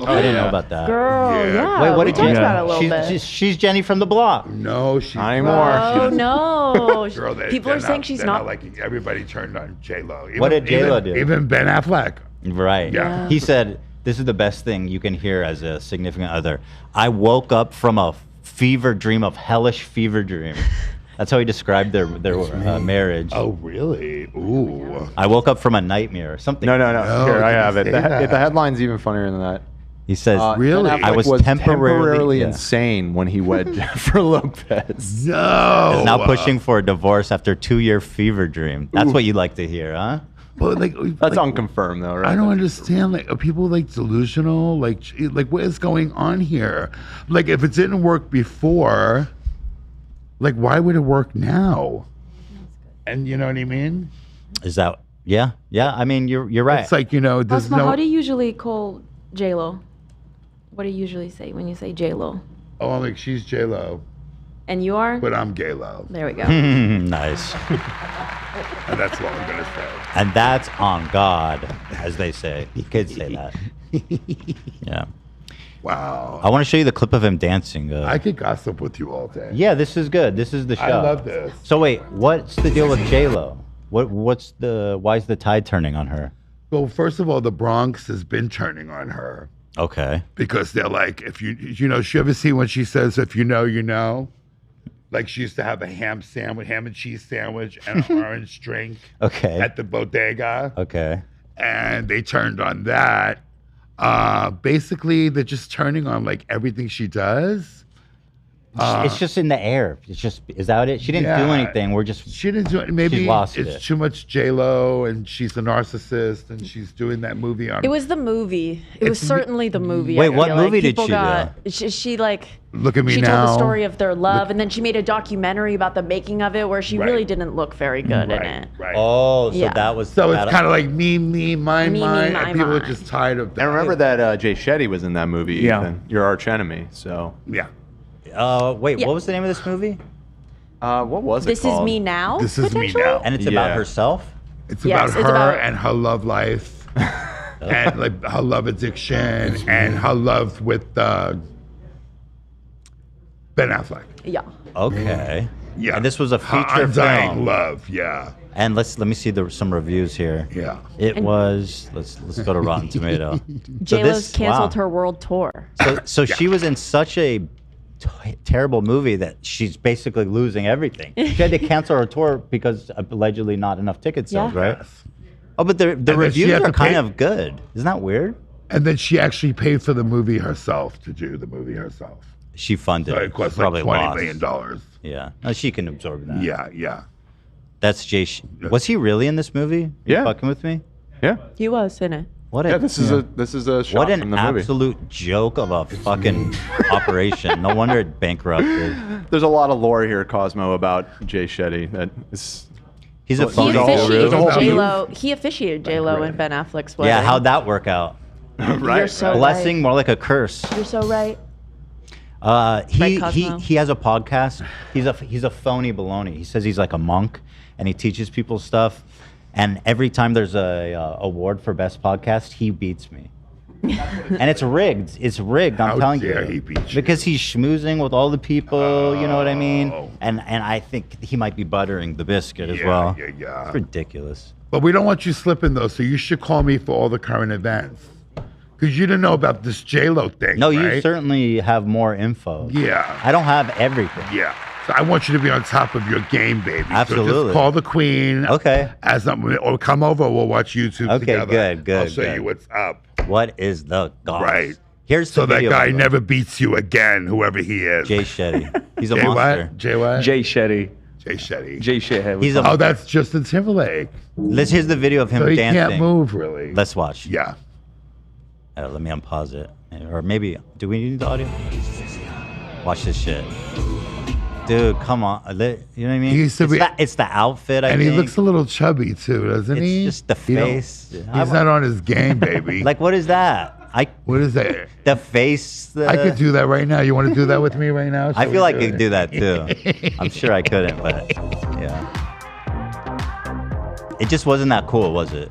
I didn't know about that. Girl, yeah. Wait, what we did you talked about it a little bit. She's Jenny from the block. No, she's not anymore. Oh no! Girl, People are saying she's they're not. like everybody turned on J-Lo. What did J-Lo do? Even Ben Affleck. Right. Yeah. He said, "This is the best thing you can hear as a significant other. I woke up from a fever dream of hellish fever dream." That's how he described their marriage. Oh, really? Ooh. I woke up from a nightmare or something. No. No, Here, I did he have it. say The that? headline's even funnier than that. He says, Really? Ben Affleck I was temporarily insane when he wed Jennifer Lopez. No. Is now pushing for a divorce after 2-year fever dream. That's what you'd like to hear, huh? But That's unconfirmed though, right? I don't understand. Like, are people delusional? Like what is going on here? Like, if it didn't work before, why would it work now? And you know what I mean? Is that yeah? I mean, you're right. It's like there's Cosmo, no. how do you usually call J-Lo? What do you usually say when you say J-Lo? Oh, I'm like she's J-Lo, And you are? but I'm Gay-Lo. There we go. Nice. And that's what I'm gonna say. And that's on God, as they say. Kids say that. Yeah. Wow. I want to show you the clip of him dancing. I could gossip with you all day. Yeah, this is good. This is the show. I love this. So wait, what's the deal with J-Lo? Why is the tide turning on her? Well, first of all, the Bronx has been turning on her Okay. because they're like, if you she ever see when she says, if you know, you know? Like she used to have a ham and cheese sandwich and an orange drink Okay. at the bodega. Okay. And they turned on that. Basically, they're just turning on everything she does. It's just in the air. It's just, is that it? She didn't do Yeah. anything. We're just, She didn't do it. Maybe she's lost it's it. too much J-Lo and she's a narcissist and she's doing that movie on. It was the movie. It was certainly the movie. Wait, I what feel movie like. did People she got, do? She like. Look at me she now. told the story of their love, and then she made a documentary about the making of it, where she really didn't look very good in it. Right. Oh, so Yeah. that was. So it's kind of like me, mine, Me, mine, my, and people are mine. just tired of that. And remember that Jay Shetty was in that movie. Yeah. Ethan. Your arch enemy. So Yeah. Wait, Yeah. what was the name of this movie? what was it This called? is me now. This is me potentially? now. And it's about Yeah. herself? It's Yes, about it's her about- and her love life, and like her love addiction, and her love with Ben Affleck. Yeah. Okay. Yeah. And this was a Her feature undying film. love. Yeah. And let me see some reviews here. Yeah. It was let's go to Rotten Tomato. So J-Lo's canceled wow. her world tour. So she was in such a terrible movie that she's basically losing everything. She had to cancel her tour because allegedly not enough ticket sales, Yeah. right? Oh, but the then she reviews had are to kind pay- of good. Isn't that weird? And then she actually paid for the movie herself to do the movie herself. She funded So it. it cost Probably like $20 lost. million. Yeah. No, she can absorb that. Yeah, yeah. That's Jay. Was he really in this movie? Are you Yeah. fucking with me? Yeah. He was in it. What Yeah. a This is a shot what from an the movie. absolute joke of a fucking operation. No wonder it bankrupted. There's a lot of lore here, Cosmo, about Jay Shetty. That is. He's a He phony. Officiated J-Lo. He officiated J-Lo and Ben Affleck's wedding. Yeah, how'd that work out? You're so Blessing, more like a curse. right. You're so right. He Right, Cosmo? he has a podcast. He's a phony baloney. He says he's like a monk and he teaches people stuff. And every time there's a award for best podcast, he beats me. And it's rigged. It's rigged. I'm How telling dare you. he beat you? Because he's schmoozing with all the people. You know what I mean? And I think he might be buttering the biscuit as well. Yeah. It's ridiculous. But we don't want you slipping though, so you should call me for all the current events. Because you didn't know about this J-Lo thing. No, you right? certainly have more info. Yeah. I don't have everything. Yeah. So I want you to be on top of your game, baby. So Absolutely. just call the queen. Okay. Or come over. We'll watch YouTube Okay, together. good. I'll show you what's up. What is the goss? Right. Here's the So that video guy of it. never beats you again, whoever he is. Jay Shetty. He's a Jay monster. What? Jay what? Jay Shetty. Jay Shetty. Jay Shithead. He's a Oh, that's Justin Timberlake. Here's the video of him So he dancing. can't move, really. Let's watch. Yeah. Let me unpause it. Or maybe, do we need the audio? Watch this shit. Dude, come on. You know what I mean? He used to be- it's the outfit, I And think. he looks a little chubby, too, doesn't he? It's just the You don't- face. He's not on his game, baby. Like, what is that? What is that? The face. I could do that right now. You want to do that with me right now? I Shall feel we like I could do that too. I'm sure I couldn't, but yeah. It just wasn't that cool, was it?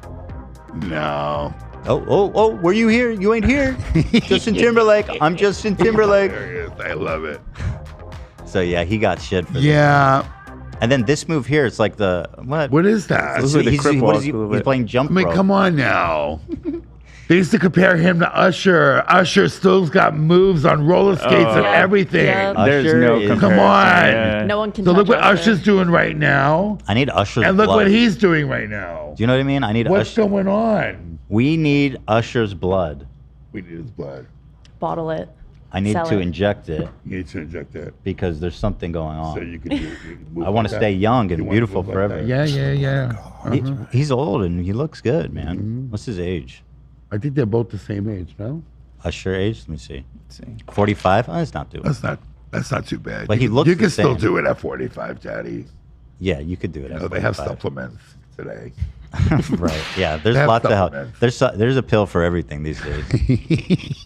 No. Oh, were you here? You ain't here. Justin Timberlake. I'm Justin Timberlake. I love it. So yeah, he got shit for this. Yeah. And then this move here, it's like the what? What is that? He's playing jump I mean, rope. come on now. They used to compare him to Usher. Usher still's got moves on roller skates and everything. There's no comparison. Come on. Yeah. No one can So look touch what Usher. Usher's doing right now. I need Usher's And look blood. what he's doing right now. Do you know what I mean? I need What's Usher. going on? We need Usher's blood. We need his blood. Bottle it. I need Sell to it. inject it You need to inject it. because there's something going on. So you can do you can move I want like to that. stay young You and wanna beautiful move like forever. that. Yeah. He's old and he looks good, man. What's his age? I think they're both the same age, no? Usher age? Let me see. 45? Oh, that's not too bad. That's not too bad. But he You- looks You the can still same. do it at 45, Daddy. Yeah, you could do it. At No, they have 45. supplements today. Right. Yeah. There's They have lots of help. supplements. There's a pill for everything these days.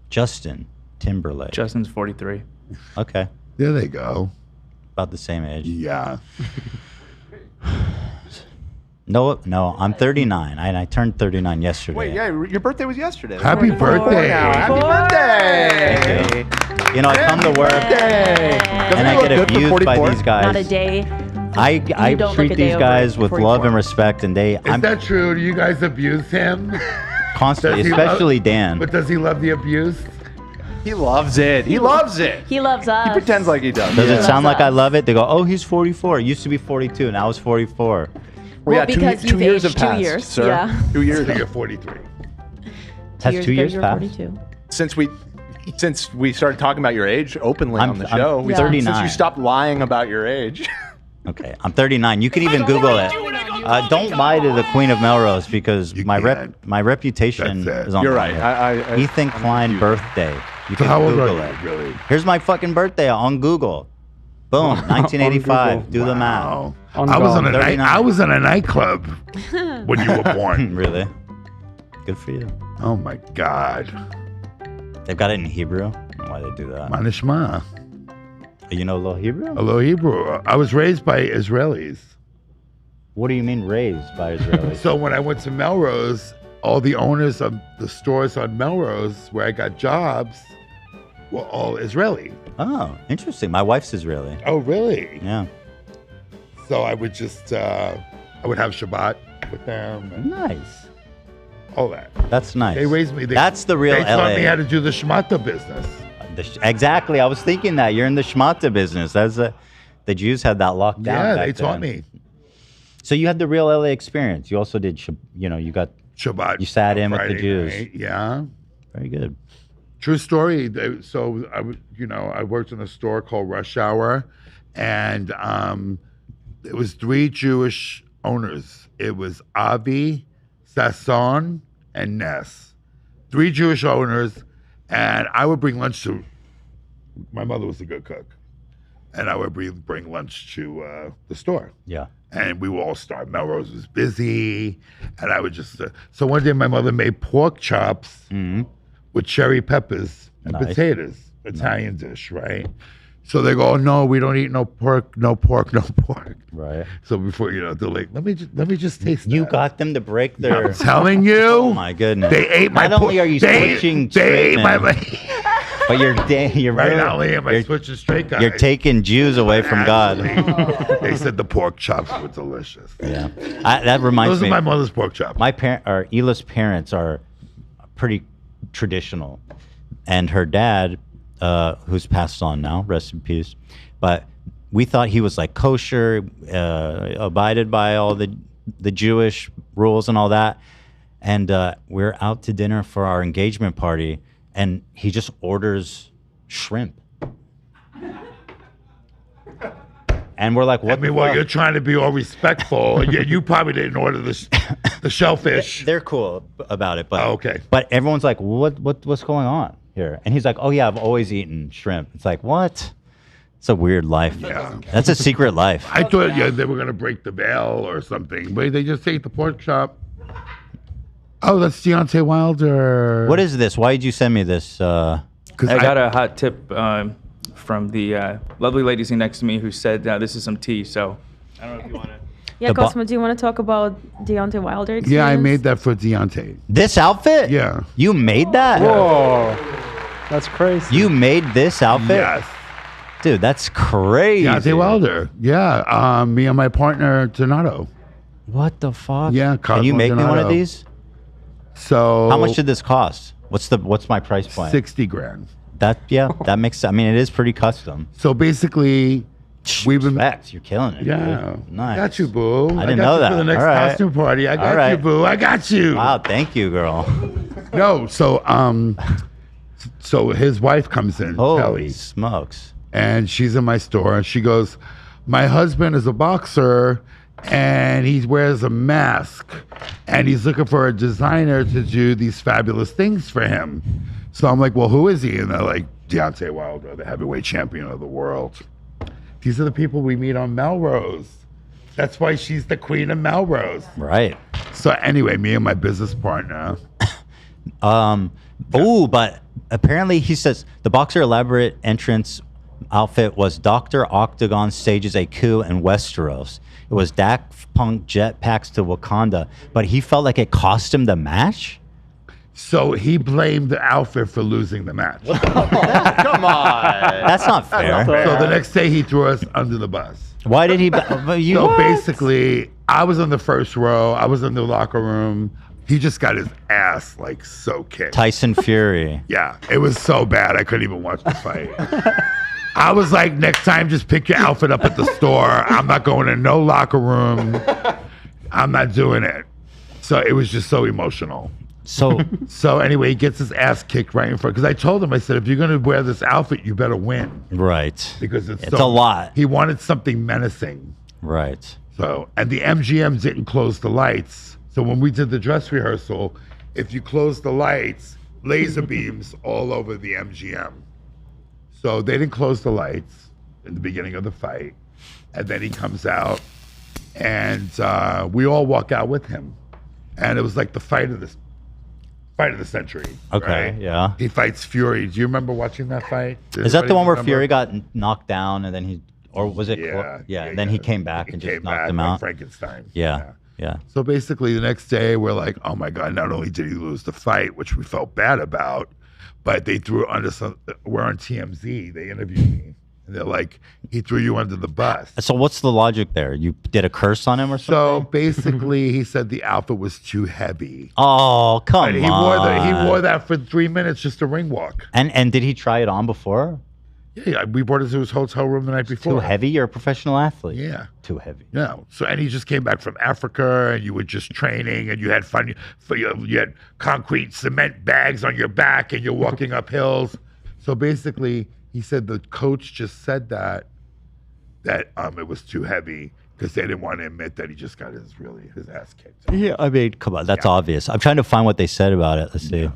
Justin Timberlake. Justin's 43. Okay. There they go. About the same age. Yeah. No, I'm 39. I turned 39 yesterday. Wait, yeah, your birthday was yesterday. Happy birthday. Happy birthday. Thank you. You know, I come to work and Doesn't I he look get good for abused by 44? these guys. Not a day. I You don't treat look a day these over guys with 44. love and respect, and Is that true? Do you guys abuse him? constantly, Does he especially love- Dan. But does he love the abuse? He loves it. He loves it. He loves us. He pretends like he does. Does it loves sound like I us. love it? They go, oh, he's 44. It used to be 42. Now it's 44. Well, yeah, because two you've years aged have 2 passed, years. sir. Yeah. 2 years. So you're 43. Has 2 years you're passed? 42. Since we Since we started talking about your age openly on the I'm show, 39. Since you stopped lying about your age. Okay, I'm 39. You can even Google it. Don't lie to the Queen of Melrose because my reputation is on You're fire. right. Ethan Klein birthday. You So can how old Google are it. you, really? Here's my fucking birthday on Google. Boom, 1985. Do the math. I was in a nightclub when you were born. Really? Good for you. Oh my God. They've got it in Hebrew. I don't know why they do that. Manishma. You know a little Hebrew? A little Hebrew. I was raised by Israelis. What do you mean raised by Israelis? So when I went to Melrose, all the owners of the stores on Melrose where I got jobs were all Israeli. Oh, interesting. My wife's Israeli. Oh, really? Yeah. So I would just, I would have Shabbat with them. And Nice. all that. That's nice. They raised me. That's the real They taught LA. me how to do the shmata business. Exactly. I was thinking that. You're in the shmata business. The Jews had that locked down. Yeah, back they taught then. me. So you had the real LA experience. You also did, you got Shabbat. You sat in with Friday the Jews. night, yeah. Very good. True story. So I worked in a store called Rush Hour, and it was 3 Jewish owners. It was Avi, Sasson, and Ness. 3 Jewish owners, and I would bring lunch to. My mother was a good cook, and I would bring lunch to the store. Yeah. And we would all start. Melrose was busy, and I would just. So one day, my mother made pork chops with cherry peppers and Nice. potatoes. Italian dish, right? So they go, oh, no, we don't eat no pork, no pork, no pork. Right. So before they're like, let me just taste. You that. got them to break their. I'm telling you. Oh my goodness. They ate my. Not only are you switching they ate my. but you're Right, really- not only am I you're- switching straight guys. You're taking Jews away from God. They said the pork chops were delicious. Yeah, that reminds Those me. are my mother's pork chops. My Hila's parents are pretty traditional, and her dad, who's passed on now, rest in peace. But we thought he was like kosher, abided by all the Jewish rules and all that. And we're out to dinner for our engagement party, and he just orders shrimp. And we're like, what? I mean, well, you're trying to be all respectful. you probably didn't order the shellfish. They're cool about it, but okay. But everyone's like, what's going on here? And he's like, oh yeah, I've always eaten shrimp. It's like, what? It's a weird life. Yeah. That's a secret life. I thought they were gonna break the veil or something, but they just ate the pork chop. Oh, that's Deontay Wilder. What is this? Why did you send me this? I got a hot tip from the lovely lady sitting next to me who said this is some tea. So I don't know if you want to. Yeah, Cosmo, do you want to talk about Deontay Wilder experience? Yeah, I made that for Deontay. This outfit? Yeah. You made that? Whoa, that's crazy. You made this outfit? Yes. Dude, that's crazy. Deontay Wilder. Yeah. Me and my partner Donato. What the fuck? Yeah. Can you Cosmo make me one Donato. of these? So. How much did this cost? What's my price point? $60,000. That makes. I mean, it is pretty custom. So basically, we've been. You're killing it. Yeah. Dude. Nice. Got you, boo. I didn't got know you that. For the next All right. costume party, I got All right. you, boo. I got you. Wow, thank you, girl. No, so his wife comes in, Holy Kelly, smokes. and she's in my store, and she goes, my husband is a boxer, and he wears a mask, and he's looking for a designer to do these fabulous things for him. So I'm like, well, who is he? And they're like, Deontay Wilder, the heavyweight champion of the world. These are the people we meet on Melrose. That's why she's the queen of Melrose. Right. So anyway, me and my business partner. But apparently he says the boxer elaborate entrance outfit was Dr. Octagon stages a coup in Westeros. It was Daft Punk jetpacks to Wakanda, but he felt like it cost him the match. So he blamed the outfit for losing the match. Come on. That's not fair. So the next day he threw us under the bus. Why did he? So basically, I was on the first row. I was in the locker room. He just got his ass like so kicked. Tyson Fury. Yeah, it was so bad I couldn't even watch the fight. I was like, next time, just pick your outfit up at the store. I'm not going in no locker room. I'm not doing it. So it was just so emotional. So anyway, he gets his ass kicked right in front. Because I told him, I said, if you're going to wear this outfit, you better win. Right. Because it's a lot. He wanted something menacing. Right. So, and the MGM didn't close the lights. So when we did the dress rehearsal, if you close the lights, laser beams all over the MGM. So they didn't close the lights in the beginning of the fight. And then he comes out and we all walk out with him. And it was like the fight of the century. Okay, right? yeah. He fights Fury. Do you remember watching that fight? Is that the one where Fury got knocked down and then he, or was it? Yeah. And then he came back and just knocked him like out. Frankenstein. Yeah. So basically, the next day, we're like, oh my God, not only did he lose the fight, which we felt bad about, but they threw under some, we're on TMZ, they interviewed me. And they're like, he threw you under the bus. So what's the logic there? You did a curse on him or something? So basically, he said the outfit was too heavy. Oh, come And on. he wore that for 3 minutes, just a ring walk. And did he try it on before? Yeah, we brought it to his hotel room the night before. Too heavy? You're a professional athlete. Yeah. Too heavy. No. So, and he just came back from Africa, and you were just training, and you had fun. You had concrete cement bags on your back, and you're walking up hills. So basically, he said the coach just said that it was too heavy because they didn't want to admit that he just got his ass kicked. Yeah, I mean, come on, that's obvious. I'm trying to find what they said about it. Let's see.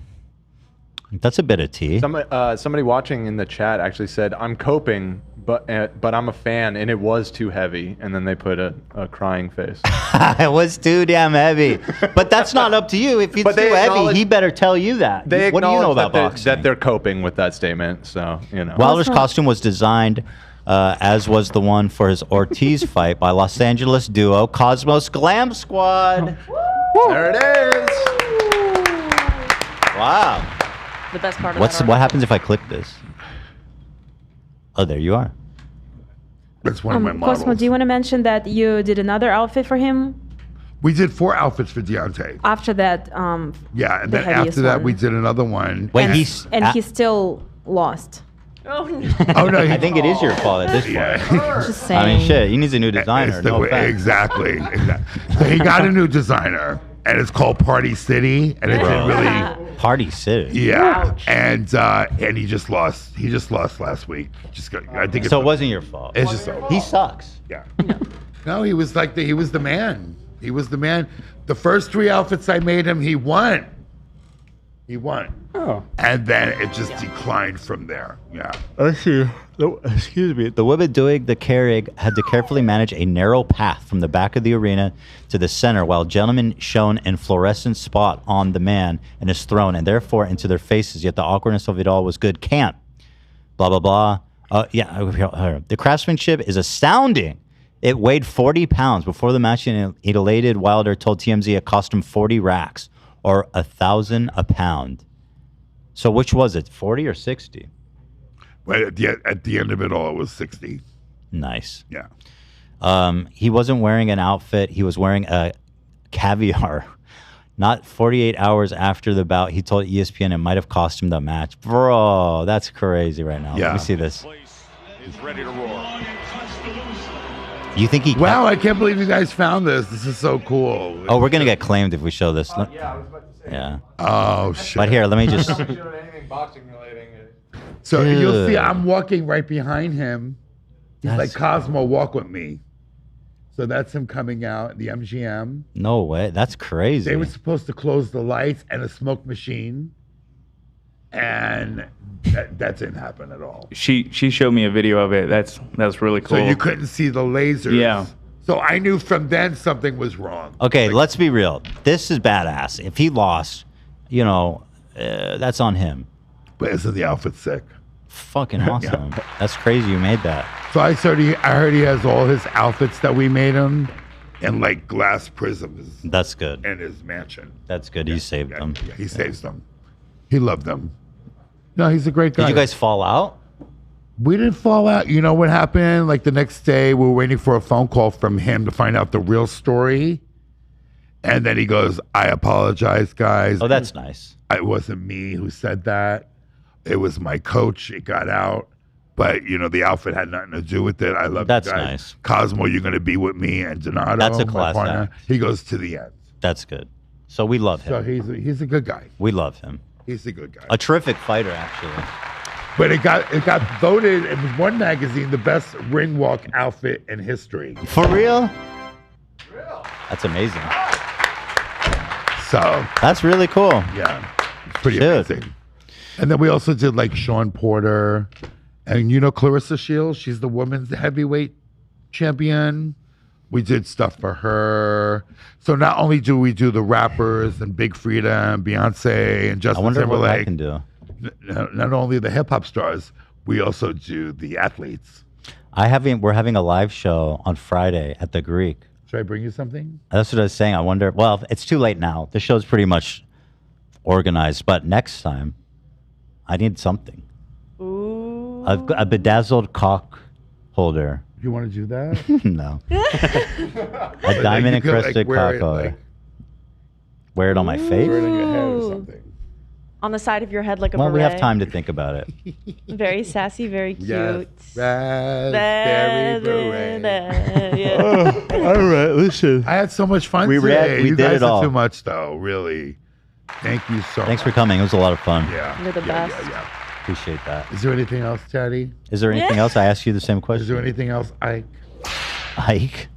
That's a bit of tea. Somebody watching in the chat actually said, "I'm coping, but I'm a fan, and it was too heavy." And then they put a crying face. It was too damn heavy. But that's not up to you. If it's too heavy, he better tell you that. They What do you know about boxing? that they're coping with that statement. So Wilder's costume was designed, as was the one for his Ortiz fight, by Los Angeles duo Cosmo's Glam Squad. There it is. Wow. The best part of What happens if I click this? Oh, there you are. That's one of my models. Cosmo, do you want to mention that you did another outfit for him? We did 4 outfits for Deontay. After that, Yeah, and the then heaviest after that, one. we did another one. Wait, and he still lost. Oh no. Oh no! I think it is your fault at this point. Just saying. I mean, shit, he needs a new designer. It's the No way- offense. exactly. So he got a new designer, and it's called Party City, and it didn't really. Party City. Yeah, and he just lost. He just lost last week. I think. So it wasn't your fault. It's just He sucks. Yeah. No, he was like he was the man. He was the man. The first 3 outfits I made him, he won. He won. Oh. And then it just declined from there. Yeah. Let's see. Excuse me. The women doing the carrying had to carefully manage a narrow path from the back of the arena to the center, while gentlemen shone in fluorescent spot on the man and his throne, and therefore into their faces. Yet the awkwardness of it all was good. Camp. Blah, blah, blah. The craftsmanship is astounding. It weighed 40 pounds. Before the match, an elated Wilder told TMZ it cost him 40 racks, or $1,000 a pound. So which was it, 40 or 60? But at the end of it all, it was 60. Nice. Yeah. He wasn't wearing an outfit. He was wearing a caviar. Not 48 hours after the bout, he told ESPN it might have cost him the match. Bro, that's crazy right now. Yeah. Let me see this. Is ready to roar. You think he? Wow, I can't believe you guys found this. This is so cool. Oh, we're gonna get claimed if we show this. Yeah, I was about to say. Yeah. Oh shit. But here, let me just. Anything boxing relating. So you'll see, Dude. I'm walking right behind him. He's That's like, Cosmo, walk with me. So that's him coming out, the MGM. No way. That's crazy. They were supposed to close the lights and a smoke machine. And that didn't happen at all. She showed me a video of it. That's really cool. So you couldn't see the lasers. Yeah. So I knew from then something was wrong. Okay, let's be real. This is badass. If he lost, that's on him. But isn't the outfit sick? Fucking awesome. That's crazy you made that. So I heard he has all his outfits that we made him in like glass prisms That's good. in his mansion. That's good. You saved them. Yeah, he saves them. He loved them. No, he's a great guy. Did you guys fall out? We didn't fall out. You know what happened? Like the next day, we were waiting for a phone call from him to find out the real story. And then he goes, I apologize, guys. Oh, that's nice. It wasn't me who said that. It was my coach. It got out. But, the outfit had nothing to do with it. I love That's you guys. nice. Cosmo, you're going to be with me and Donato, That's a my class partner. act. He goes to the end. That's good. So we love him. So he's a good guy. We love him. He's a good guy. A terrific fighter, actually. But it got voted in one magazine the best ring walk outfit in history. For real? That's amazing. So that's really cool. Yeah, it's pretty amazing. And then we also did like Sean Porter, and you know Clarissa Shields. She's the women's heavyweight champion. We did stuff for her. So not only do we do the rappers and Big Frida and Beyonce and Justin I wonder Timberlake, what I can do. Not only the hip hop stars, we also do the athletes. We're having a live show on Friday at the Greek. Should I bring you something? That's what I was saying. I wonder. Well, it's too late now. The show's pretty much organized. But next time, I need something. Ooh. A bedazzled cock holder. You want to do that? No. A diamond encrusted cock holder. Wear it on my face. Wear it on your head or something. On the side of your head like a Well, beret. we have time to think about it. Very sassy, very cute. Yes. Raspberry beret. Yeah. All right, listen. I had so much fun today. We you did guys it all. are too much, though. Really. Thank you so much. Thanks for coming. It was a lot of fun. Yeah. You're the best. Appreciate that. Is there anything else, Teddy? Is there anything else? I asked you the same question. Is there anything else, Ike? Ike?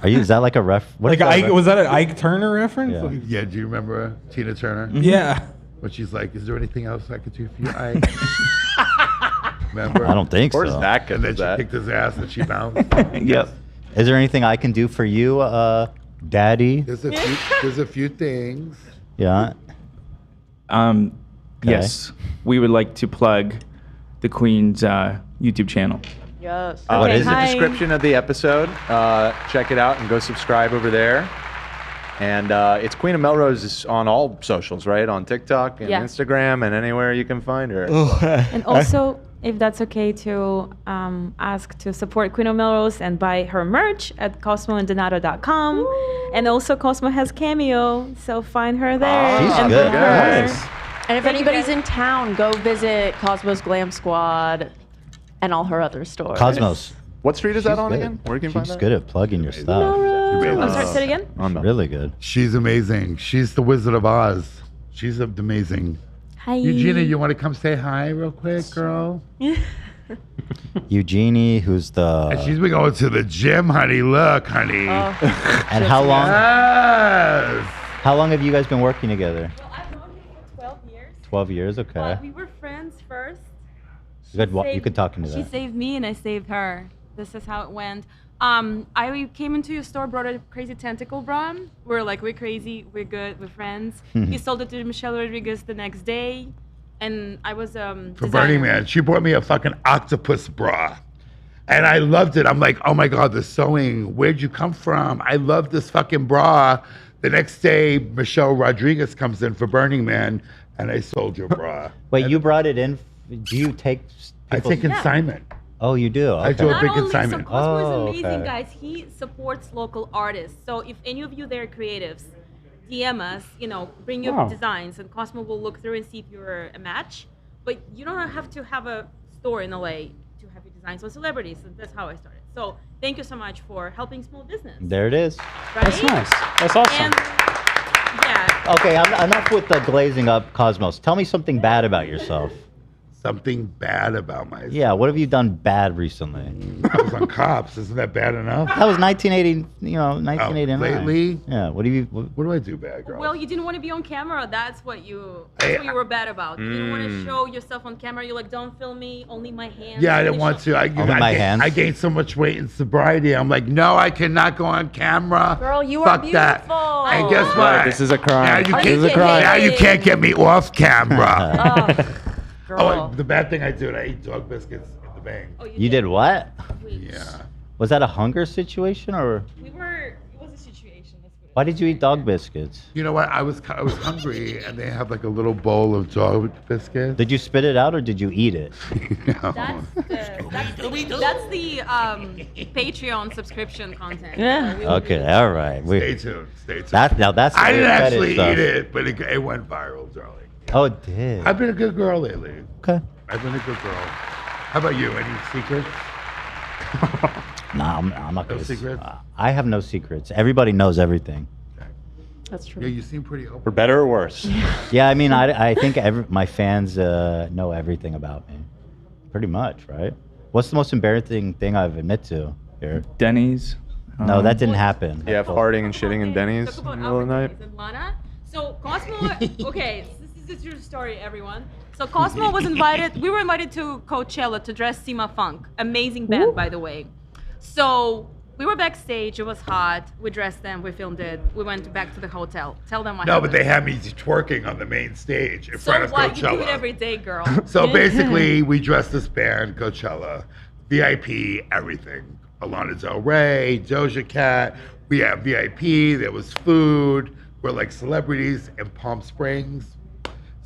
Are you? Is that like a ref? Like Ike, was that an Ike Turner reference? Yeah. Like- Yeah, do you remember Tina Turner? Yeah. When she's like, is there anything else I could do for you, Ike? Remember? I don't think so. Of course Zach And could then do that. she kicked his ass and she bounced. Yep. Is there anything I can do for you, Daddy? There's a few things. Yeah. Yes, we would like to plug the Queen's YouTube channel. Yes. It is the description of the episode. Check it out and go subscribe over there. And it's Queen of Melrose is on all socials, right? On TikTok and Yeah. Instagram and anywhere you can find her. And also, if that's okay to ask to support Queen of Melrose and buy her merch at cosmoanddonato.com. And also Cosmo has Cameo, so find her there. She's and good. book her. Nice. And if Thank you, anybody's guys. in town, go visit Cosmo's Glam Squad and all her other stores. Cosmos. What street is that She's on good. again? Where can you find She's that? good at plugging your stuff. I'm sorry, say it again? Really good. She's amazing. She's the Wizard of Oz. She's amazing. Hi. Eugenia, you want to come say hi real quick, girl? Eugenie, who's the. And she's been going to the gym, honey. Look, honey. And how long? Yes. How long have you guys been working together? Well, I've known him for 12 years. 12 years. Okay. But we were friends first. You could talk into She that. saved me and I saved her. This is how it went. I came into your store, brought a crazy tentacle bra. We're crazy, we're good, we're friends. He sold it to Michelle Rodriguez the next day. And I was For Burning Man, she brought me a fucking octopus bra. And I loved it. I'm like, oh my God, the sewing. Where'd you come from? I love this fucking bra. The next day, Michelle Rodriguez comes in for Burning Man, and I sold your bra. Wait, you brought it in? Do you take? I take consignment. Oh, you do. I do a Not big only, consignment. So Cosmo Oh, is amazing, okay. guys. He supports local artists. So if any of you there are creatives, DM us, bring your Wow. designs, and Cosmo will look through and see if you're a match. But you don't have to have a store in LA to have your designs on celebrities. And that's how I started. So thank you so much for helping small business. There it is. Right? That's nice. That's awesome. And yeah, Okay, enough with the glazing up, Cosmos. Tell me something bad about yourself. Something bad about myself. Yeah, what have you done bad recently? I was on Cops. Isn't that bad enough? That was 1980. 1989. Lately? Yeah. What do you? What do I do bad, girl? well, you didn't want to be on camera. That's what you were bad about. You didn't want to show yourself on camera. You're like, don't film me. Only my hands. Yeah, I only didn't want show-" to. I gained so much weight in sobriety. I'm like, no, I cannot go on camera. Girl, you are Fuck beautiful. that. And guess No, what? this is a crime. Now you Are can't, you kidding? now you can't get me off camera. Girl. Oh, the bad thing I did, I ate dog biscuits at the bank. Oh, You did what? Yeah. Was that a hunger situation or? It was a situation. Let's put it Why did you eat dog biscuits? You know what? I was hungry, and they have like a little bowl of dog biscuits. Did you spit it out or did you eat it? No. That's the Patreon subscription content. Yeah. Okay, all right. Stay tuned. Stay tuned. That's. I didn't weird fetish actually stuff. eat it, but it went viral, darling. Oh, it did. I've been a good girl lately. Okay. I've been a good girl. How about you? Any secrets? No, I'm not No gonna. secrets? I have no secrets. Everybody knows everything. That's true. Yeah, you seem pretty open. For better or worse. Yeah, I mean, I think my fans know everything about me, pretty much, right? What's the most embarrassing thing I've admit to here? Denny's. No, that didn't happen. Yeah, farting and shitting in Denny's Talk in about the middle of the night. advertising, Lana. So Cosmo, okay, this is a true story, everyone. So Cosmo was invited. We were invited to Coachella to dress Sima Funk. Amazing band, by the way. So we were backstage. It was hot. We dressed them. We filmed it. We went back to the hotel. Tell them what No, happened. but they had me twerking on the main stage in So front of what? You do it Coachella. every day, girl. So basically, we dressed this band, Coachella, VIP, everything. Alana Del Rey, Doja Cat. We had VIP. There was food. We're like celebrities in Palm Springs.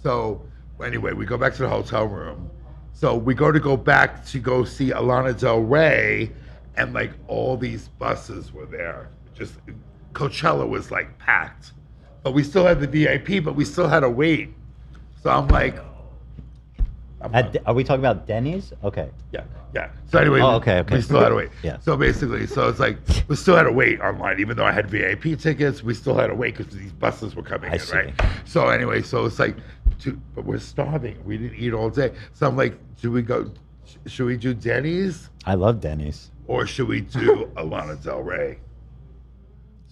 So anyway, we go back to the hotel room. So we go back to go see Alana Del Rey, and like all these buses were there. Just Coachella was like packed, but we still had the VIP, but we still had to wait. So I'm like, Are we talking about Denny's? Okay. yeah. So anyway, okay. we still had to wait. Yeah. So basically, it's like we still had to wait online, even though I had VIP tickets. We still had to wait because these buses were coming in, right? So anyway, so it's like, but we're starving. We didn't eat all day. So I'm like, should we do Denny's? I love Denny's. Or should we do Alana Del Rey?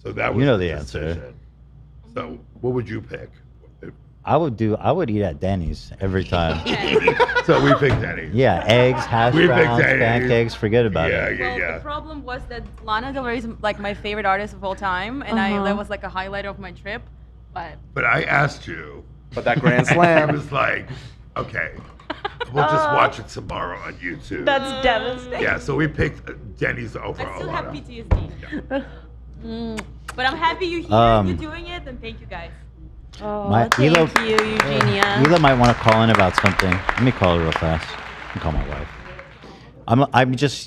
So that was You know the answer. decision. So what would you pick? I would eat at Denny's every time. So we picked Denny's. Yeah, eggs, hash We picked browns, Denny's. pancakes, forget about it. Well, the problem was that Lana Del Rey is like my favorite artist of all time, and that was like a highlight of my trip. But I asked you. But that Grand Slam. It was like, okay, we'll just watch it tomorrow on YouTube. That's devastating. Yeah, so we picked Denny's over I still have Alana. PTSD. But I'm happy you're here, you're doing it, and thank you guys. Oh, My- thank Ela- you, Eugenia. Hila might want to call in about something. Let me call her real fast. I can call my wife.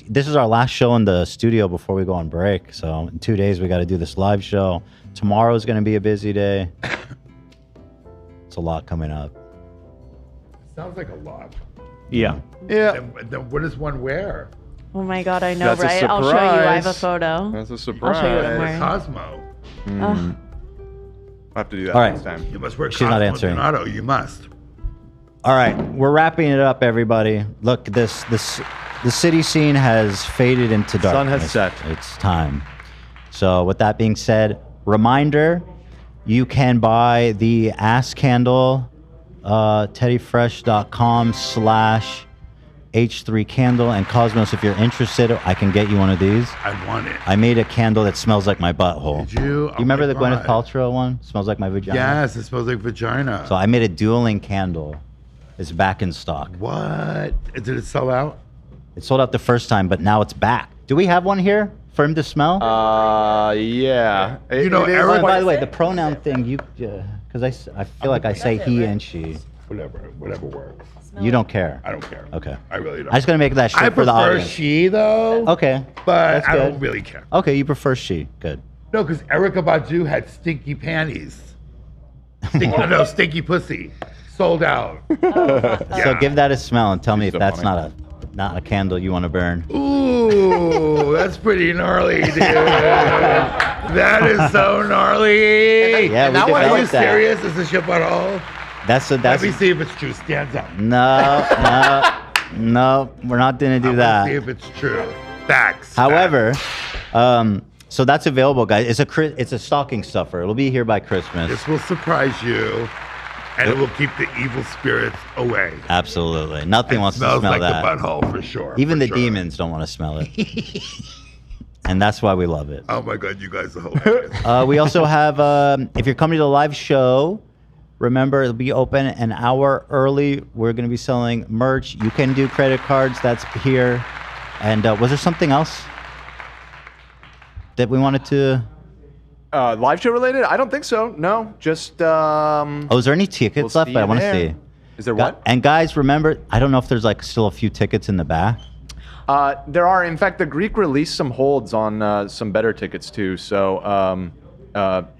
This is our last show in the studio before we go on break. So in 2 days, we got to do this live show. Tomorrow's going to be a busy day. It's a lot coming up. Sounds like a lot. Yeah. Yeah. Then what does one wear? Oh my God, I know, That's a right? I'll show you. I have a surprise. photo. That's a I'll surprise. show you what I'm wearing. Cosmo. Ugh. I'll have to do that All right. next time. You must wear She's Cosmo not answering. Donato. You must. All right, we're wrapping it up, everybody. Look, the city scene has faded into darkness. Sun has set. It's time. So, with that being said, reminder: you can buy the ass candle, teddyfresh.com/H3 candle. And Cosmos, if you're interested, I can get you one of these. I want it. I made a candle that smells like my butthole. Did you? You remember the Gwyneth God. Paltrow one? Smells like my vagina. Yes, it smells like vagina. So I made a dueling candle. It's back in stock. What? Did it sell out? It sold out the first time, but now it's back. Do we have one here for him to smell? Yeah. You know, It is Eric- Oh, by quite- the way, the pronoun thing, because I feel like I say he and she. Whatever works. You don't care. I don't care. Okay. I really don't. I just gotta make that I shit for the prefer audience. she though. Okay. But That's I good. don't really care. Okay, you prefer she. Good. No, because Erykah Badu had stinky panties. Stinky pussy. Sold out. So give that a smell and tell me if so that's funny. not a candle you want to burn. Ooh, that's pretty gnarly, dude. That is so gnarly. Yeah, we Are you developed that. serious? Is this your butthole? That's Let me see if it's true. Stand up. No, we're not gonna do I that. wanna see if it's true. Facts. However, so that's available, guys. It's a stocking stuffer. It'll be here by Christmas. This will surprise you, and it will keep the evil spirits away. Absolutely. Nothing wants to smell Smells like that. the butthole for sure. Even for the sure. demons don't want to smell it. And that's why we love it. Oh my God, you guys are hilarious. We also have, if you're coming to the live show, remember it'll be open an hour early. We're going to be selling merch. You can do credit cards. That's here. And was there something else that we wanted to? Live show related? I don't think so. No, just. Oh, is there any tickets left? see I you want to there. see. Is there what? And guys, remember, I don't know if there's like still a few tickets in the back. There are. In fact, the Greek released some holds on some better tickets too. So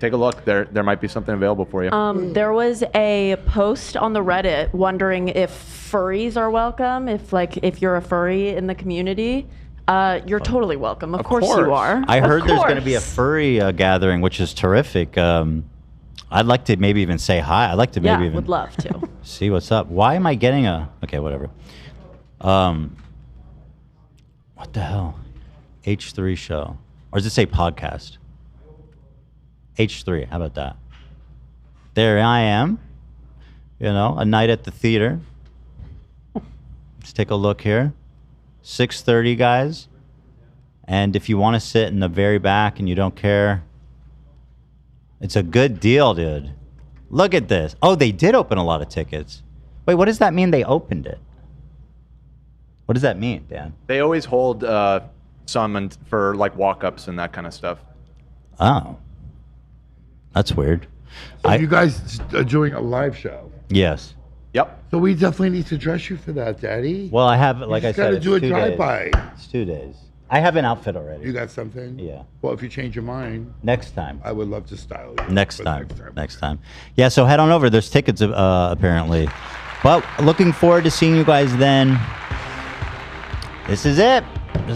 take a look. There might be something available for you. There was a post on the Reddit wondering if furries are welcome. If you're a furry in the community, you're totally welcome. Of course you are. I Of heard there's going to be a course. furry gathering, which is terrific. I'd like to maybe even say hi. I'd like to maybe Yeah, even would love to. see what's up. Why am I getting a? Okay, whatever. What the hell? H3 show, or does it say podcast? H3. How about that? There I am. You know, a night at the theater. Let's take a look here. 6:30, guys. And if you want to sit in the very back and you don't care, it's a good deal, dude. Look at this. Oh, they did open a lot of tickets. Wait, what does that mean they opened it? What does that mean, Dan? They always hold some for like walk-ups and that kind of stuff. Oh. That's weird. So you guys are doing a live show. Yes. Yep. So we definitely need to dress you for that, Daddy. Well, I have, like I said, gotta it's do a 2 days. drive-by. It's 2 days. I have an outfit already. You got something? Yeah. Well, if you change your mind, Next time. I would love to style you. Next But time. Next time. Yeah, so head on over. There's tickets, apparently. But looking forward to seeing you guys then. This is it.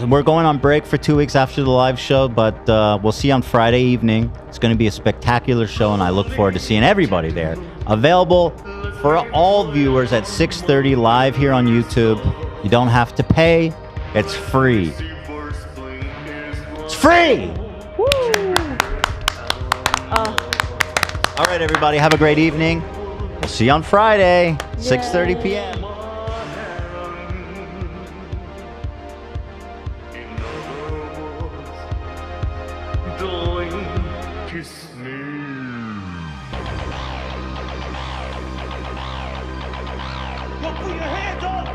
We're going on break for 2 weeks after the live show, but we'll see you on Friday evening. It's going to be a spectacular show, and I look forward to seeing everybody there. Available for all viewers at 6:30 live here on YouTube. You don't have to pay. It's free. It's free! All right, everybody. Have a great evening. We'll see you on Friday, 6:30 p.m. Yo, put your hands up!